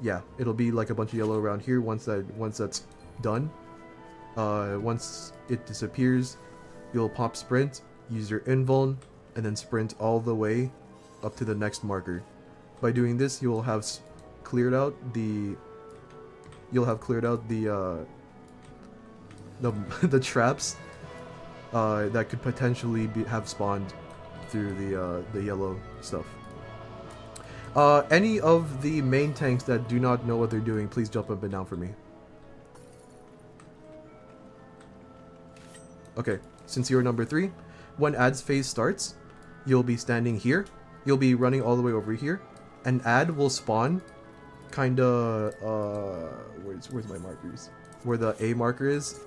Yeah, it'll be like a bunch of yellow around here once that's done. Once it disappears, you'll pop sprint, use your invuln, and then sprint all the way up to the next marker. By doing this, you will have cleared out the the traps that could potentially have spawned through the yellow stuff. Any of the main tanks that do not know what they're doing, please jump up and down for me. Okay, since you're number 3, when ad's phase starts, you'll be standing here. You'll be running all the way over here, and ad will spawn kinda, where's my markers? Where the A marker is.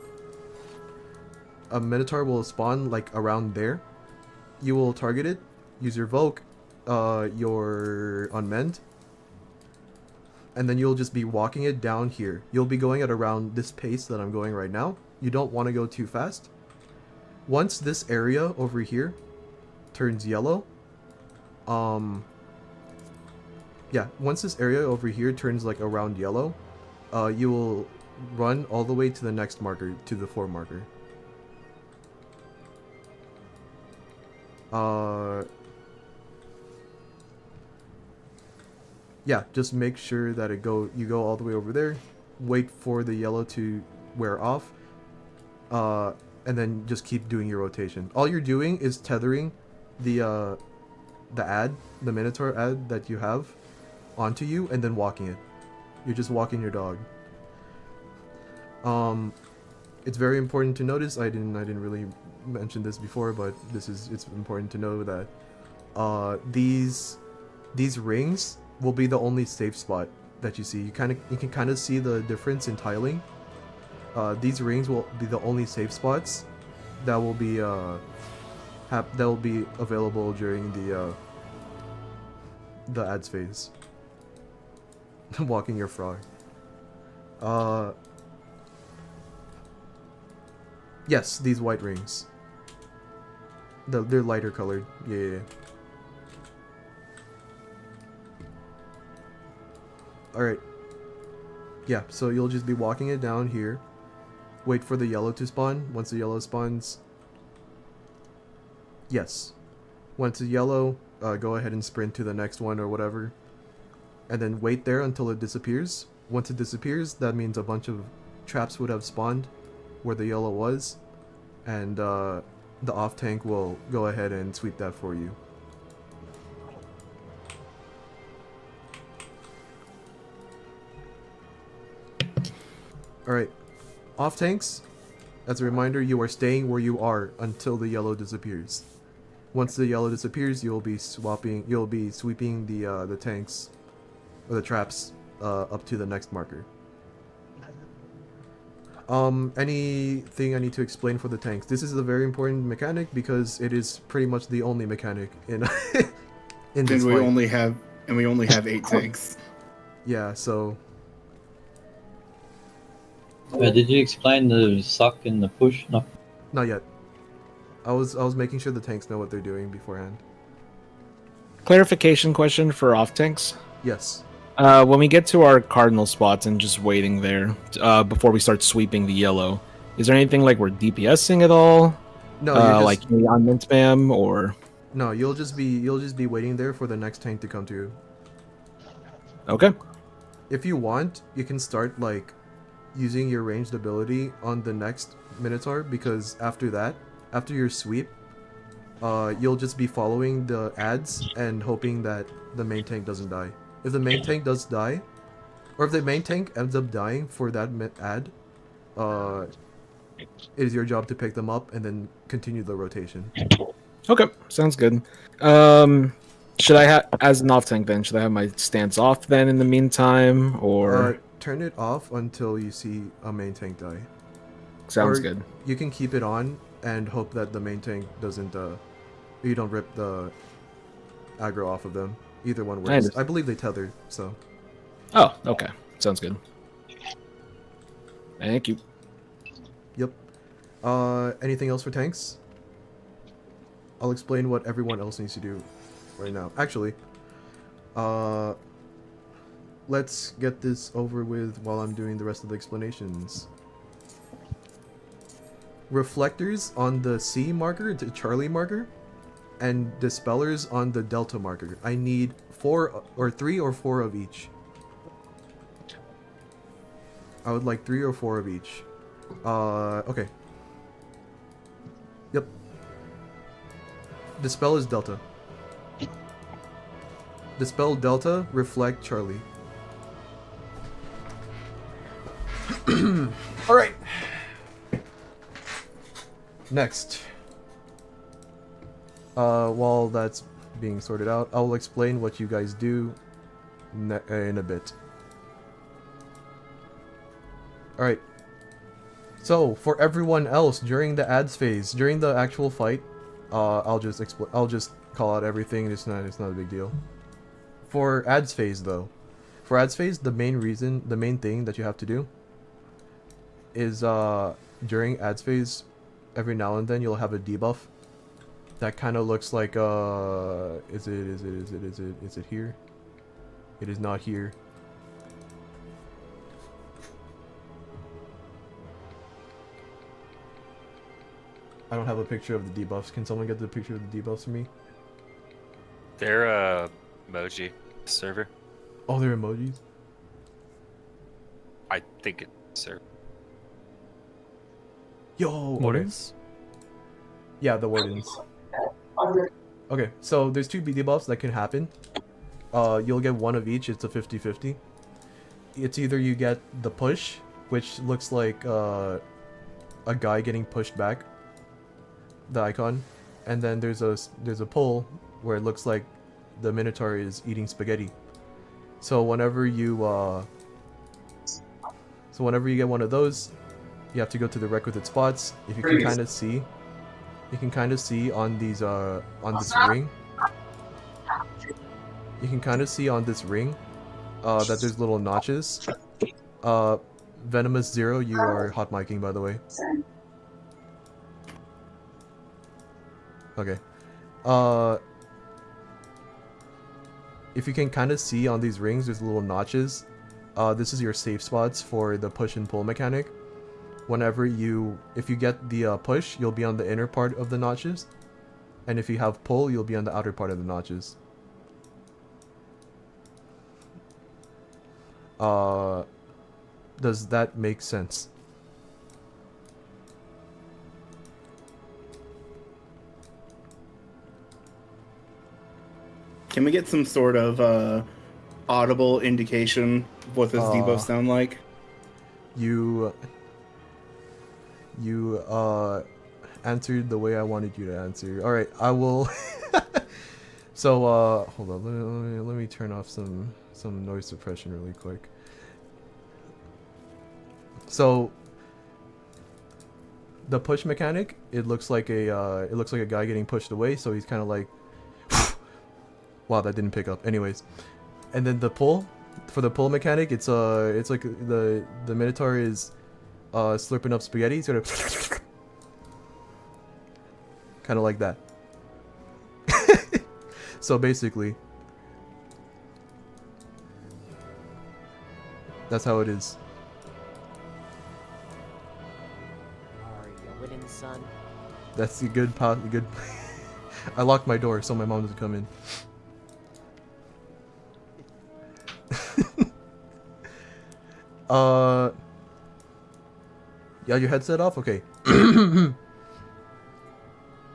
A Minotaur will spawn like around there. You will target it, use your Volk, your Unmend, and then you'll just be walking it down here. You'll be going at around this pace that I'm going right now. You don't want to go too fast. Once this area over here turns yellow, once this area over here turns like around yellow, you will run all the way to the next marker, to the 4 marker. Yeah, just make sure that you go all the way over there, wait for the yellow to wear off, and then just keep doing your rotation. All you're doing is tethering the Minotaur ad that you have onto you, and then walking it. You're just walking your dog. It's very important to notice. I didn't really mention this before, but it's important to know that these rings will be the only safe spot that you see. You can kind of see the difference in tiling. These rings will be the only safe spots that will be available during the ads phase. Walking your frog. Yes, these white rings. They're lighter colored. Yeah. Alright. Yeah, so you'll just be walking it down here. Wait for the yellow to spawn. Once the yellow spawns... Yes. Once the yellow, go ahead and sprint to the next one or whatever. And then wait there until it disappears. Once it disappears, that means a bunch of traps would have spawned where the yellow was. And the off tank will go ahead and sweep that for you. Alright, off tanks, as a reminder, you are staying where you are until the yellow disappears. Once the yellow disappears, you'll be sweeping the tanks, or the traps, up to the next marker. Anything I need to explain for the tanks? This is a very important mechanic because it is pretty much the only mechanic in in this fight. And we only have 8 tanks. Yeah, so... Did you explain the suck and the push? No. Not yet. I was making sure the tanks know what they're doing beforehand. Clarification question for off tanks. Yes. When we get to our cardinal spots and just waiting there before we start sweeping the yellow, is there anything like we're DPSing at all? No, like on mint spam or... No, you'll just be waiting there for the next tank to come to you. Okay. If you want, you can start like using your ranged ability on the next Minotaur, because after that, after your sweep, you'll just be following the ads and hoping that the main tank doesn't die. If the main tank does die, or if the main tank ends up dying for that ad, it is your job to pick them up and then continue the rotation. Okay, sounds good. Should I have, as an off tank then, should I have my stance off then in the meantime, or... turn it off until you see a main tank die. Sounds or good. You can keep it on and hope that the main tank doesn't, you don't rip the aggro off of them. Either one works. I believe they tether, so... Oh, okay. Sounds good. Thank you. Yep. Anything else for tanks? I'll explain what everyone else needs to do right now. Actually, let's get this over with while I'm doing the rest of the explanations. Reflectors on the C marker, the Charlie marker, and dispellers on the Delta marker. I need 3 or 4 of each. I would like 3 or 4 of each. Okay. Yep. Dispel is Delta. Dispel Delta, Reflect Charlie. Alright. Next. While that's being sorted out, I'll explain what you guys do in a bit. Alright. So, for everyone else, during the ads phase, during the actual fight, I'll just call out everything. It's not a big deal. For ads phase though, the main thing that you have to do is during ads phase, every now and then you'll have a debuff that kind of looks like is it here? It is not here. I don't have a picture of the debuffs. Can someone get the picture of the debuffs for me? They're emoji server. Oh, they're emojis? I think it's server. Yo! What okay. is? Yeah, the wardens. Okay, so there's two debuffs that can happen. You'll get one of each. It's a 50-50. It's either you get the push, which looks like a guy getting pushed back, the icon, and then there's a pull where it looks like the Minotaur is eating spaghetti. So whenever you get one of those, you have to go to the requisite spots. If you can kind of see, on these on this ring. You can kind of see on this ring that there's little notches. Venomous Zero, you are hot micing, by the way. Okay. If you can kind of see on these rings, there's little notches. This is your safe spots for the push and pull mechanic. If you get the push, you'll be on the inner part of the notches. And if you have pull, you'll be on the outer part of the notches. Does that make sense? Can we get some sort of audible indication of what those debuffs sound like? You answered the way I wanted you to answer. All right, I will. So hold on, let me turn off some noise suppression really quick. So the push mechanic, it looks like a guy getting pushed away, so he's kind of like, wow, that didn't pick up. Anyways, and then the pull, for the pull mechanic, it's like the Minotaur is slurping up spaghetti, sort of kind of like that. So basically, that's how it is. Are you winning, son? That's a good good. I locked my door so my mom doesn't come in. Yeah, your headset off? Okay.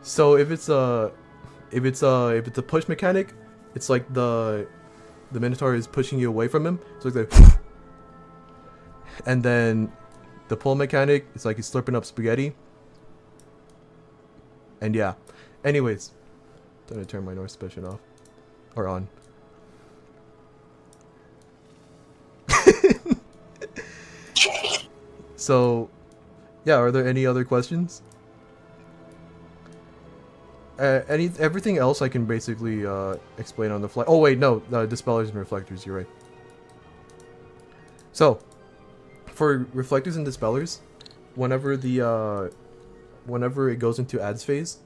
So if it's a push mechanic, it's like the Minotaur is pushing you away from him. So it's like, and then the pull mechanic, it's like he's slurping up spaghetti. And yeah. Anyways, I'm gonna turn my noise suppression off or on. So, yeah, are there any other questions? Everything else I can basically explain on the fly. Oh wait, no, dispellers and reflectors, you're right. So, for reflectors and dispellers, whenever it goes into ads phase,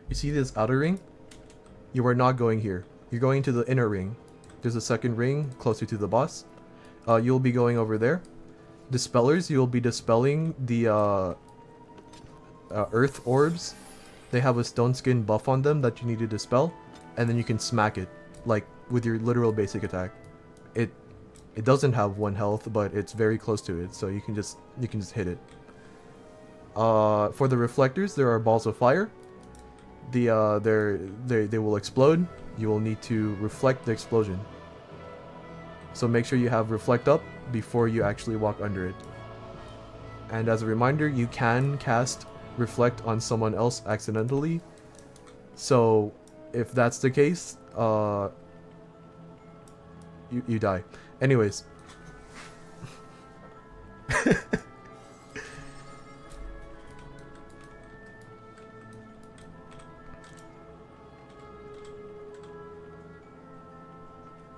you see this outer ring? You are not going here. You're going to the inner ring. There's a second ring closer to the boss. You'll be going over there. Dispellers, you'll be dispelling the earth orbs. They have a stone skin buff on them that you need to dispel, and then you can smack it, like with your literal basic attack. It doesn't have 1 health, but it's very close to it, so you can just hit it. For the reflectors, there are balls of fire. They will explode. You will need to reflect the explosion. So make sure you have reflect up before you actually walk under it. And as a reminder, you can cast reflect on someone else accidentally. So if that's the case, you die. Anyways.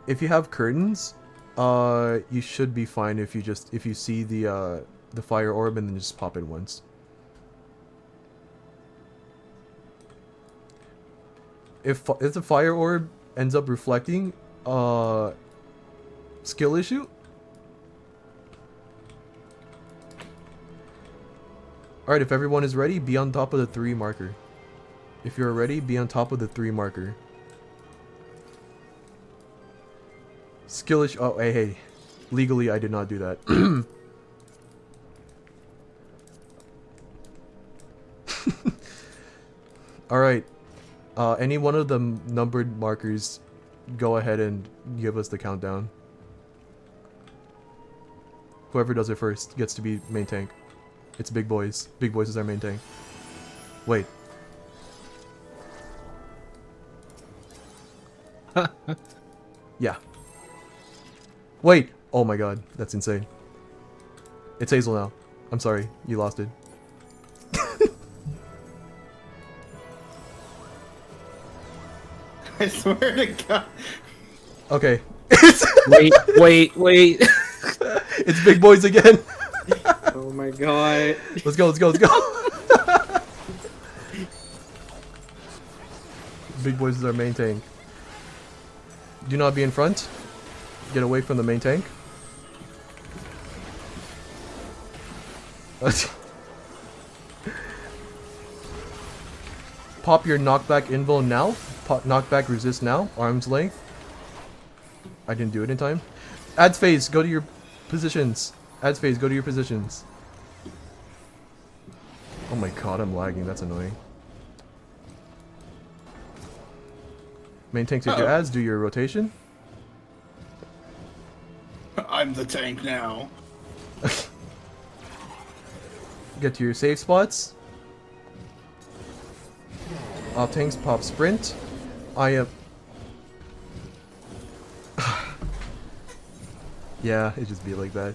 If you have curtains, you should be fine if you see the fire orb and then just pop it once. If the fire orb ends up reflecting, skill issue. Alright, if everyone is ready, be on top of the 3 marker. If you're ready, be on top of the 3 marker. Skill issue. Oh, hey. Legally, I did not do that. Alright. Any one of the numbered markers, go ahead and give us the countdown. Whoever does it first gets to be main tank. It's Big Boys. Big Boys is our main tank. Wait. Yeah. Wait! Oh my god, that's insane. It's Hazel now. I'm sorry, you lost it. I swear to God. Okay. wait. It's Big Boys again. Oh my god. Let's go. Big Boys is our main tank. Do not be in front. Get away from the main tank. Pop your knockback invo now. Pop knockback resist now. Arm's length. I didn't do it in time. Ads phase, go to your positions. Ads phase, go to your positions. Oh my god, I'm lagging. That's annoying. Main tank, take your ads, do your rotation. I'm the tank now. Get to your safe spots. Off tanks, pop sprint. I am... Yeah, it just be like that.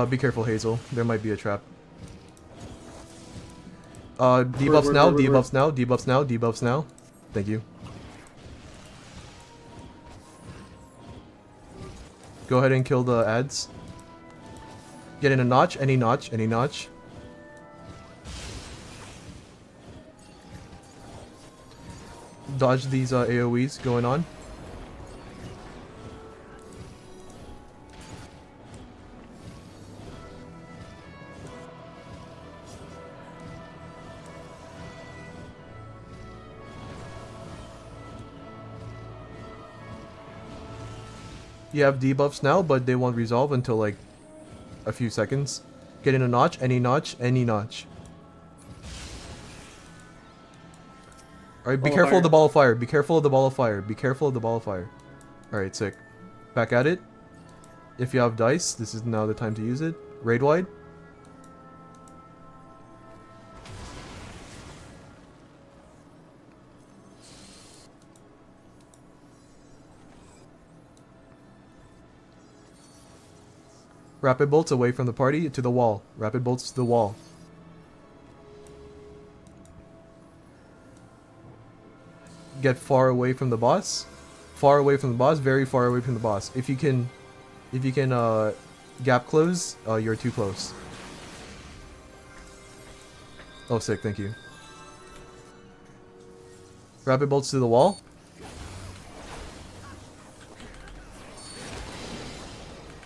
Be careful, Hazel. There might be a trap. Debuffs now, debuffs now, debuffs now, debuffs now. Thank you. Go ahead and kill the ads. Get in a notch, any notch, any notch. Dodge these AoEs going on. You have debuffs now, but they won't resolve until like a few seconds. Get in a notch, any notch, any notch. Alright, be careful of the ball of fire. Be careful of the ball of fire. Be careful of the ball of fire. Alright, sick. Back at it. If you have dice, this is now the time to use it. Raid wide. Rapid bolts away from the party to the wall. Rapid bolts to the wall. Get far away from the boss. Far away from the boss, very far away from the boss. If you can gap close, you're too close. Oh, sick, thank you. Rapid bolts to the wall.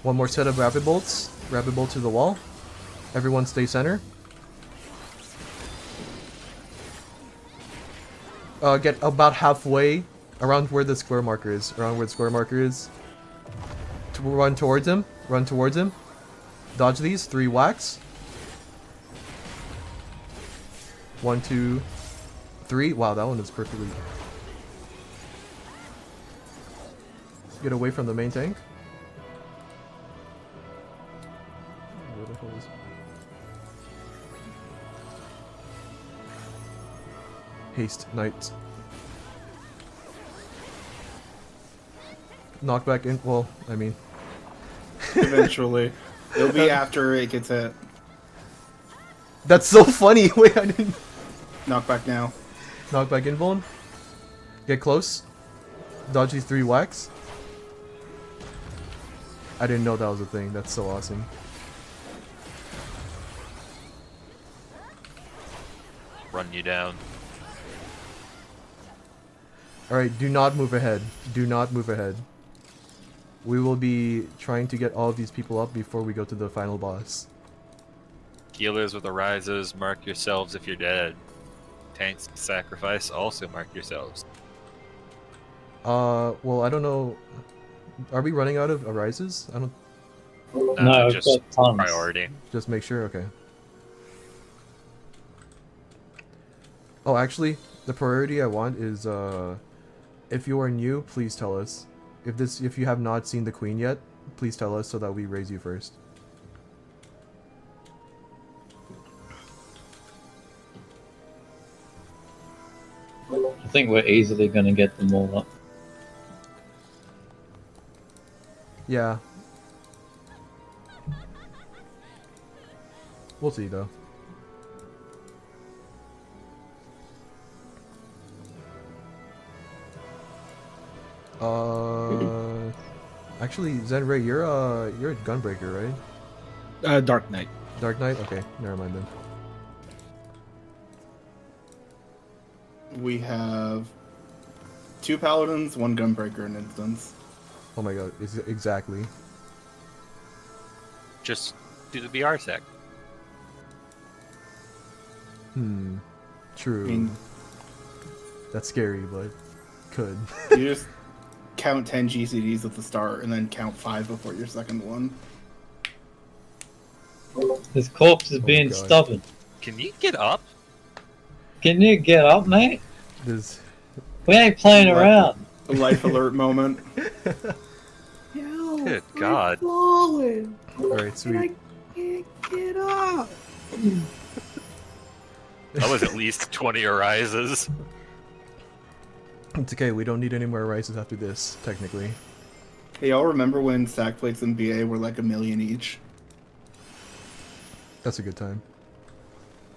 One more set of rapid bolts. Rapid bolt to the wall. Everyone stay center. Get about halfway around where the square marker is. Around where the square marker is. Run towards him. Run towards him. Dodge these. 3 whacks. 1, 2, 3. Wow, that one is perfectly... Get away from the main tank. Haste Knight. Knockback in. Well, I mean. Eventually. It'll be after it gets hit. That's so funny. Wait, I didn't. Knockback now. Knockback invuln. Get close. Dodge these 3 whacks. I didn't know that was a thing. That's so awesome. Run you down. Alright, do not move ahead. Do not move ahead. We will be trying to get all of these people up before we go to the final boss. Healers with arises, mark yourselves if you're dead. Tanks sacrifice, also mark yourselves. Well, I don't know. Are we running out of arises? I don't. No, I've just got tons. priority. Just make sure. Okay. Oh, actually, the priority I want is if you are new, please tell us. If you have not seen the queen yet, please tell us so that we raise you first. I think we're easily going to get them all up. Yeah. We'll see though. Actually, Zenray, you're a Gunbreaker, right? Dark Knight. Dark Knight? Okay, never mind then. We have 2 paladins, 1 gunbreaker in instance. Oh my god, exactly. Just do the BR sec. True. I mean, that's scary, but could. you just count 10 GCDs at the start and then count 5 before your second one. This corpse is being God. stubborn. Can you get up? Can you get up, mate? This. We ain't playing around. A life alert moment. Good God. Falling. Alright, sweet. Can't get up. That was at least 20 arises. It's okay, we don't need any more rises after this, technically. Hey, y'all remember when stack plates in BA were like $1 million each? That's a good time.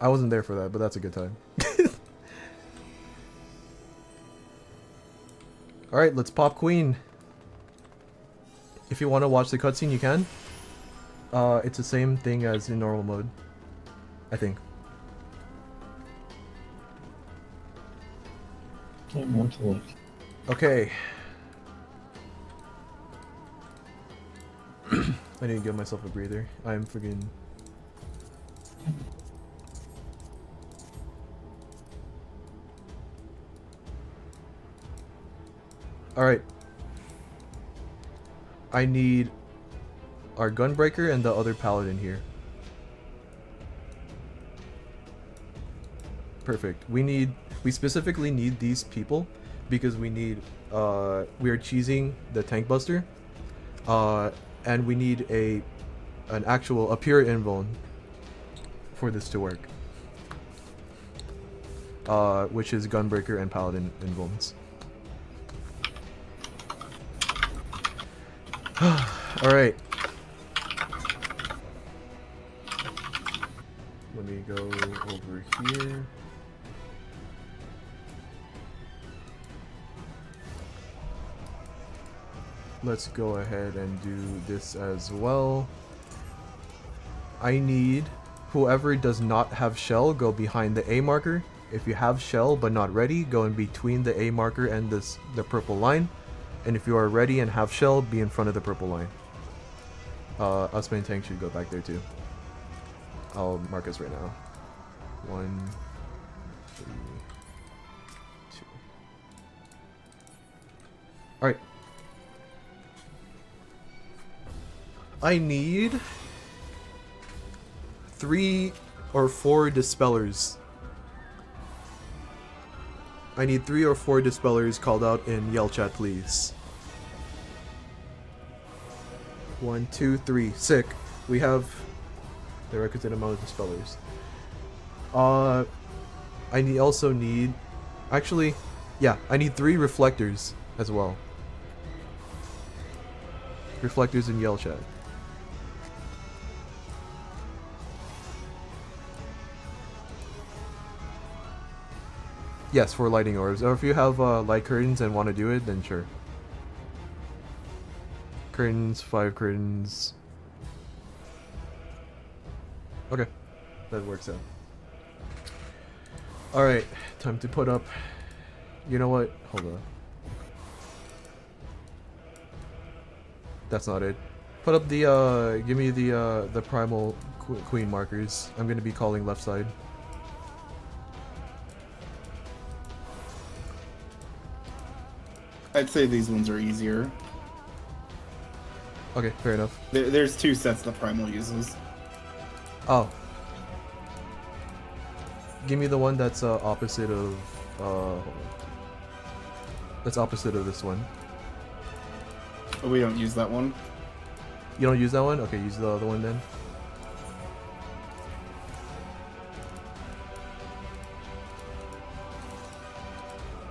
I wasn't there for that, but that's a good time. Alright, let's pop Queen. If you want to watch the cutscene, you can. It's the same thing as in normal mode, I think. Don't want to watch. Okay. I need to give myself a breather. I'm friggin'... Alright. I need our Gunbreaker and the other Paladin here. Perfect. We specifically need these people because we need, we are cheesing the Tank Buster. And we need a pure invuln for this to work. Which is Gunbreaker and Paladin invulns. Alright. Let me go over here. Let's go ahead and do this as well. I need whoever does not have shell, go behind the A marker. If you have shell but not ready, go in between the A marker and the purple line. And if you are ready and have shell, be in front of the purple line. Us main tank should go back there too. I'll mark us right now. 1, 3, 2. Alright. I need 3 or 4 dispellers. I need 3 or 4 dispellers called out in yell chat, please. 1, 2, 3. Sick. We have the requisite amount of dispellers. I also need Actually, yeah, I need 3 reflectors as well. Reflectors in yell chat. Yes, for lighting orbs. Or if you have light curtains and want to do it, then sure. Curtains, 5 curtains. Okay, that works out. Alright, time to put up... You know what? Hold on. That's not it. Put up the, give me the primal queen markers. I'm gonna be calling left side. I'd say these ones are easier. Okay, fair enough. There's 2 sets that Primal uses. Oh. Give me the one that's opposite of... hold on. That's opposite of this one. Oh, we don't use that one? You don't use that one? Okay, use the other one then.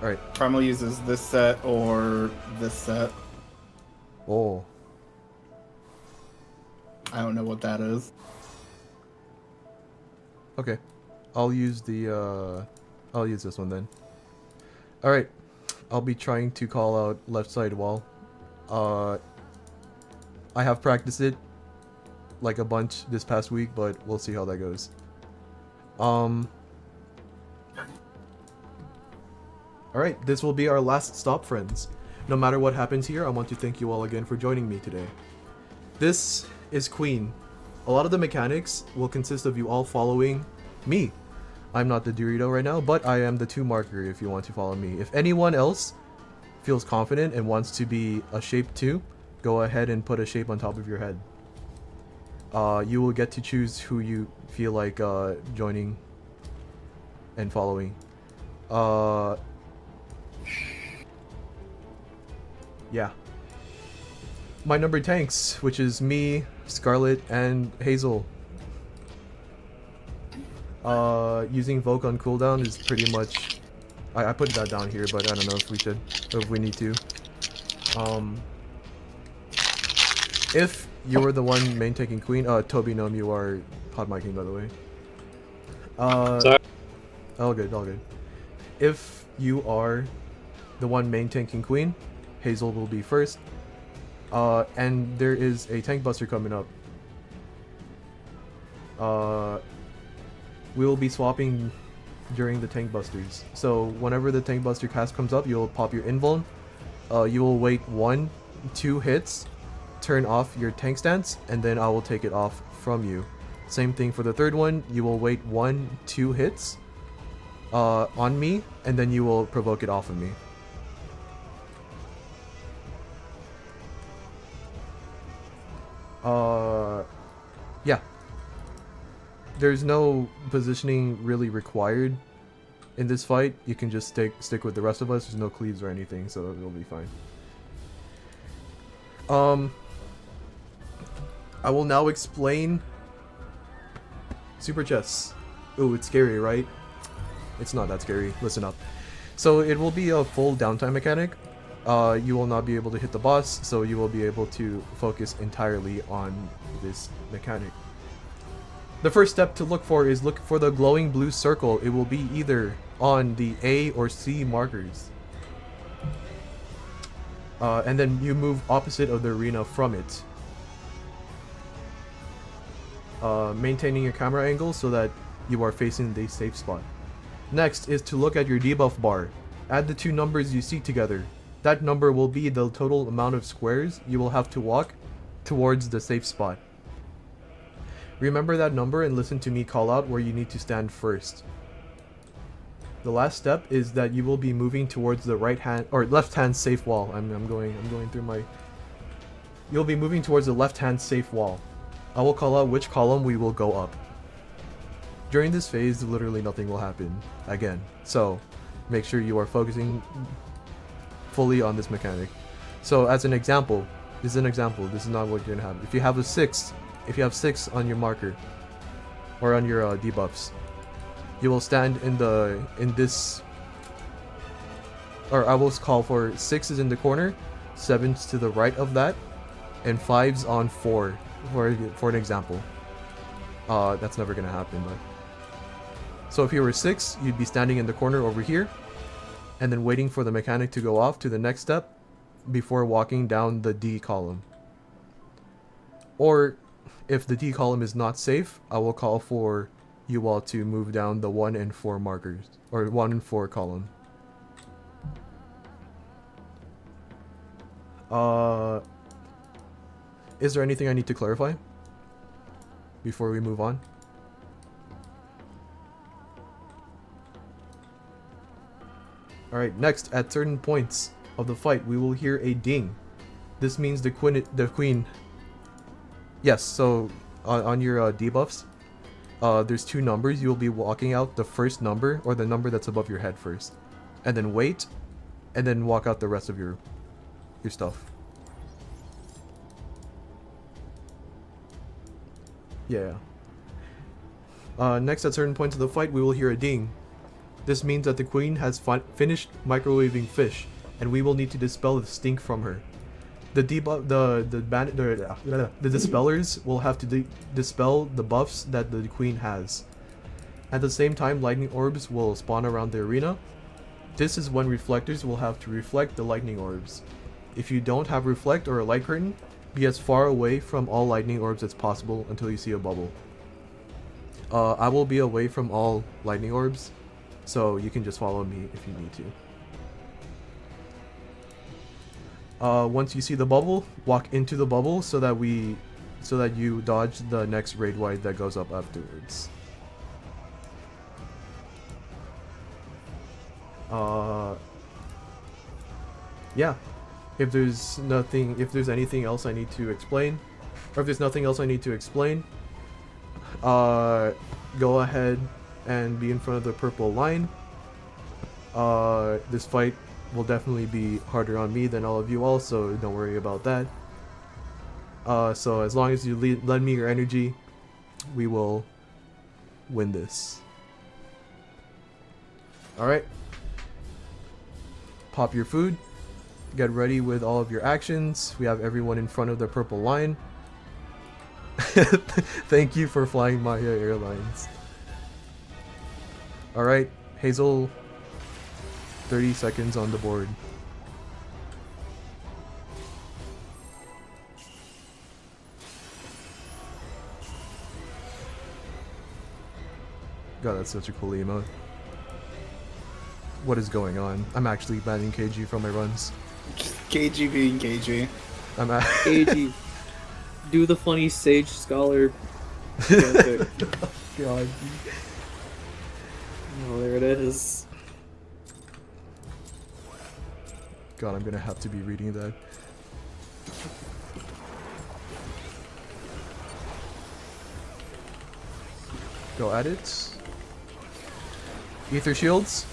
Alright. Primal uses this set or this set. Oh. I don't know what that is. Okay. I'll use the, I'll use this one then. Alright. I'll be trying to call out left side wall. I have practiced it like a bunch this past week, but we'll see how that goes. Alright, this will be our last stop, friends. No matter what happens here, I want to thank you all again for joining me today. This is Queen. A lot of the mechanics will consist of you all following me. I'm not the Dorito right now, but I am the 2 marker if you want to follow me. If anyone else feels confident and wants to be a shape 2, go ahead and put a shape on top of your head. You will get to choose who you feel like joining and following. Yeah. My number tanks, which is me, Scarlet, and Hazel. Using Voke on cooldown is pretty much... I put that down here, but I don't know if we should, or if we need to. If you're the one main tanking Queen, Toby Gnome, you are hot micing, by the way. Sorry. All good, all good. If you are the one main tanking Queen, Hazel will be first. And there is a tank buster coming up. We will be swapping during the tank busters. So whenever the tank buster cast comes up, you'll pop your invuln. You will wait 1-2 hits, turn off your tank stance, and then I will take it off from you. Same thing for the third one. You will wait 1-2 hits on me, and then you will provoke it off of me. Yeah. There's no positioning really required in this fight. You can just stick with the rest of us. There's no cleaves or anything, so it'll be fine. I will now explain super chests. Ooh, it's scary, right? It's not that scary. Listen up. So it will be a full downtime mechanic. You will not be able to hit the boss, so you will be able to focus entirely on this mechanic. The first step to look for is look for the glowing blue circle. It will be either on the A or C markers. And then you move opposite of the arena from it. Maintaining your camera angle so that you are facing the safe spot. Next is to look at your debuff bar. Add the 2 numbers you see together. That number will be the total amount of squares you will have to walk towards the safe spot. Remember that number and listen to me call out where you need to stand first. The last step is that you will be moving towards the right hand or left hand safe wall. I'm going through my... You'll be moving towards the left hand safe wall. I will call out which column we will go up. During this phase, literally nothing will happen again. So, make sure you are focusing fully on this mechanic. So, as an example, this is an example. This is not what you're gonna have. If you have 6 on your marker or on your debuffs, you will stand in this or I will call for 6s in the corner, 7s to the right of that, and 5s on 4 for an example. That's never gonna happen, but. So if you were 6, you'd be standing in the corner over here, and then waiting for the mechanic to go off to the next step before walking down the D column. Or if the D column is not safe, I will call for you all to move down the 1 and 4 markers, or 1 and 4 column. Is there anything I need to clarify before we move on? Alright, next, at certain points of the fight, we will hear a ding. This means the queen... Yes, so on your debuffs, there's 2 numbers. You'll be walking out the first number, or the number that's above your head first. And then wait, and then walk out the rest of your stuff. Yeah. Next, at certain points of the fight, we will hear a ding. This means that the queen has finished microwaving fish, and we will need to dispel the stink from her. The dispellers will have to dispel the buffs that the queen has. At the same time, lightning orbs will spawn around the arena. This is when reflectors will have to reflect the lightning orbs. If you don't have reflect or a light curtain, be as far away from all lightning orbs as possible until you see a bubble. I will be away from all lightning orbs, so you can just follow me if you need to. Once you see the bubble, walk into the bubble so that you dodge the next raid wide that goes up afterwards. Yeah. If there's anything else I need to explain, or if there's nothing else I need to explain, go ahead and be in front of the purple line. This fight will definitely be harder on me than all of you all, so don't worry about that. So as long as you lend me your energy, we will win this. Alright. Pop your food. Get ready with all of your actions. We have everyone in front of the purple line. Thank you for flying Mahia Airlines. Alright, Hazel, 30 seconds on the board. God, that's such a cool emote. What is going on? I'm actually banning KG from my runs. KG being KG. I'm at KG. Do the funny sage scholar. God. Oh, there it is. God, I'm gonna have to be reading that. Go at it. Ether shields.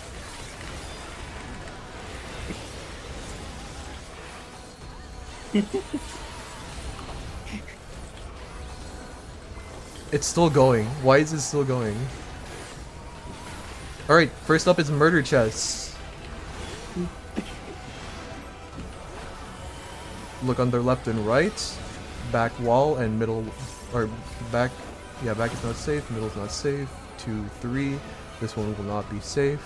It's still going. Why is it still going? Alright, first up is murder chests. Look on their left and right. Back wall and middle, or back, yeah, back is not safe, middle is not safe. 2, 3, this one will not be safe.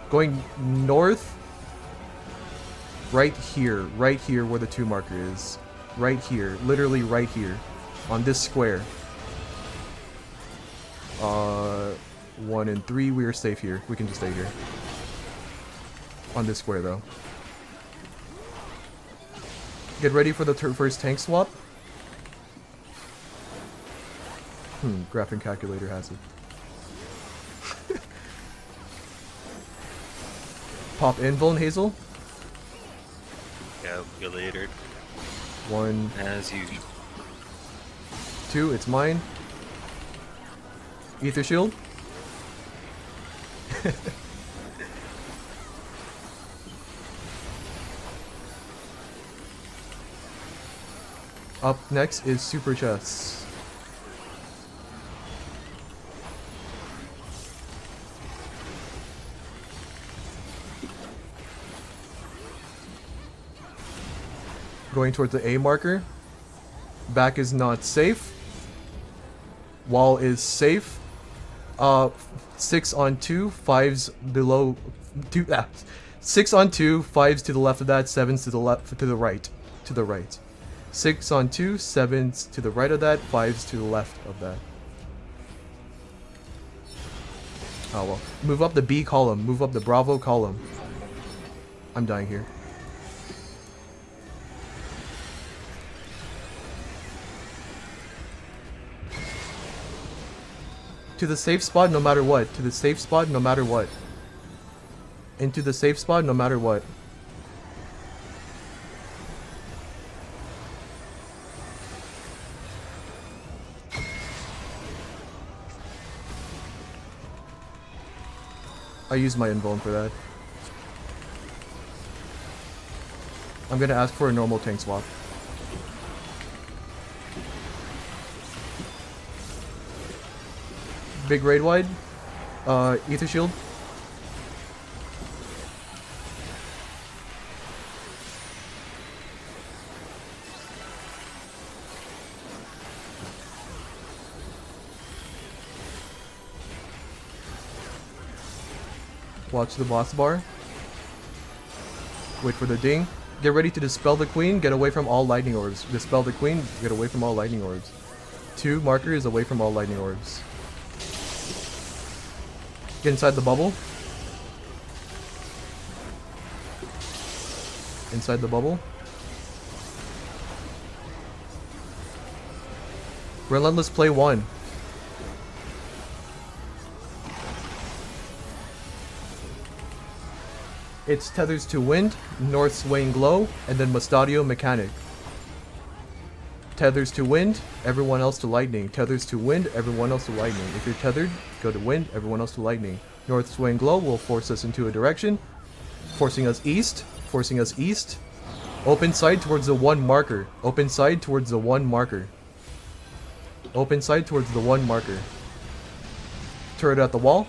Going north. Right here where the 2 marker is. Right here, literally right here. On this square. 1 and 3, we are safe here. We can just stay here. On this square though. Get ready for the first tank swap. Graphing calculator has it. Pop invuln, Hazel. Calculator. 1. As usual. 2, it's mine. Ether shield. Up next is super chests. Going towards the A marker. Back is not safe. Wall is safe. 6 on 2, 5s below 2. 6 on 2, 5s to the left of that, 7s to the left, to the right. 6 on 2, 7s to the right of that, 5s to the left of that. Oh well. Move up the B column. Move up the Bravo column. I'm dying here. To the safe spot no matter what. To the safe spot no matter what. Into the safe spot no matter what. I used my invuln for that. I'm gonna ask for a normal tank swap. Big raid wide. Ether shield. Watch the boss bar. Wait for the ding. Get ready to dispel the queen. Get away from all lightning orbs. Dispel the queen. Get away from all lightning orbs. 2 markers away from all lightning orbs. Get inside the bubble. Inside the bubble. Relentless play 1. It's tethers to wind, north swaying glow, and then Mustadio mechanic. Tethers to wind, everyone else to lightning. Tethers to wind, everyone else to lightning. If you're tethered, go to wind, everyone else to lightning. North swaying glow will force us into a direction, forcing us east, forcing us east. Open side towards the 1 marker. Open side towards the 1 marker. Open side towards the 1 marker. Turret at the wall.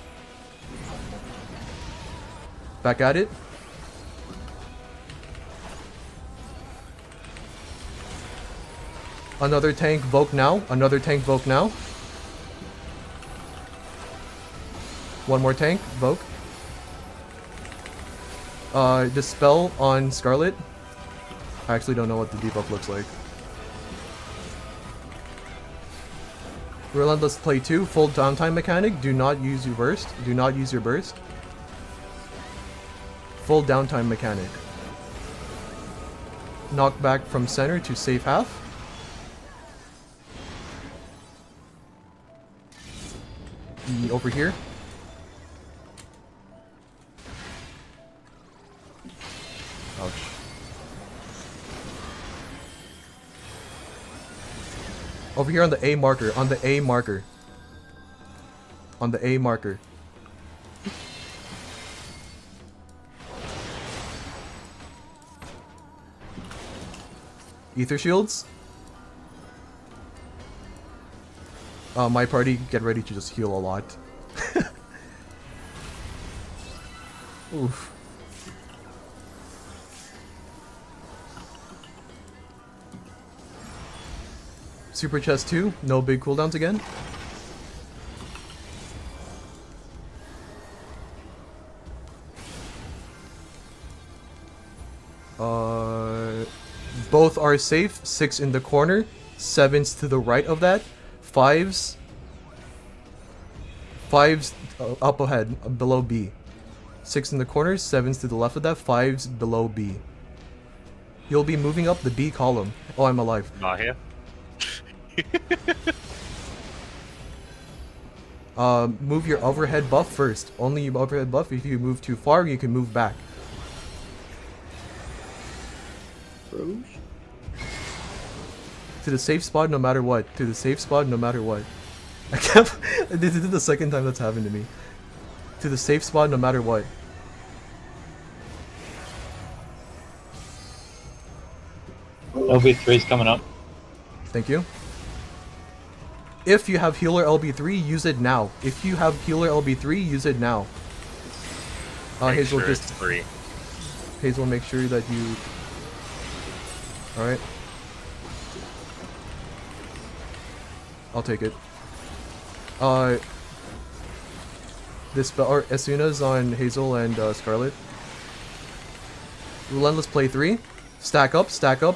Back at it. Another tank Voke now. Another tank Voke now. 1 more tank Voke. Dispel on Scarlet. I actually don't know what the debuff looks like. Relentless play 2. Full downtime mechanic. Do not use your burst. Do not use your burst. Full downtime mechanic. Knock back from center to safe half. Over here. Ouch. Over here on the A marker, on the A marker. On the A marker. Ether shields. My party, get ready to just heal a lot. Oof. Super chest 2, no big cooldowns again. Both are safe. 6 in the corner, 7s to the right of that, 5s up ahead, below B. 6 in the corners, 7s to the left of that, 5s below B. You'll be moving up the B column. Oh, I'm alive. Mahia. Move your overhead buff first. Only your overhead buff. If you move too far, you can move back. Roche? To the safe spot no matter what. To the safe spot no matter what. I can't. This is the second time that's happened to me. To the safe spot no matter what. LB3 is coming up. Thank you. If you have healer LB3, use it now. If you have healer LB3, use it now. Make Hazel, sure just it's free. Hazel, make sure that you Alright. I'll take it. This spell, or Asuna's on Hazel and Scarlet. Relentless play 3. Stack up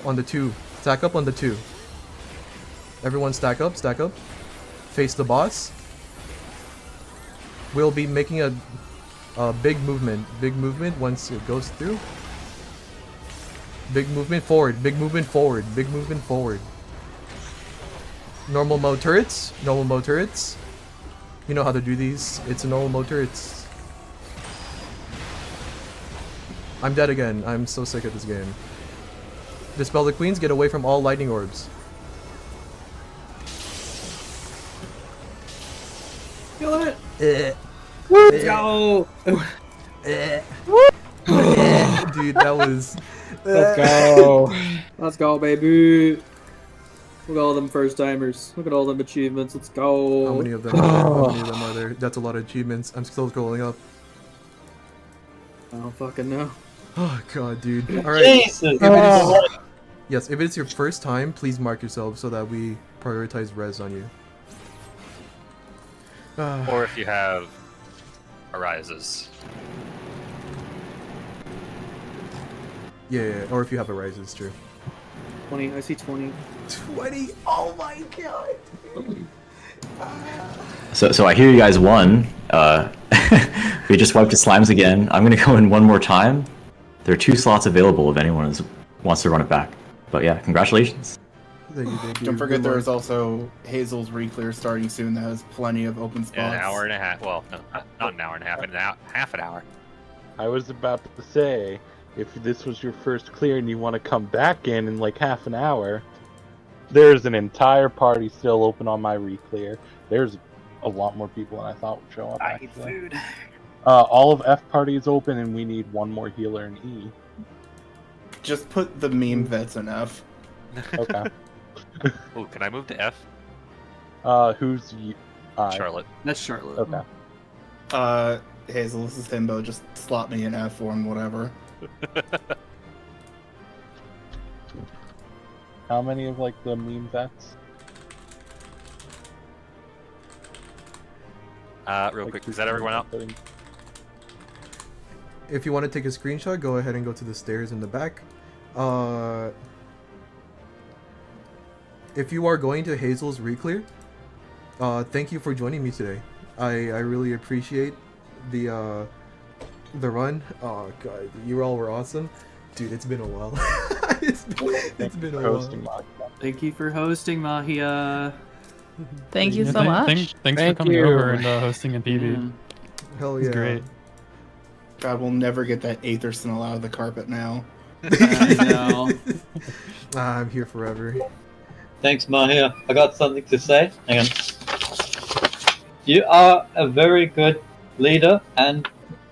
on the 2. Stack up on the 2. Everyone stack up. Face the boss. We'll be making a big movement once it goes through. Big movement forward. Normal mode turrets. You know how to do these. It's a normal mode turrets. I'm dead again. I'm so sick of this game. Dispel the queens. Get away from all lightning orbs. Kill it. Let's go. Dude, that was. Let's go. Let's go, baby. Look at all them first timers. Look at all them achievements. Let's go. How many of them are there? That's a lot of achievements. I'm still scrolling up. I don't fucking know. Oh god, dude. Alright. Jesus! Yes, if it's your first time, please mark yourself so that we prioritize res on you. Or if you have arises. Yeah, or if you have arises, true. 20. I see 20. 20? Oh my god! So I hear you guys won. We just wiped the slimes again. I'm gonna go in one more time. There are 2 slots available if anyone wants to run it back. But yeah, congratulations. Thank you. Don't forget there is also Hazel's Reclear starting soon that has plenty of open spots. In an hour and a half. Well, no, not an hour and a half. In half an hour. I was about to say, if this was your first clear and you want to come back in like half an hour, there's an entire party still open on my Reclear. There's a lot more people than I thought would show up. I need food. All of F party is open and we need one more healer in E. Just put the meme vets in F. Okay. Oh, can I move to F? Who's Charlotte. That's Charlotte. Okay. Hazel, this is Himbo. Just slot me in F or in whatever. How many of like the meme vets? Real quick, is that everyone out? If you want to take a screenshot, go ahead and go to the stairs in the back. If you are going to Hazel's Reclear, thank you for joining me today. I really appreciate the run. Oh god, you all were awesome. Dude, it's been a while. it's been a while. Thank you for hosting, Mahia. Thank you so much. Thanks for coming over and hosting a PEBE. Hell yeah. It's great. God, we'll never get that Aethersenal out of the carpet now. No. I'm here forever. Thanks, Mahia. I got something to say. Hang on. You are a very good leader and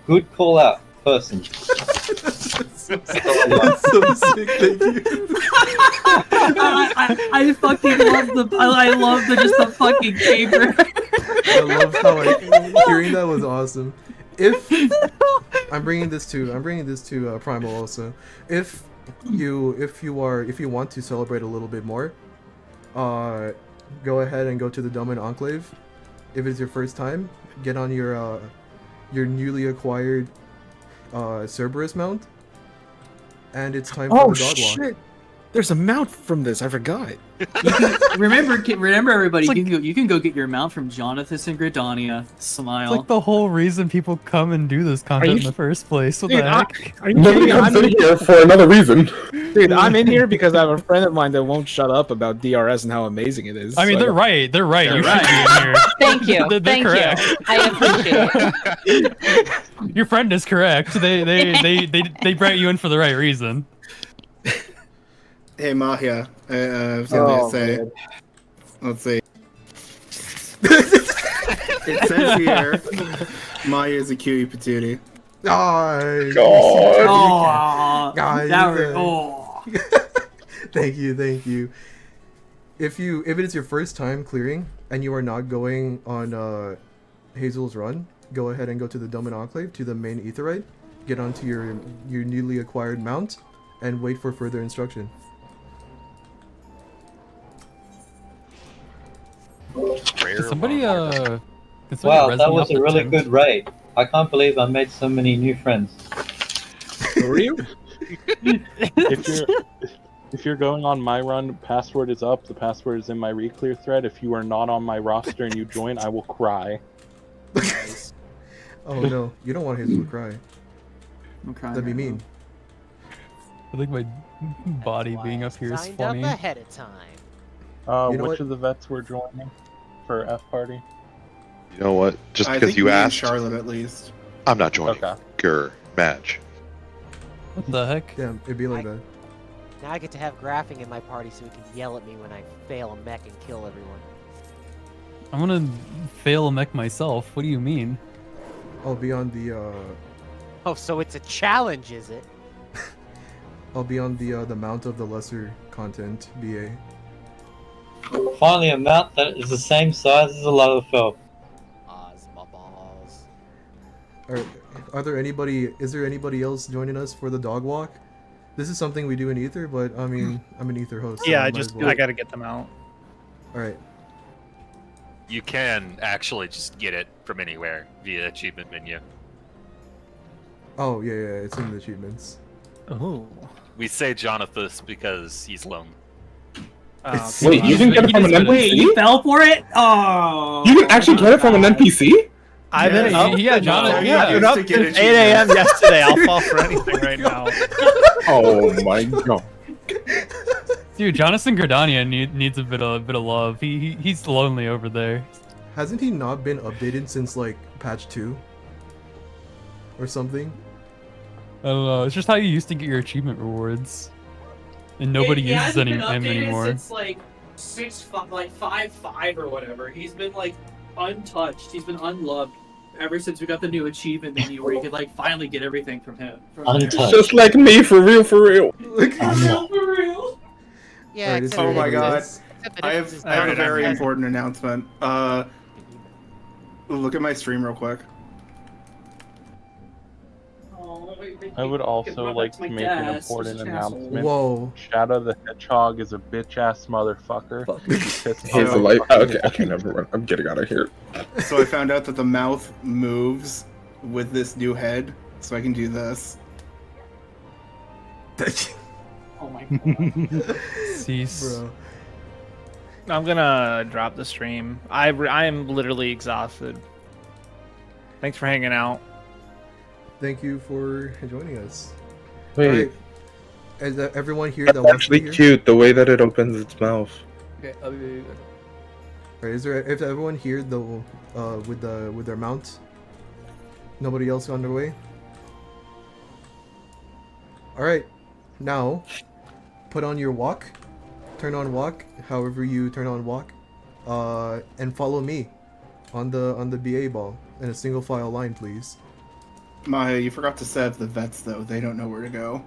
good call-out person. That's so sick, thank you. I fucking love I love just the fucking caper. I love how hearing that was awesome. If I'm bringing this to Primal also. If you want to celebrate a little bit more, go ahead and go to the Domain Enclave. If it's your first time, get on your newly acquired Cerberus mount, and it's time for the dog walk. Shit! There's a mount from this. I forgot. Remember, everybody. You can go get your mount from Jonathan and Gridania. Smile. It's like the whole reason people come and do this content in the first place. What Dude, the heck? Are you kidding me? I'm in here for another reason. Dude, I'm in here because I have a friend of mine that won't shut up about DRS and how amazing it is. I mean, So they're right. They're right. You should be in here. Thank you. They're Thank correct. you. I appreciate it. Your friend is correct. They brought you in for the right reason. Hey Mahia, I was gonna say. man. Let's see. It says here, Mahia is a cutie patootie. Oh, Oh, thank you. If it is your first time clearing and you are not going on Hazel's run, go ahead and go to the Domain Enclave to the main Aetherite, get onto your newly acquired mount, and wait for further instruction. somebody can somebody Wow, res that me was up a the really tent? good raid. I can't believe I made so many new friends. Who are you? If you're going on my run, password is up. The password is in my reclear thread. If you are not on my roster and you join, I will cry. Oh no, you don't want Hazel to cry. I'm crying. That'd be right mean. I think my body being up here is Signed funny. up ahead of time. You know Which what? of the vets were joining for F party? You know what? Just I because think you me and asked, Charlotte at least. I'm not joining. Okay. Your match. What the heck? Yeah, it'd be like that. Now I get to have Graphing in my party so he can yell at me when I fail a mech and kill everyone. I'm gonna fail a mech myself. What do you mean? I'll be on the Oh, so it's a challenge, is it? I'll be on the Mount of the Lesser Content BA. Finally, a mount that is the same size as a Lalafell. Oz, my balls. Are there anybody? Is there anybody else joining us for the dog walk? This is something we do in Ether, but I mean, I'm an Ether host. So Yeah, I might as well. I gotta get them out. All right. You can actually just get it from anywhere via achievement menu. Oh yeah, it's in the achievements. Oh. We say Jonathan because he's lonely. Wait, you didn't get it from an NPC? Wait, you fell for it? Oh. You didn't actually get it from an NPC? I've been up. Yeah, Jonathan. I've been up since 8 a.m. yesterday. I'll fall for anything right now. Oh my god. Dude, Jonathan Gardania needs a bit of love. He's lonely over there. Hasn't he not been updated since like patch 2? Or something? I don't know. It's just how you used to get your achievement rewards, and nobody uses him anymore. Since like 5.5 or whatever. He's been like untouched. He's been unloved ever since we got the new achievement menu where you could like finally get everything from him. Just like me, for real, for real. For real. Yeah, Alright, except Oh my for god. except the I difference is have a Jonathan very has- important announcement. Look at my stream real quick. I would also like to make an important announcement. Whoa. Shadow the Hedgehog is a bitch ass motherfucker. He's like, okay, never mind. I'm getting out of here. So I found out that the mouth moves with this new head, so I can do this. Oh my god. Cease. Bro. I'm gonna drop the stream. I am literally exhausted. Thanks for hanging out. Thank you for joining us. Wait. Alright. Is everyone here That's that wants actually to be here? cute, the way that it opens its mouth. Okay, I'll be back. Alright, is everyone here though with their mounts? Nobody else on their way? Alright. Now put on your walk. Turn on walk, however you turn on walk. And follow me on the BA ball in a single file line, please. Mahia, you forgot to set up the vets though. They don't know where to go.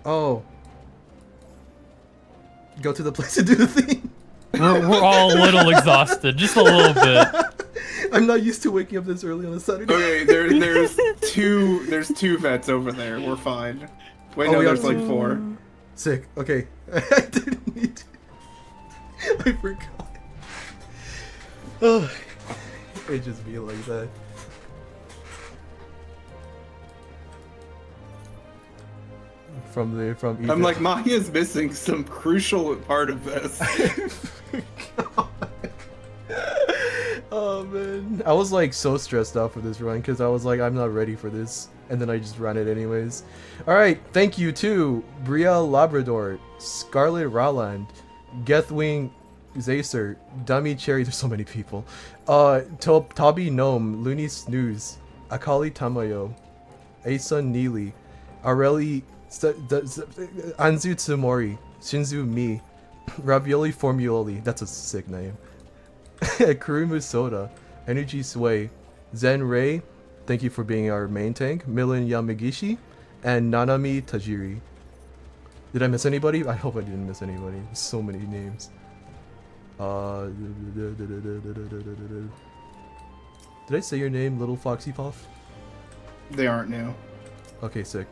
Oh. Go to the place to do the thing. We're all a little exhausted, just a little bit. I'm not used to waking up this early on a Saturday. Okay, there's two vets over there. We're fine. Wait, Oh, no, we there's have like 4. Sick. Okay. I didn't need to. I forgot. Oh, it just be like that. From I'm Ethan. like, Mahia's missing some crucial part of this. Oh man, I was like so stressed out for this run because I was like, I'm not ready for this, and then I just ran it anyways. All right, thank you to Bria Labrador, Scarlet Rowland, Gethwing Zacer, Dummy Cherry. There's so many people. Toby Gnome, Looney Snooze, Akali Tamayo, Asun Neely, Areli Anzu Tsumori, Shinzu Mi, Ravioli Formuoli. That's a sick name. Kurumu Soda, Energy Sway, Zen Ray, thank you for being our main tank, Milan Yamagishi, and Nanami Tajiri. Did I miss anybody? I hope I didn't miss anybody. So many names. Did I say your name, Little Foxy Puff? They aren't new. Okay, sick.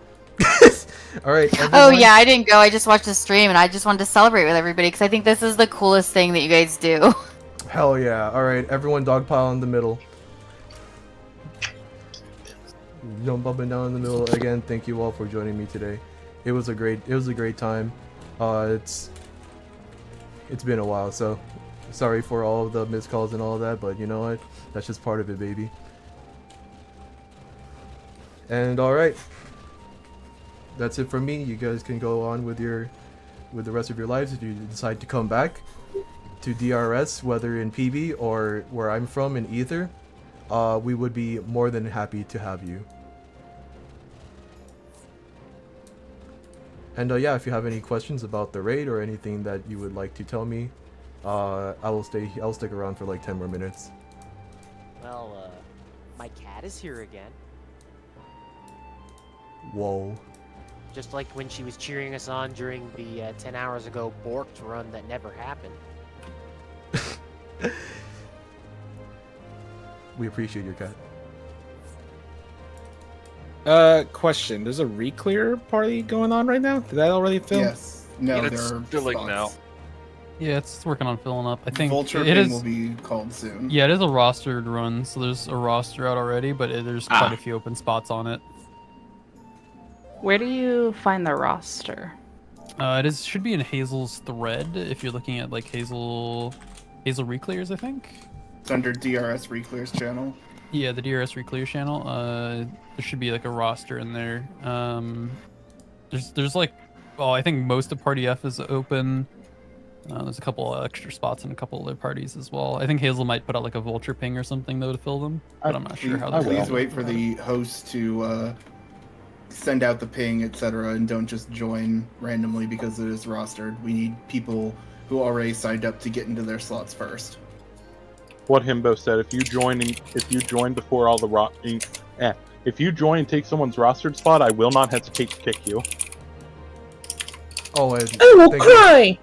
Alright, Oh yeah, I didn't go. I just watched the stream and I just wanted to celebrate with everybody because I think this is the coolest thing that you guys do. Hell yeah. Alright, everyone dogpile in the middle. Jump up and down in the middle. Again, thank you all for joining me today. It was a great time. It's been a while, so sorry for all of the missed calls and all of that, but you know what? That's just part of it, baby. And alright. That's it from me. You guys can go on with the rest of your lives if you decide to come back to DRS, whether in PB or where I'm from in Ether. We would be more than happy to have you. And yeah, if you have any questions about the raid or anything that you would like to tell me, I'll stick around for like 10 more minutes. Well, my cat is here again. Whoa. Just like when she was cheering us on during the 10 hours ago Borked run that never happened. We appreciate your cat. Question. There's a re-clear party going on right now? Did that already fill? Yes. No, It's there are filling spots. now. Yeah, it's working on filling up. I think Vulture it Ping is. will be called soon. Yeah, it is a rostered run, so there's a roster out already, but there's quite a few open spots on it. Where do you find the roster? Should be in Hazel's thread if you're looking at like Hazel Reclears, I think. It's under DRS Reclears channel. Yeah, the DRS Reclear channel. There should be like a roster in there. There's like, I think most of Party F is open. There's a couple extra spots in a couple other parties as well. I think Hazel might put out like a vulture ping or something though to fill them, but I'm not sure how. Please wait for the host to send out the ping, etc., and don't just join randomly because it is rostered. We need people who already signed up to get into their slots first. What Himbo said: if you join before all the if you join and take someone's rostered spot, I will not hesitate to kick you. Oh, and I will cry.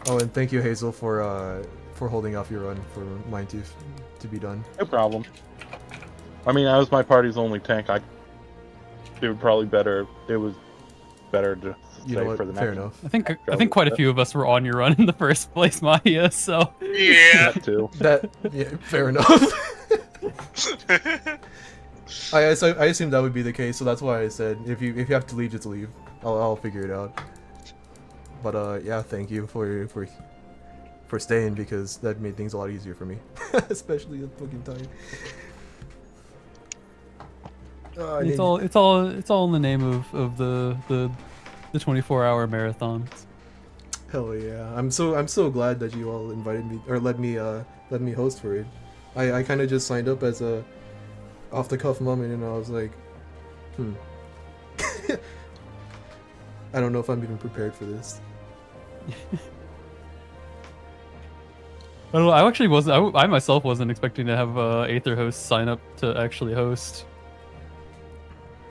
And thank you, Hazel, for holding off your run for mine to be done. No problem. I mean, I was my party's only tank. It was better to stay for the next. Fair enough. I think quite a few of us were on your run in the first place, Mahia. So yeah, that too. Fair enough. I assumed that would be the case, so that's why I said if you have to leave, just leave. I'll figure it out. But yeah, thank you for staying because that made things a lot easier for me, especially at fucking time. it's all in the name of the 24-hour marathons. Hell yeah! I'm so glad that you all invited me or let me host for it. I kind of just signed up as a off the cuff moment, and I was like, I don't know if I'm even prepared for this. I don't know. I actually wasn't. I myself wasn't expecting to have Aether host sign up to actually host.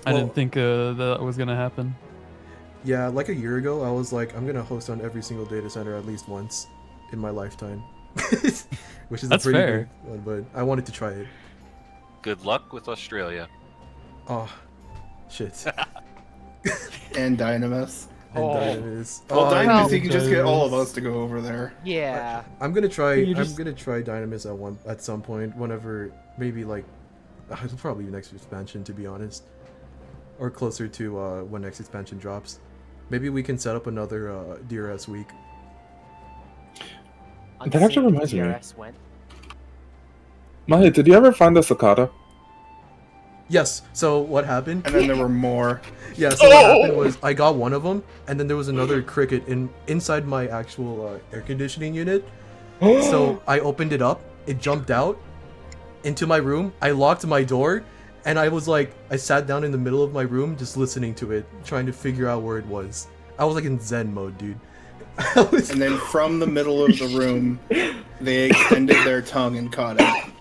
I didn't think that was gonna happen. Yeah, like a year ago, I was like, I'm gonna host on every single data center at least once in my lifetime, which is That's a pretty fair. big one, but I wanted to try it. Good luck with Australia. Oh, shit. And Dynamis. Dynamis. Well, Dynamis, you Dynamis. can just get all of us to go over there. Yeah. I'm gonna try. You I'm just- gonna try Dynamis at some point. Whenever, maybe like, it'll probably be next expansion, to be honest, or closer to when next expansion drops. Maybe we can set up another DRS week. That actually reminds me. DRS went. Mahia, did you ever find the cicada? Yes. So what happened? And then there were more. Yeah. So what happened was I got one of them, and then there was another cricket inside my actual air conditioning unit. So I opened it up. It jumped out into my room. I locked my door, and I sat down in the middle of my room just listening to it, trying to figure out where it was. I was like in Zen mode, dude. And then from the middle of the room, they extended their tongue and caught it.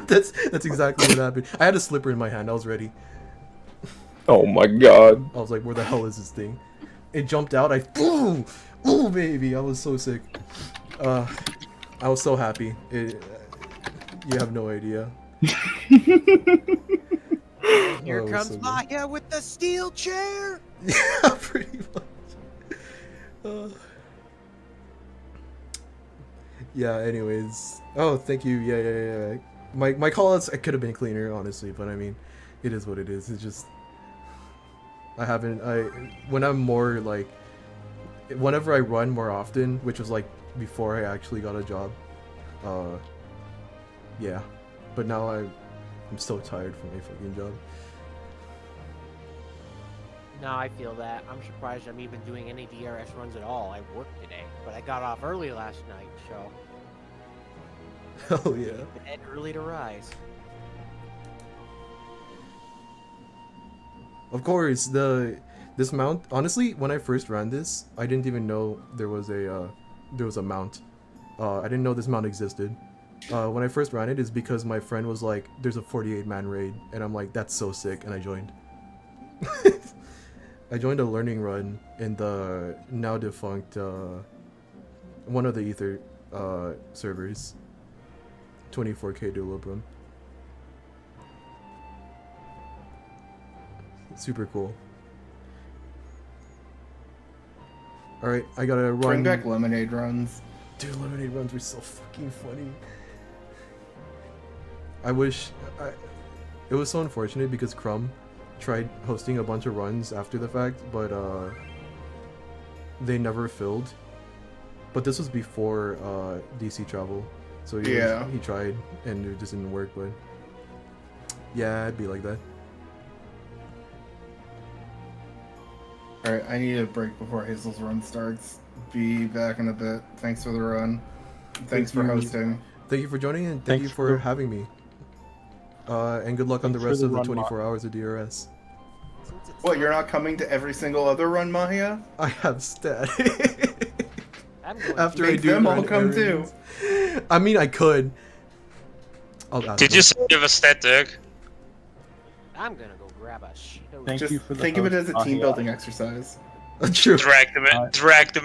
That's exactly what happened. I had a slipper in my hand. I was ready. Oh my god. I was like, where the hell is this thing? It jumped out. Ooh, baby. I was so sick. I was so happy. You have no idea. Here Oh, comes so good. Mahia with the steel chair. Yeah, pretty much. Yeah. Anyways. Oh, thank you. Yeah. My callouts could have been cleaner, honestly, but I mean, it is what it is. It's just when I'm more like whenever I run more often, which was like before I actually got a job. Yeah. But now I'm so tired from my fucking job. No, I feel that. I'm surprised I'm even doing any DRS runs at all. I worked today, but I got off early last night, so. Oh yeah. Bed early to rise. Of course, this mount. Honestly, when I first ran this, I didn't even know there was a mount. I didn't know this mount existed. When I first ran it, is because my friend was like, "There's a 48-man raid," and I'm like, "That's so sick," and I joined. I joined a learning run in the now defunct one of the Ether servers. 24k Dulobrum. Super cool. Alright, I gotta run. Bring back lemonade runs. Dude, lemonade runs were so fucking funny. I wish... it was so unfortunate because Crumb tried hosting a bunch of runs after the fact, but they never filled. But this was before DC travel, so he tried and it just didn't work. But yeah, it'd be like that. Alright, I need a break before Hazel's run starts. Be back in a bit. Thanks for the run. Thanks for hosting. Thank you for joining and thank you for having me. And good luck on the rest of the 24 hours of DRS. What, you're not coming to every single other run, Mahia? I have stat. After I do them all come too. I mean, I could. Did you say you have a stat, Dirk? I'm gonna go grab a shit. Think of it as a team building exercise. True. Drag them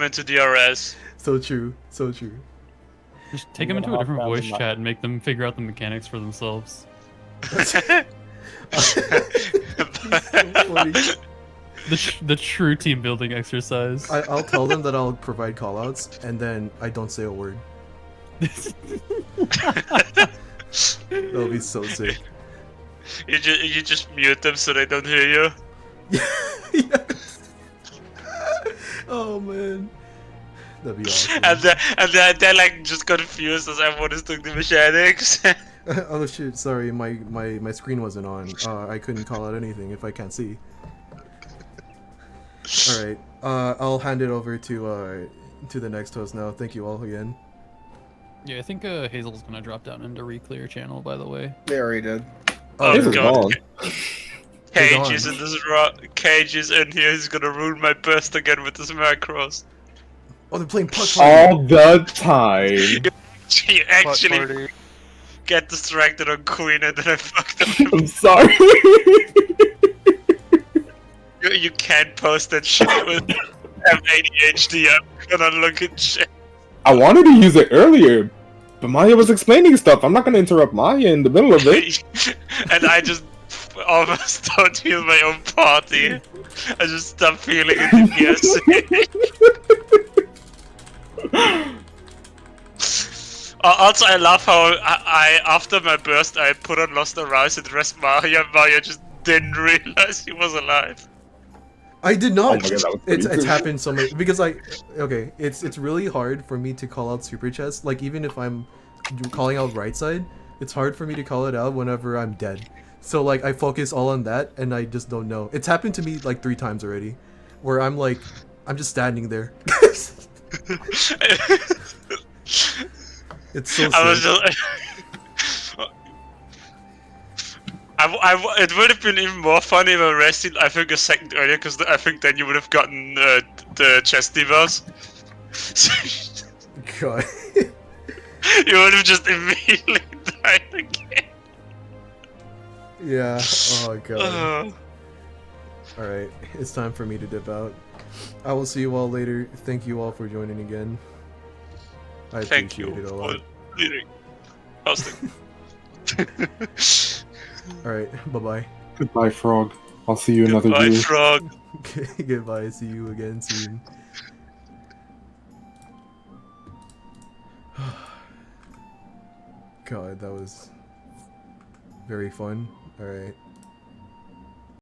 into DRS. So true. So true. Just take them into a different voice chat and make them figure out the mechanics for themselves. The true team building exercise. I'll tell them that I'll provide callouts, and then I don't say a word. That'll be so sick. You just mute them so they don't hear you. Yes. Oh man, that'd be awesome. And they're like just confused as everyone is doing the mechanics. Oh shoot, sorry, my screen wasn't on. I couldn't call out anything if I can't see. Alright, I'll hand it over to the next host now. Thank you all again. Yeah, I think Hazel's gonna drop down into Reclear channel, by the way. They already did. Oh god. Cage is in this Cage is in here, he's gonna ruin my burst again with his macros. Oh, they're playing putt all the time. You actually get distracted on Queen and then I fucked up. I'm sorry. You can't post that shit with have ADHD. I'm gonna look at shit. I wanted to use it earlier, but Maya was explaining stuff. I'm not gonna interrupt Maya in the middle of it. And I just almost don't feel my own party. I just stopped feeling it in Also, I love how I after my burst I put on Lost Arise and dressed Mahia. Mahia just didn't realize he was alive. I did not. Oh my God, that was pretty it's cool. happened so much because it's really hard for me to call out super chest. Like even if I'm calling out right side, it's hard for me to call it out whenever I'm dead. So like I focus all on that and I just don't know. It's happened to me like 3 times already, where I'm just standing there. It's so sick. It would have been even more funny if I rested, I think, a second earlier, because I think then you would have gotten the chest devers. God. You would have just immediately died again. Yeah. Oh god. Alright, it's time for me to dip out. I will see you all later. Thank you all for joining again. I appreciate it a lot. Alright, bye-bye. Goodbye, Frog. I'll see you another Goodbye, day. Frog. Goodbye, see you again soon. God, that was very fun. Alright.